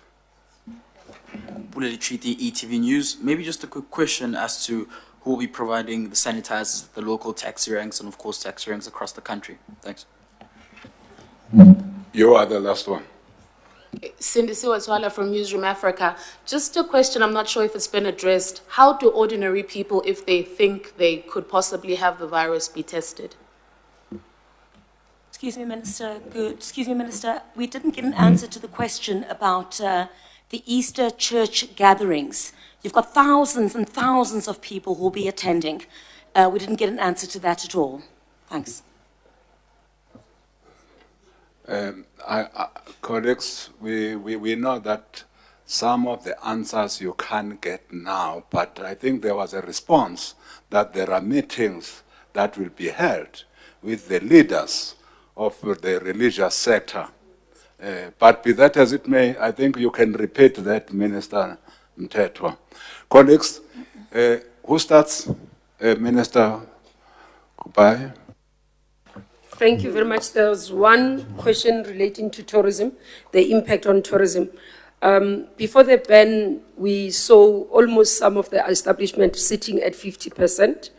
Buleli Treaty, ETV News. Maybe just a quick question as to who will be providing the sanitizers, the local taxi ranks, and of course taxi ranks across the country. Thanks.
You are the last one.
Cindy Siwatwala from Newsroom Africa. Just a question, I'm not sure if it's been addressed. How do ordinary people, if they think they could possibly have the virus, be tested?
Excuse me, Minister. Excuse me, Minister. We didn't get an answer to the question about the Easter church gatherings. You've got thousands and thousands of people who will be attending. We didn't get an answer to that at all. Thanks.
Colleagues, we know that some of the answers you can't get now, but I think there was a response that there are meetings that will be held with the leaders of the religious sector. But be that as it may, I think you can repeat that, Minister Mthethwa. Colleagues, who starts? Minister Kubai.
Thank you very much. There was one question relating to tourism, the impact on tourism. Before the ban, we saw almost some of the establishments sitting at 50%.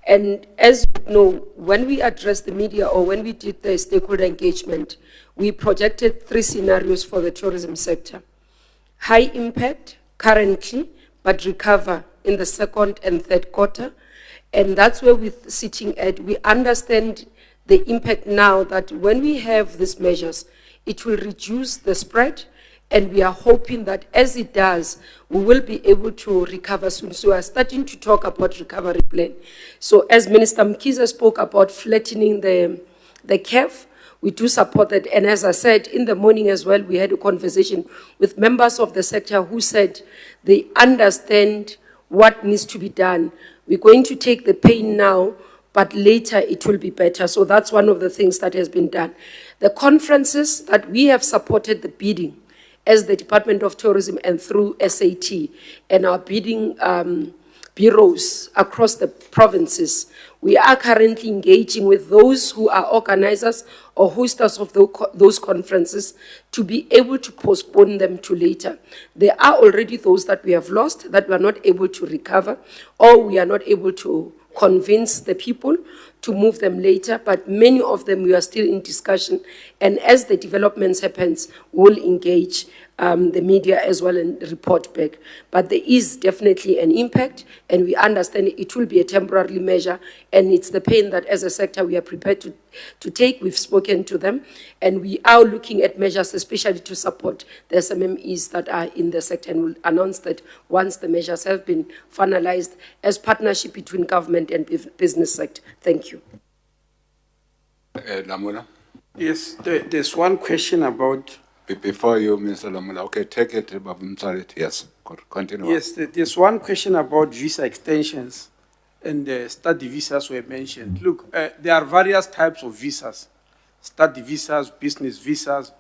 And as you know, when we addressed the media or when we did the stakeholder engagement, we projected 3 scenarios for the tourism sector. High impact currently, but recover in the second and third quarter. And that's where we're sitting at. We understand the impact now that when we have these measures, it will reduce the spread, and we are hoping that as it does, we will be able to recover soon. So we are starting to talk about recovery plan. So as Minister Mkhize spoke about flattening the curve, we do support that. And as I said, in the morning as well, we had a conversation with members of the sector who said they understand what needs to be done. We're going to take the pain now, but later it will be better. So that's one of the things that has been done. The conferences that we have supported the bidding as the Department of Tourism and through SAT and our bidding bureaus across the provinces, we are currently engaging with those who are organizers or hosters of those conferences to be able to postpone them to later. There are already those that we have lost, that we are not able to recover, or we are not able to convince the people to move them later, but many of them we are still in discussion, and as the developments happens, we'll engage the media as well and report back. But there is definitely an impact, and we understand it will be a temporary measure, and it's the pain that as a sector we are prepared to take. We've spoken to them, and we are looking at measures especially to support the SMMEs that are in the sector, and we'll announce that once the measures have been finalized as partnership between government and business sector. Thank you.
Lamula?
Yes, there's one question about...
Before you, Mr. Lamula, okay, take it, I'm sorry, yes, continue.
Yes, there's one question about visa extensions, and study visas were mentioned. Look, there are various types of visas, study visas, business visas,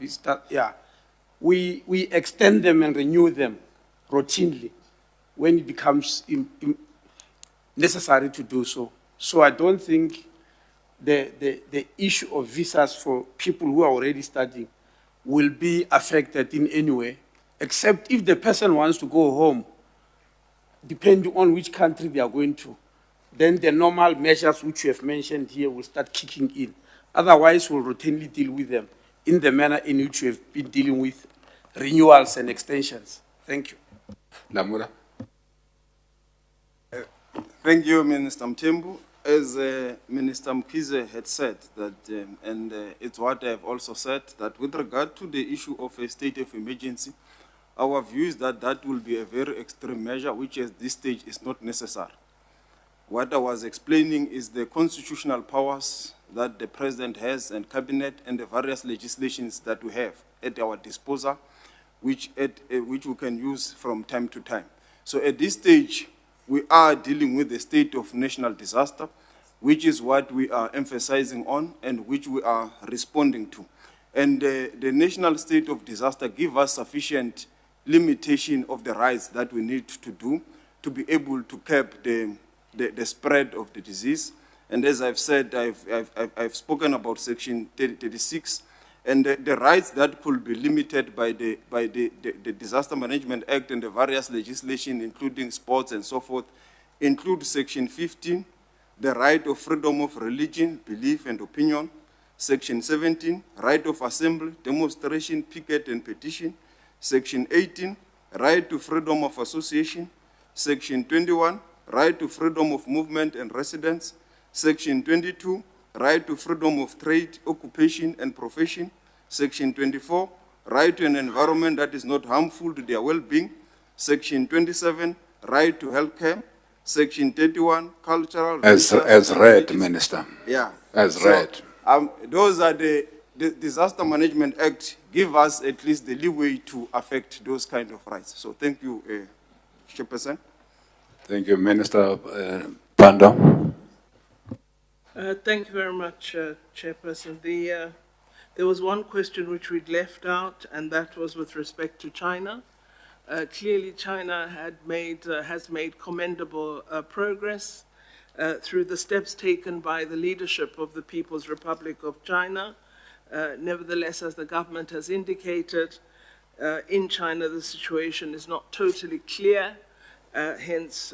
we extend them and renew them routinely when it becomes necessary to do so. So I don't think the issue of visas for people who are already studying will be affected in any way, except if the person wants to go home, depending on which country they are going to, then the normal measures which you have mentioned here will start kicking in. Otherwise, we'll routinely deal with them in the manner in which we have been dealing with renewals and extensions. Thank you.
Lamula?
Thank you, Minister Mthembu. As Minister Mkhize had said, that, and it's what I have also said, that with regard to the issue of a state of emergency, our view is that that will be a very extreme measure, which at this stage is not necessary. What I was explaining is the constitutional powers that the President has and Cabinet and the various legislations that we have at our disposal, which we can use from time to time. So at this stage, we are dealing with the state of national disaster, which is what we are emphasizing on and which we are responding to. And the national state of disaster gives us sufficient limitation of the rights that we need to do to be able to curb the spread of the disease. And as I've said, I've spoken about Section 36, and the rights that could be limited by the Disaster Management Act and the various legislation, including sports and so forth, include Section 15, the right of freedom of religion, belief, and opinion. Section 17, right of assembly, demonstration, picket, and petition. Section 18, right to freedom of association. Section 21, right to freedom of movement and residence. Section 22, right to freedom of trade, occupation, and profession. Section 24, right to an environment that is not harmful to their well-being. Section 27, right to health care. Section 31, cultural...
As read, Minister.
Yeah.
As read.
Those are the Disaster Management Act give us at least the leeway to affect those kind of rights. So thank you, Chairperson.
Thank you, Minister Pando.
Thank you very much, Chairperson. There was one question which we'd left out, and that was with respect to China. Clearly, China has made commendable progress through the steps taken by the leadership of the People's Republic of China. Nevertheless, as the government has indicated, in China the situation is not totally clear, hence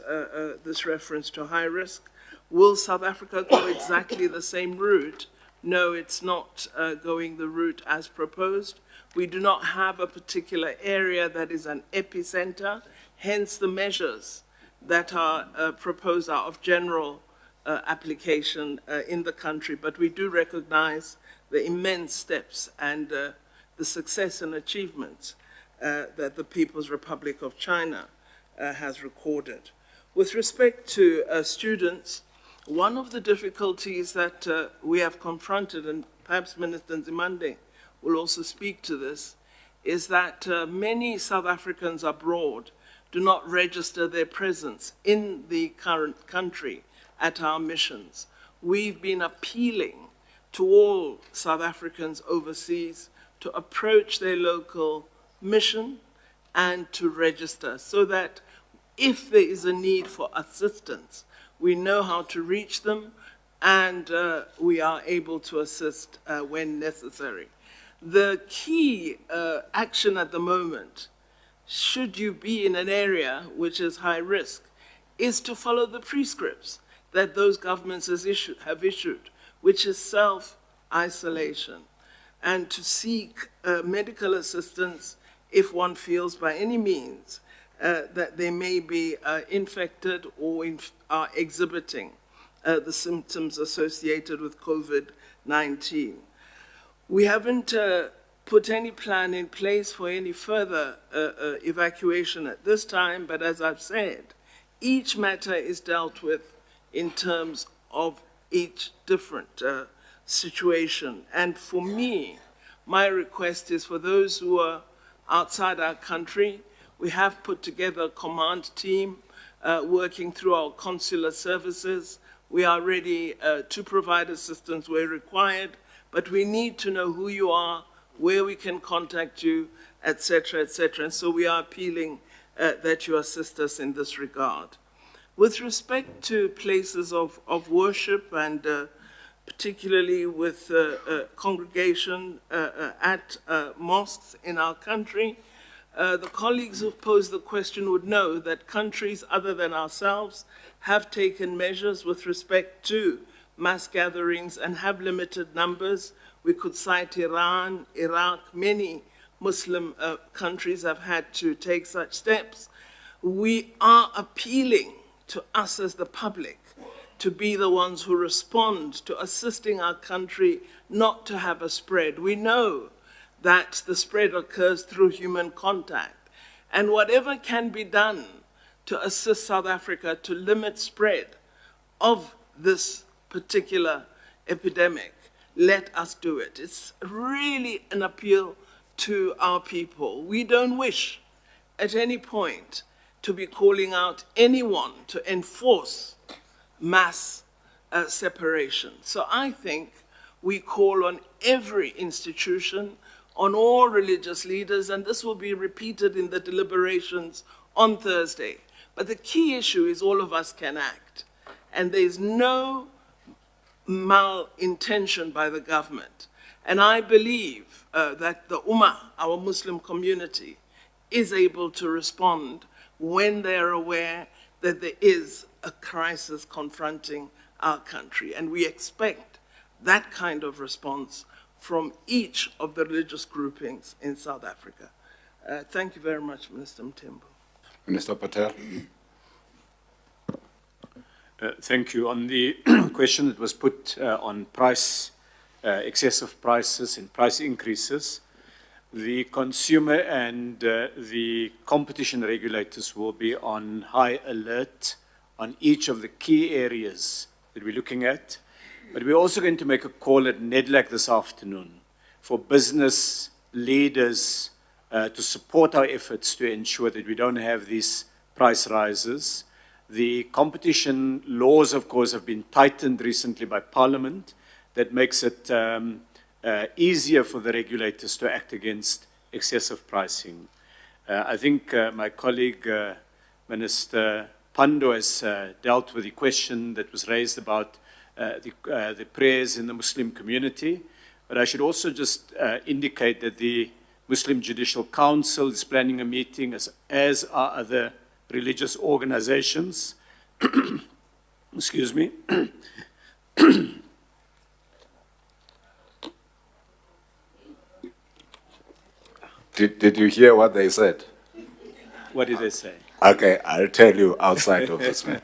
this reference to high risk. Will South Africa go exactly the same route? No, it's not going the route as proposed. We do not have a particular area that is an epicenter, hence the measures that are proposed are of general application in the country. But we do recognize the immense steps and the success and achievements that the People's Republic of China has recorded. With respect to students, one of the difficulties that we have confronted, and perhaps Minister Nzimande will also speak to this, is that many South Africans abroad do not register their presence in the current country at our missions. We've been appealing to all South Africans overseas to approach their local mission and to register so that if there is a need for assistance, we know how to reach them and we are able to assist when necessary. The key action at the moment, should you be in an area which is high risk, is to follow the prescripts that those governments have issued, which is self-isolation, and to seek medical assistance if one feels by any means that they may be infected or are exhibiting the symptoms associated with COVID-19. We haven't put any plan in place for any further evacuation at this time, but as I've said, each matter is dealt with in terms of each different situation. And for me, my request is for those who are outside our country, we have put together a command team working through our consular services. We are ready to provide assistance where required, but we need to know who you are, where we can contact you, etc., etc. And so we are appealing that you assist us in this regard. With respect to places of worship and particularly with congregation at mosques in our country, the colleagues who posed the question would know that countries other than ourselves have taken measures with respect to mass gatherings and have limited numbers. We could cite Iran, Iraq, many Muslim countries have had to take such steps. We are appealing to us as the public to be the ones who respond to assisting our country not to have a spread. We know that the spread occurs through human contact, and whatever can be done to assist South Africa to limit spread of this particular epidemic, let us do it. It's really an appeal to our people. We don't wish at any point to be calling out anyone to enforce mass separation. So I think we call on every institution, on all religious leaders, and this will be repeated in the deliberations on Thursday. But the key issue is all of us can act. And there's no malintention by the government. And I believe that the Ummah, our Muslim community, is able to respond when they're aware that there is a crisis confronting our country. And we expect that kind of response from each of the religious groupings in South Africa. Thank you very much, Minister Mthembu.
Minister Patel.
Thank you. On the question that was put on price, excessive prices and price increases, the consumer and the competition regulators will be on high alert on each of the key areas that we're looking at. But we're also going to make a call at NEDLAC this afternoon for business leaders to support our efforts to ensure that we don't have these price rises. The competition laws, of course, have been tightened recently by Parliament. That makes it easier for the regulators to act against excessive pricing. I think my colleague, Minister Pandor, has dealt with the question that was raised about the prayers in the Muslim community. But I should also just indicate that the Muslim Judicial Council is planning a meeting, as are other religious organizations. Excuse me.
Did you hear what they said?
What did they say?
Okay, I'll tell you outside of this one.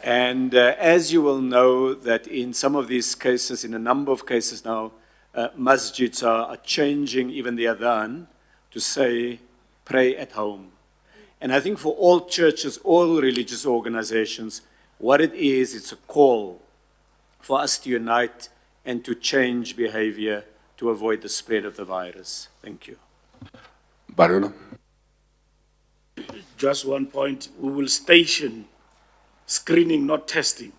And as you will know, that in some of these cases, in a number of cases now, masjids are changing even the adhan to say, pray at home. And I think for all churches, all religious organizations, what it is, it's a call for us to unite and to change behavior to avoid the spread of the virus. Thank you.
Barolo.
Just one point, we will station screening, not testing,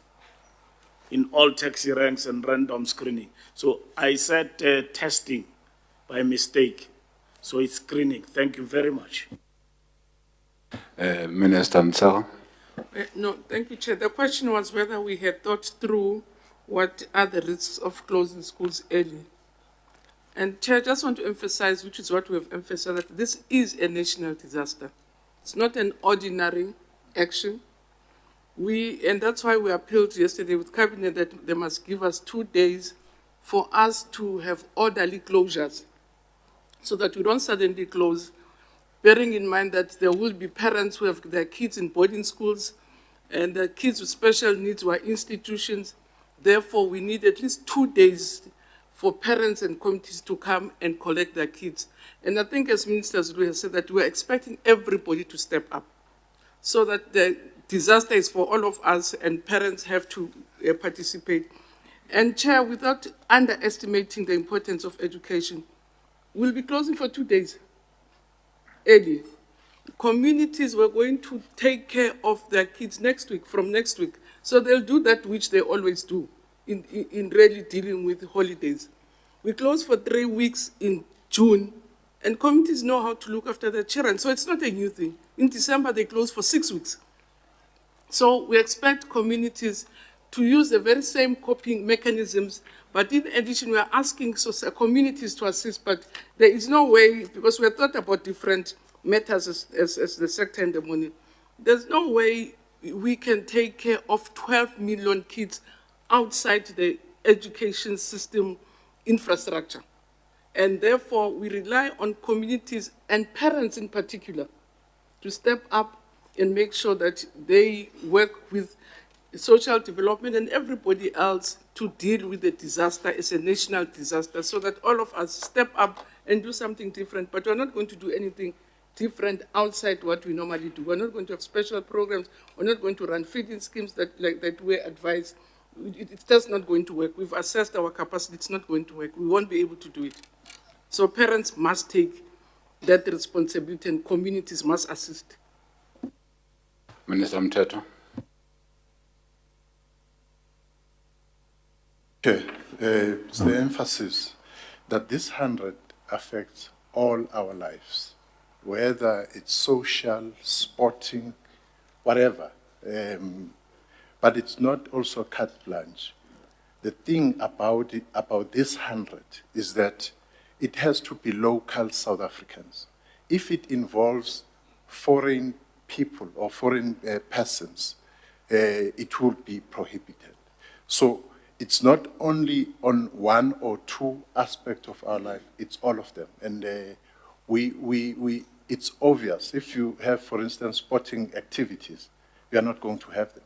in all taxi ranks and random screening. So I said testing by mistake. So it's screening. Thank you very much.
Minister Mtsao.
No, thank you, Chair. The question was whether we had thought through what are the risks of closing schools early. And Chair, I just want to emphasize, which is what we have emphasized, that this is a national disaster. It's not an ordinary action. And that's why we appealed yesterday with Cabinet that they must give us 2 days for us to have orderly closures so that we don't suddenly close, bearing in mind that there will be parents who have their kids in boarding schools and the kids with special needs who are institutions. Therefore, we need at least 2 days for parents and communities to come and collect their kids. And I think as Minister Zulu has said that we're expecting everybody to step up so that the disaster is for all of us and parents have to participate. And Chair, without underestimating the importance of education, we'll be closing for 2 days early. Communities were going to take care of their kids next week, from next week. So they'll do that which they always do in really dealing with holidays. We close for 3 weeks in June, and communities know how to look after their children. So it's not a new thing. In December, they close for 6 weeks. So we expect communities to use the very same coping mechanisms, but in addition, we are asking communities to assist, but there is no way, because we have thought about different matters as the sector and the money. There's no way we can take care of 12 million kids outside the education system infrastructure. And therefore, we rely on communities and parents in particular to step up and make sure that they work with social development and everybody else to deal with the disaster as a national disaster so that all of us step up and do something different. But we're not going to do anything different outside what we normally do. We're not going to have special programs. We're not going to run feeding schemes that we advise. It's just not going to work. We've assessed our capacity, it's not going to work. We won't be able to do it. So parents must take that responsibility and communities must assist.
Minister Mteto.
Okay, it's the emphasis that this 100 affects all our lives, whether it's social, sporting, whatever. But it's not also carte blanche. The thing about this 100 is that it has to be local South Africans. If it involves foreign people or foreign persons, it will be prohibited. So it's not only on one or two aspects of our life, it's all of them. And it's obvious. If you have, for instance, sporting activities, we are not going to have them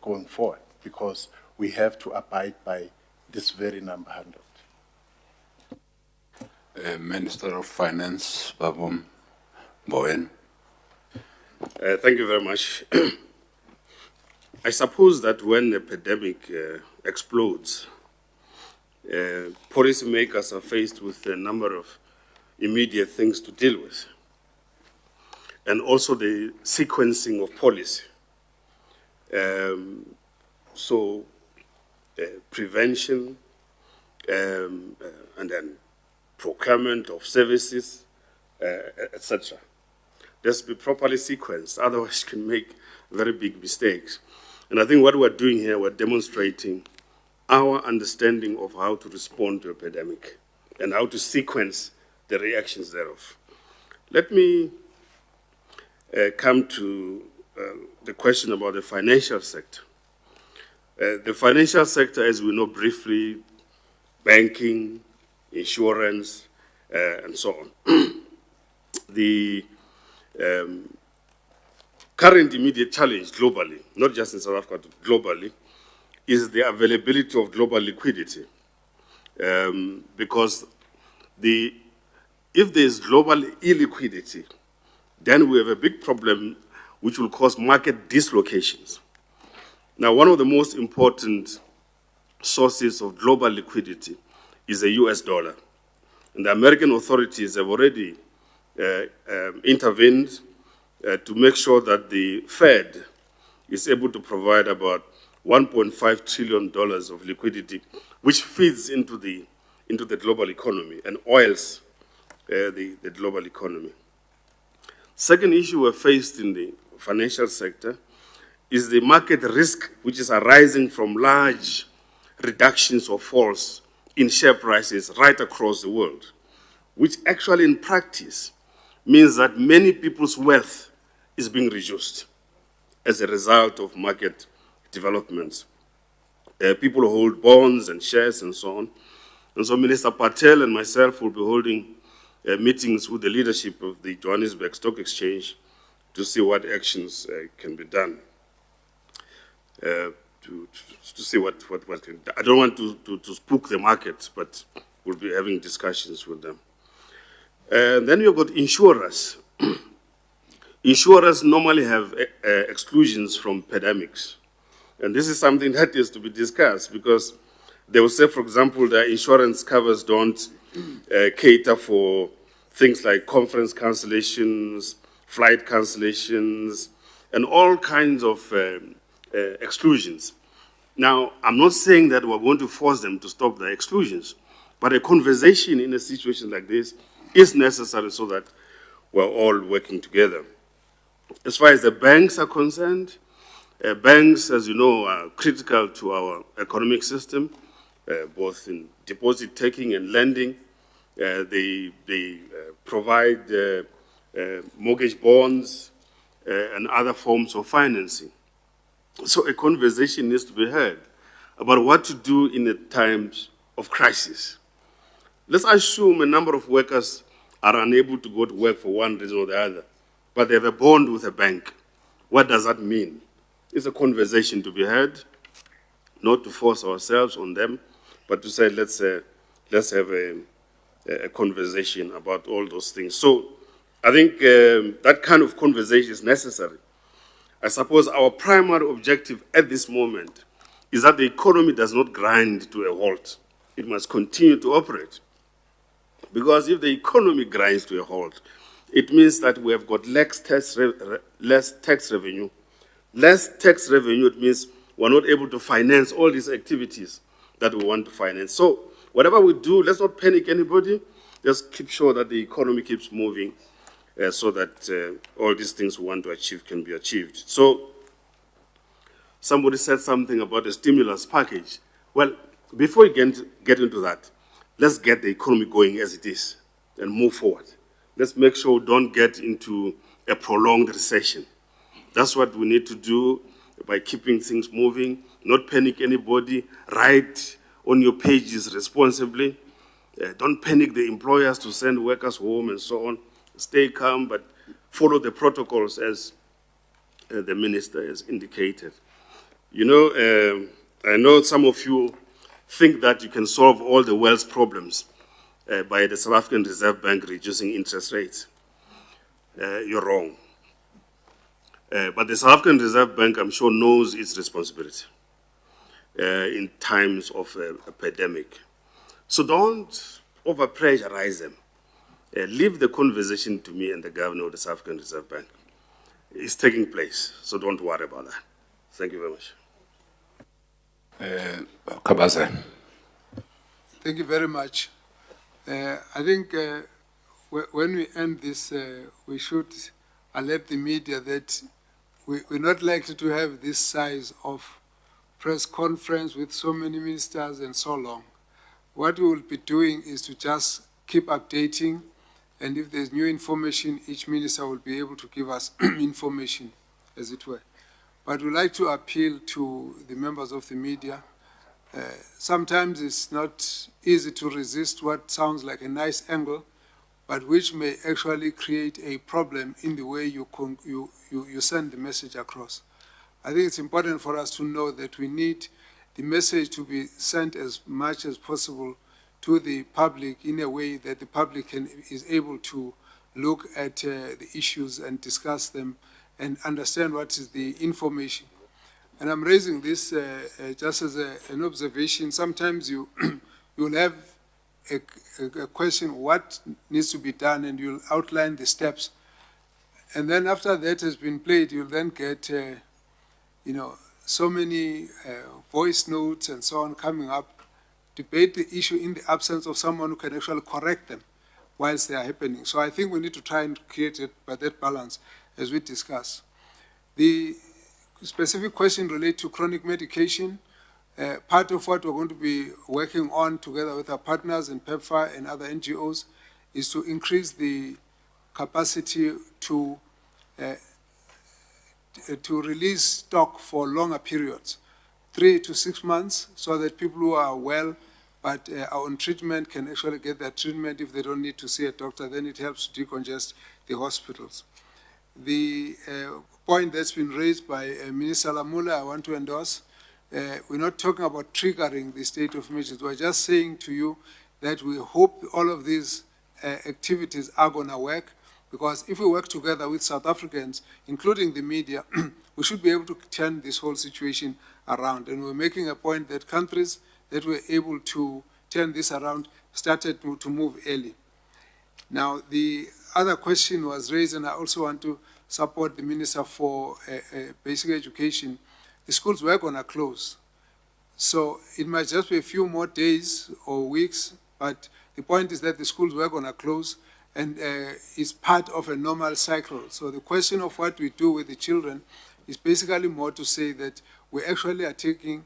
going forward because we have to abide by this very number 100.
Minister of Finance, Babum Bowen.
Thank you very much. I suppose that when a pandemic explodes, policymakers are faced with a number of immediate things to deal with, and also the sequencing of policy. Prevention, and then procurement of services, etc. This be properly sequenced, otherwise you can make very big mistakes. And I think what we're doing here, we're demonstrating our understanding of how to respond to a pandemic and how to sequence the reactions thereof. Let me come to the question about the financial sector. The financial sector, as we know briefly, banking, insurance, and so on. The current immediate challenge globally, not just in South Africa, but globally, is the availability of global liquidity. Because if there's global illiquidity, then we have a big problem which will cause market dislocations. Now, one of the most important sources of global liquidity is the US dollar. And the American authorities have already intervened to make sure that the Fed is able to provide about $1.5 trillion of liquidity, which feeds into the global economy and oils the global economy. Second issue we're faced in the financial sector is the market risk, which is arising from large reductions or falls in share prices right across the world, which actually in practice means that many people's wealth is being reduced as a result of market developments. People hold bonds and shares and so on. And so Minister Patel and myself will be holding meetings with the leadership of the Johannesburg Stock Exchange to see what actions can be done. To see what can, I don't want to spook the market, but we'll be having discussions with them. Then you've got insurers. Insurers normally have exclusions from pandemics. And this is something that is to be discussed because they will say, for example, that insurance covers don't cater for things like conference cancellations, flight cancellations, and all kinds of exclusions. Now, I'm not saying that we're going to force them to stop the exclusions, but a conversation in a situation like this is necessary so that we're all working together. As far as the banks are concerned, banks, as you know, are critical to our economic system, both in deposit taking and lending. They provide mortgage bonds and other forms of financing. So a conversation needs to be had about what to do in the times of crisis. Let's assume a number of workers are unable to go to work for one reason or the other, but they have a bond with a bank. What does that mean? It's a conversation to be had, not to force ourselves on them, but to say, let's have a conversation about all those things. So I think that kind of conversation is necessary. I suppose our primary objective at this moment is that the economy does not grind to a halt. It must continue to operate. Because if the economy grinds to a halt, it means that we have got less tax revenue. Less tax revenue, it means we're not able to finance all these activities that we want to finance. So whatever we do, let's not panic anybody. Just keep sure that the economy keeps moving so that all these things we want to achieve can be achieved. So somebody said something about a stimulus package. Well, before we get into that, let's get the economy going as it is and move forward. Let's make sure we don't get into a prolonged recession. That's what we need to do by keeping things moving, not panic anybody, write on your pages responsibly. Don't panic the employers to send workers home and so on. Stay calm, but follow the protocols as the minister has indicated. You know, I know some of you think that you can solve all the world's problems by the South African Reserve Bank reducing interest rates. You're wrong. But the South African Reserve Bank, I'm sure, knows its responsibility in times of a pandemic. So don't over-pressurize them. Leave the conversation to me and the governor of the South African Reserve Bank. It's taking place, so don't worry about that. Thank you very much.
Kabaza.
Thank you very much. I think when we end this, we should alert the media that we're not likely to have this size of press conference with so many ministers and so long. What we will be doing is to just keep updating, and if there's new information, each minister will be able to give us information, as it were. But we'd like to appeal to the members of the media. Sometimes it's not easy to resist what sounds like a nice angle, but which may actually create a problem in the way you send the message across. I think it's important for us to know that we need the message to be sent as much as possible to the public in a way that the public is able to look at the issues and discuss them and understand what is the information. And I'm raising this just as an observation. Sometimes you'll have a question, what needs to be done, and you'll outline the steps. And then after that has been played, you'll then get, so many voice notes and so on coming up, debate the issue in the absence of someone who can actually correct them whilst they are happening. So I think we need to try and create that balance as we discuss. The specific question related to chronic medication. Part of what we're going to be working on together with our partners in PEPFAR and other NGOs is to increase the capacity to release stock for longer periods, 3 to 6 months, so that people who are well but are on treatment can actually get their treatment if they don't need to see a doctor. Then it helps to decongest the hospitals. The point that's been raised by Minister Lamula, I want to endorse. We're not talking about triggering the state of emergency. We're just saying to you that we hope all of these activities are going to work, because if we work together with South Africans, including the media, we should be able to turn this whole situation around. And we're making a point that countries that were able to turn this around started to move early. Now, the other question was raised, and I also want to support the Minister for Basic Education. The schools were going to close. So it might just be a few more days or weeks, but the point is that the schools were going to close, and it's part of a normal cycle. So the question of what we do with the children is basically more to say that we actually are taking,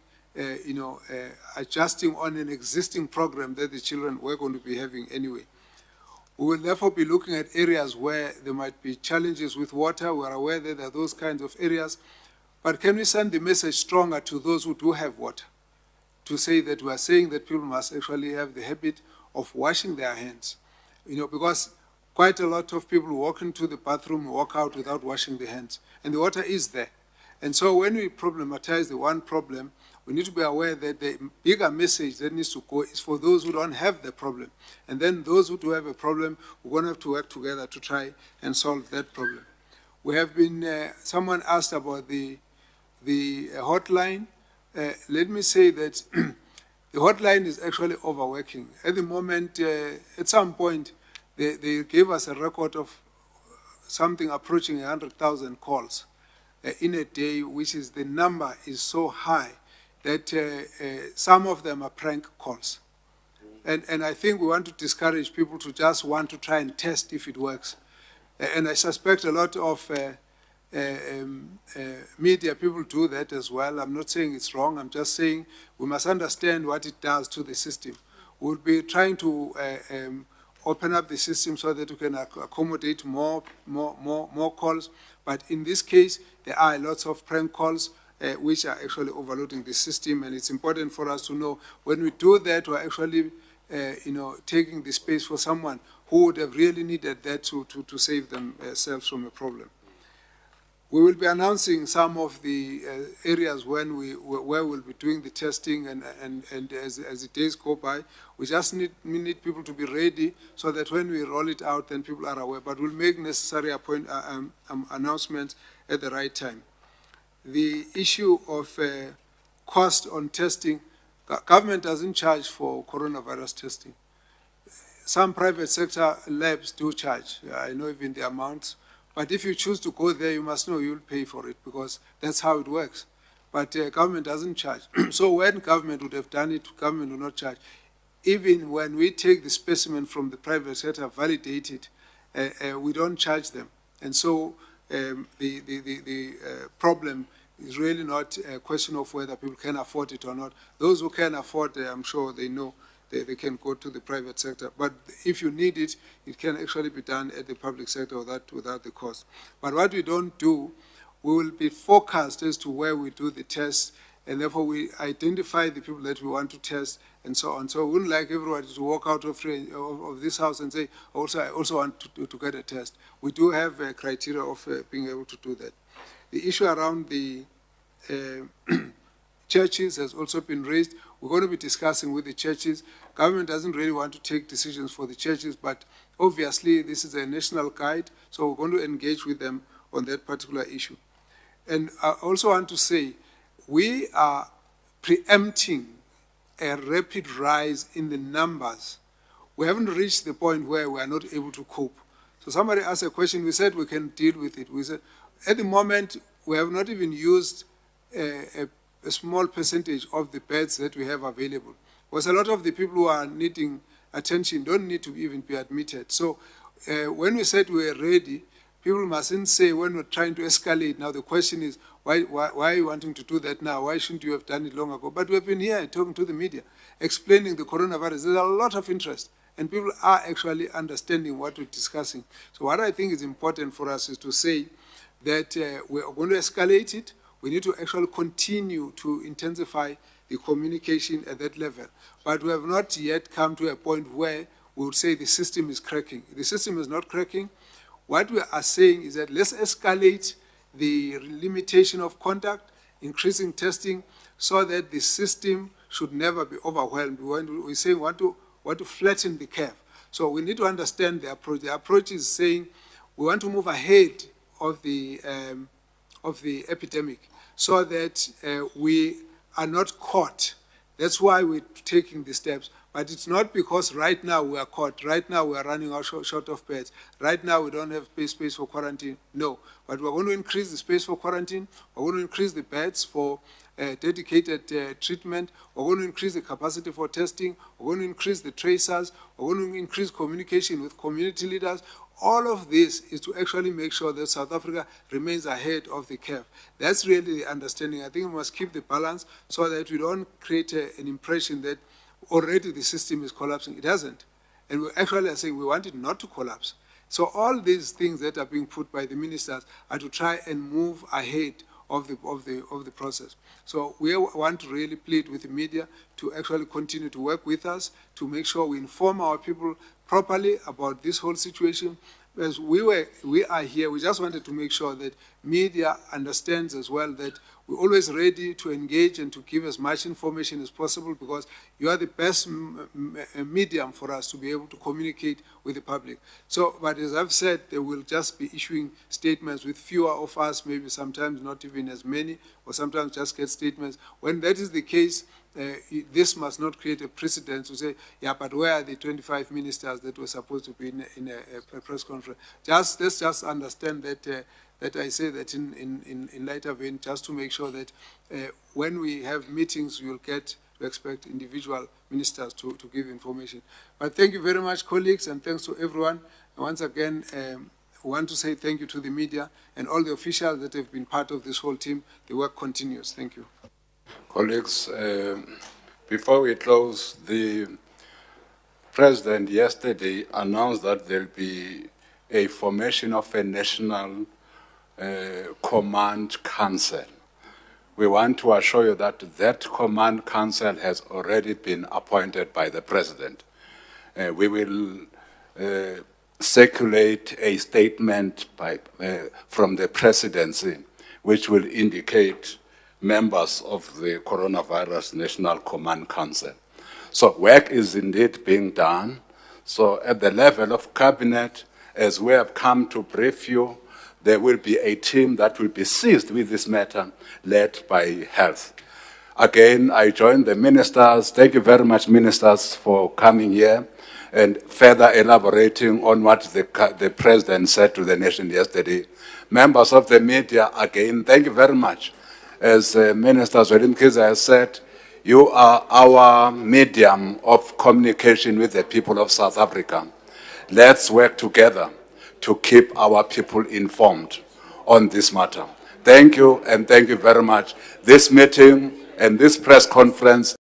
adjusting on an existing program that the children were going to be having anyway. We will therefore be looking at areas where there might be challenges with water. We are aware that there are those kinds of areas. But can we send the message stronger to those who do have water, to say that we are saying that people must actually have the habit of washing their hands? Because quite a lot of people walk into the bathroom, walk out without washing their hands, and the water is there. And so when we problematize the one problem, we need to be aware that the bigger message that needs to go is for those who don't have the problem. And then those who do have a problem, we're going to have to work together to try and solve that problem. We have been, someone asked about the hotline. let me say that the hotline is actually overworking. At the moment, at some point, they gave us a record of something approaching 100,000 calls in a day, which is the number is so high that some of them are prank calls. And I think we want to discourage people to just want to try and test if it works. And I suspect a lot of media people do that as well. I'm not saying it's wrong. I'm just saying we must understand what it does to the system. We'll be trying to open up the system so that we can accommodate more calls. But in this case, there are lots of prank calls which are actually overloading the system. And it's important for us to know when we do that, we're actually taking the space for someone who would have really needed that to save themselves from a problem. We will be announcing some of the areas where we'll be doing the testing, and as the days go by, we just need people to be ready so that when we roll it out, then people are aware. But we'll make necessary announcements at the right time. The issue of cost on testing, government doesn't charge for coronavirus testing. Some private sector labs do charge. I know even the amounts. But if you choose to go there, you must know you'll pay for it because that's how it works. But government doesn't charge. So when government would have done it, government would not charge. Even when we take the specimen from the private sector, validate it, we don't charge them. And so the problem is really not a question of whether people can afford it or not. Those who can afford it, I'm sure they know they can go to the private sector. But if you need it, it can actually be done at the public sector without the cost. But what we don't do, we will be focused as to where we do the tests, and therefore we identify the people that we want to test and so on. So we wouldn't like everybody to walk out of this house and say, I also want to get a test. We do have a criteria of being able to do that. The issue around the churches has also been raised. We're going to be discussing with the churches. Government doesn't really want to take decisions for the churches, but obviously this is a national guide, so we're going to engage with them on that particular issue. And I also want to say, we are preempting a rapid rise in the numbers. We haven't reached the point where we are not able to cope. So somebody asked a question, we said we can deal with it. We said, at the moment, we have not even used a small percentage of the beds that we have available. Because a lot of the people who are needing attention don't need to even be admitted. So when we said we were ready, people mustn't say when we're trying to escalate. Now the question is, why are you wanting to do that now? Why shouldn't you have done it long ago? But we've been here talking to the media, explaining the coronavirus. There's a lot of interest, and people are actually understanding what we're discussing. So what I think is important for us is to say that we're going to escalate it. We need to actually continue to intensify the communication at that level. But we have not yet come to a point where we would say the system is cracking. The system is not cracking. What we are saying is that let's escalate the limitation of contact, increasing testing, so that the system should never be overwhelmed. We're saying we want to flatten the curve. So we need to understand the approach. The approach is saying we want to move ahead of the epidemic so that we are not caught. That's why we're taking the steps. But it's not because right now we are caught. Right now we are running out short of beds. Right now we don't have space for quarantine. No. But we're going to increase the space for quarantine. We're going to increase the beds for dedicated treatment. We're going to increase the capacity for testing. We're going to increase the tracers. We're going to increase communication with community leaders. All of this is to actually make sure that South Africa remains ahead of the curve. That's really the understanding. I think we must keep the balance so that we don't create an impression that already the system is collapsing. It hasn't. And we actually are saying we want it not to collapse. So all these things that are being put by the ministers are to try and move ahead of the process. So we want to really plead with the media to actually continue to work with us to make sure we inform our people properly about this whole situation. As we are here, we just wanted to make sure that media understands as well that we're always ready to engage and to give as much information as possible, because you are the best medium for us to be able to communicate with the public. So, but as I've said, they will just be issuing statements with fewer of us, maybe sometimes not even as many, or sometimes just get statements. When that is the case, this must not create a precedent to say, yeah, but where are the 25 ministers that were supposed to be in a press conference? Let's just understand that that I say that in lighter vein, just to make sure that when we have meetings, you'll get to expect individual ministers to give information. But thank you very much, colleagues, and thanks to everyone. And once again, I want to say thank you to the media and all the officials that have been part of this whole team. The work continues. Thank you.
Colleagues, before we close, the President yesterday announced that there will be a formation of a national command council. We want to assure you that that command council has already been appointed by the President. We will circulate a statement from the Presidency which will indicate members of the Coronavirus National Command Council. So work is indeed being done. So at the level of Cabinet, as we have come to brief you, there will be a team that will be seized with this matter, led by Health. Again, I join the ministers. Thank you very much, ministers, for coming here and further elaborating on what the President said to the nation yesterday. Members of the media, again, thank you very much. As Minister Zweli Mkhize has said, you are our medium of communication with the people of South Africa. Let's work together to keep our people informed on this matter. Thank you, and thank you very much. This meeting and this press conference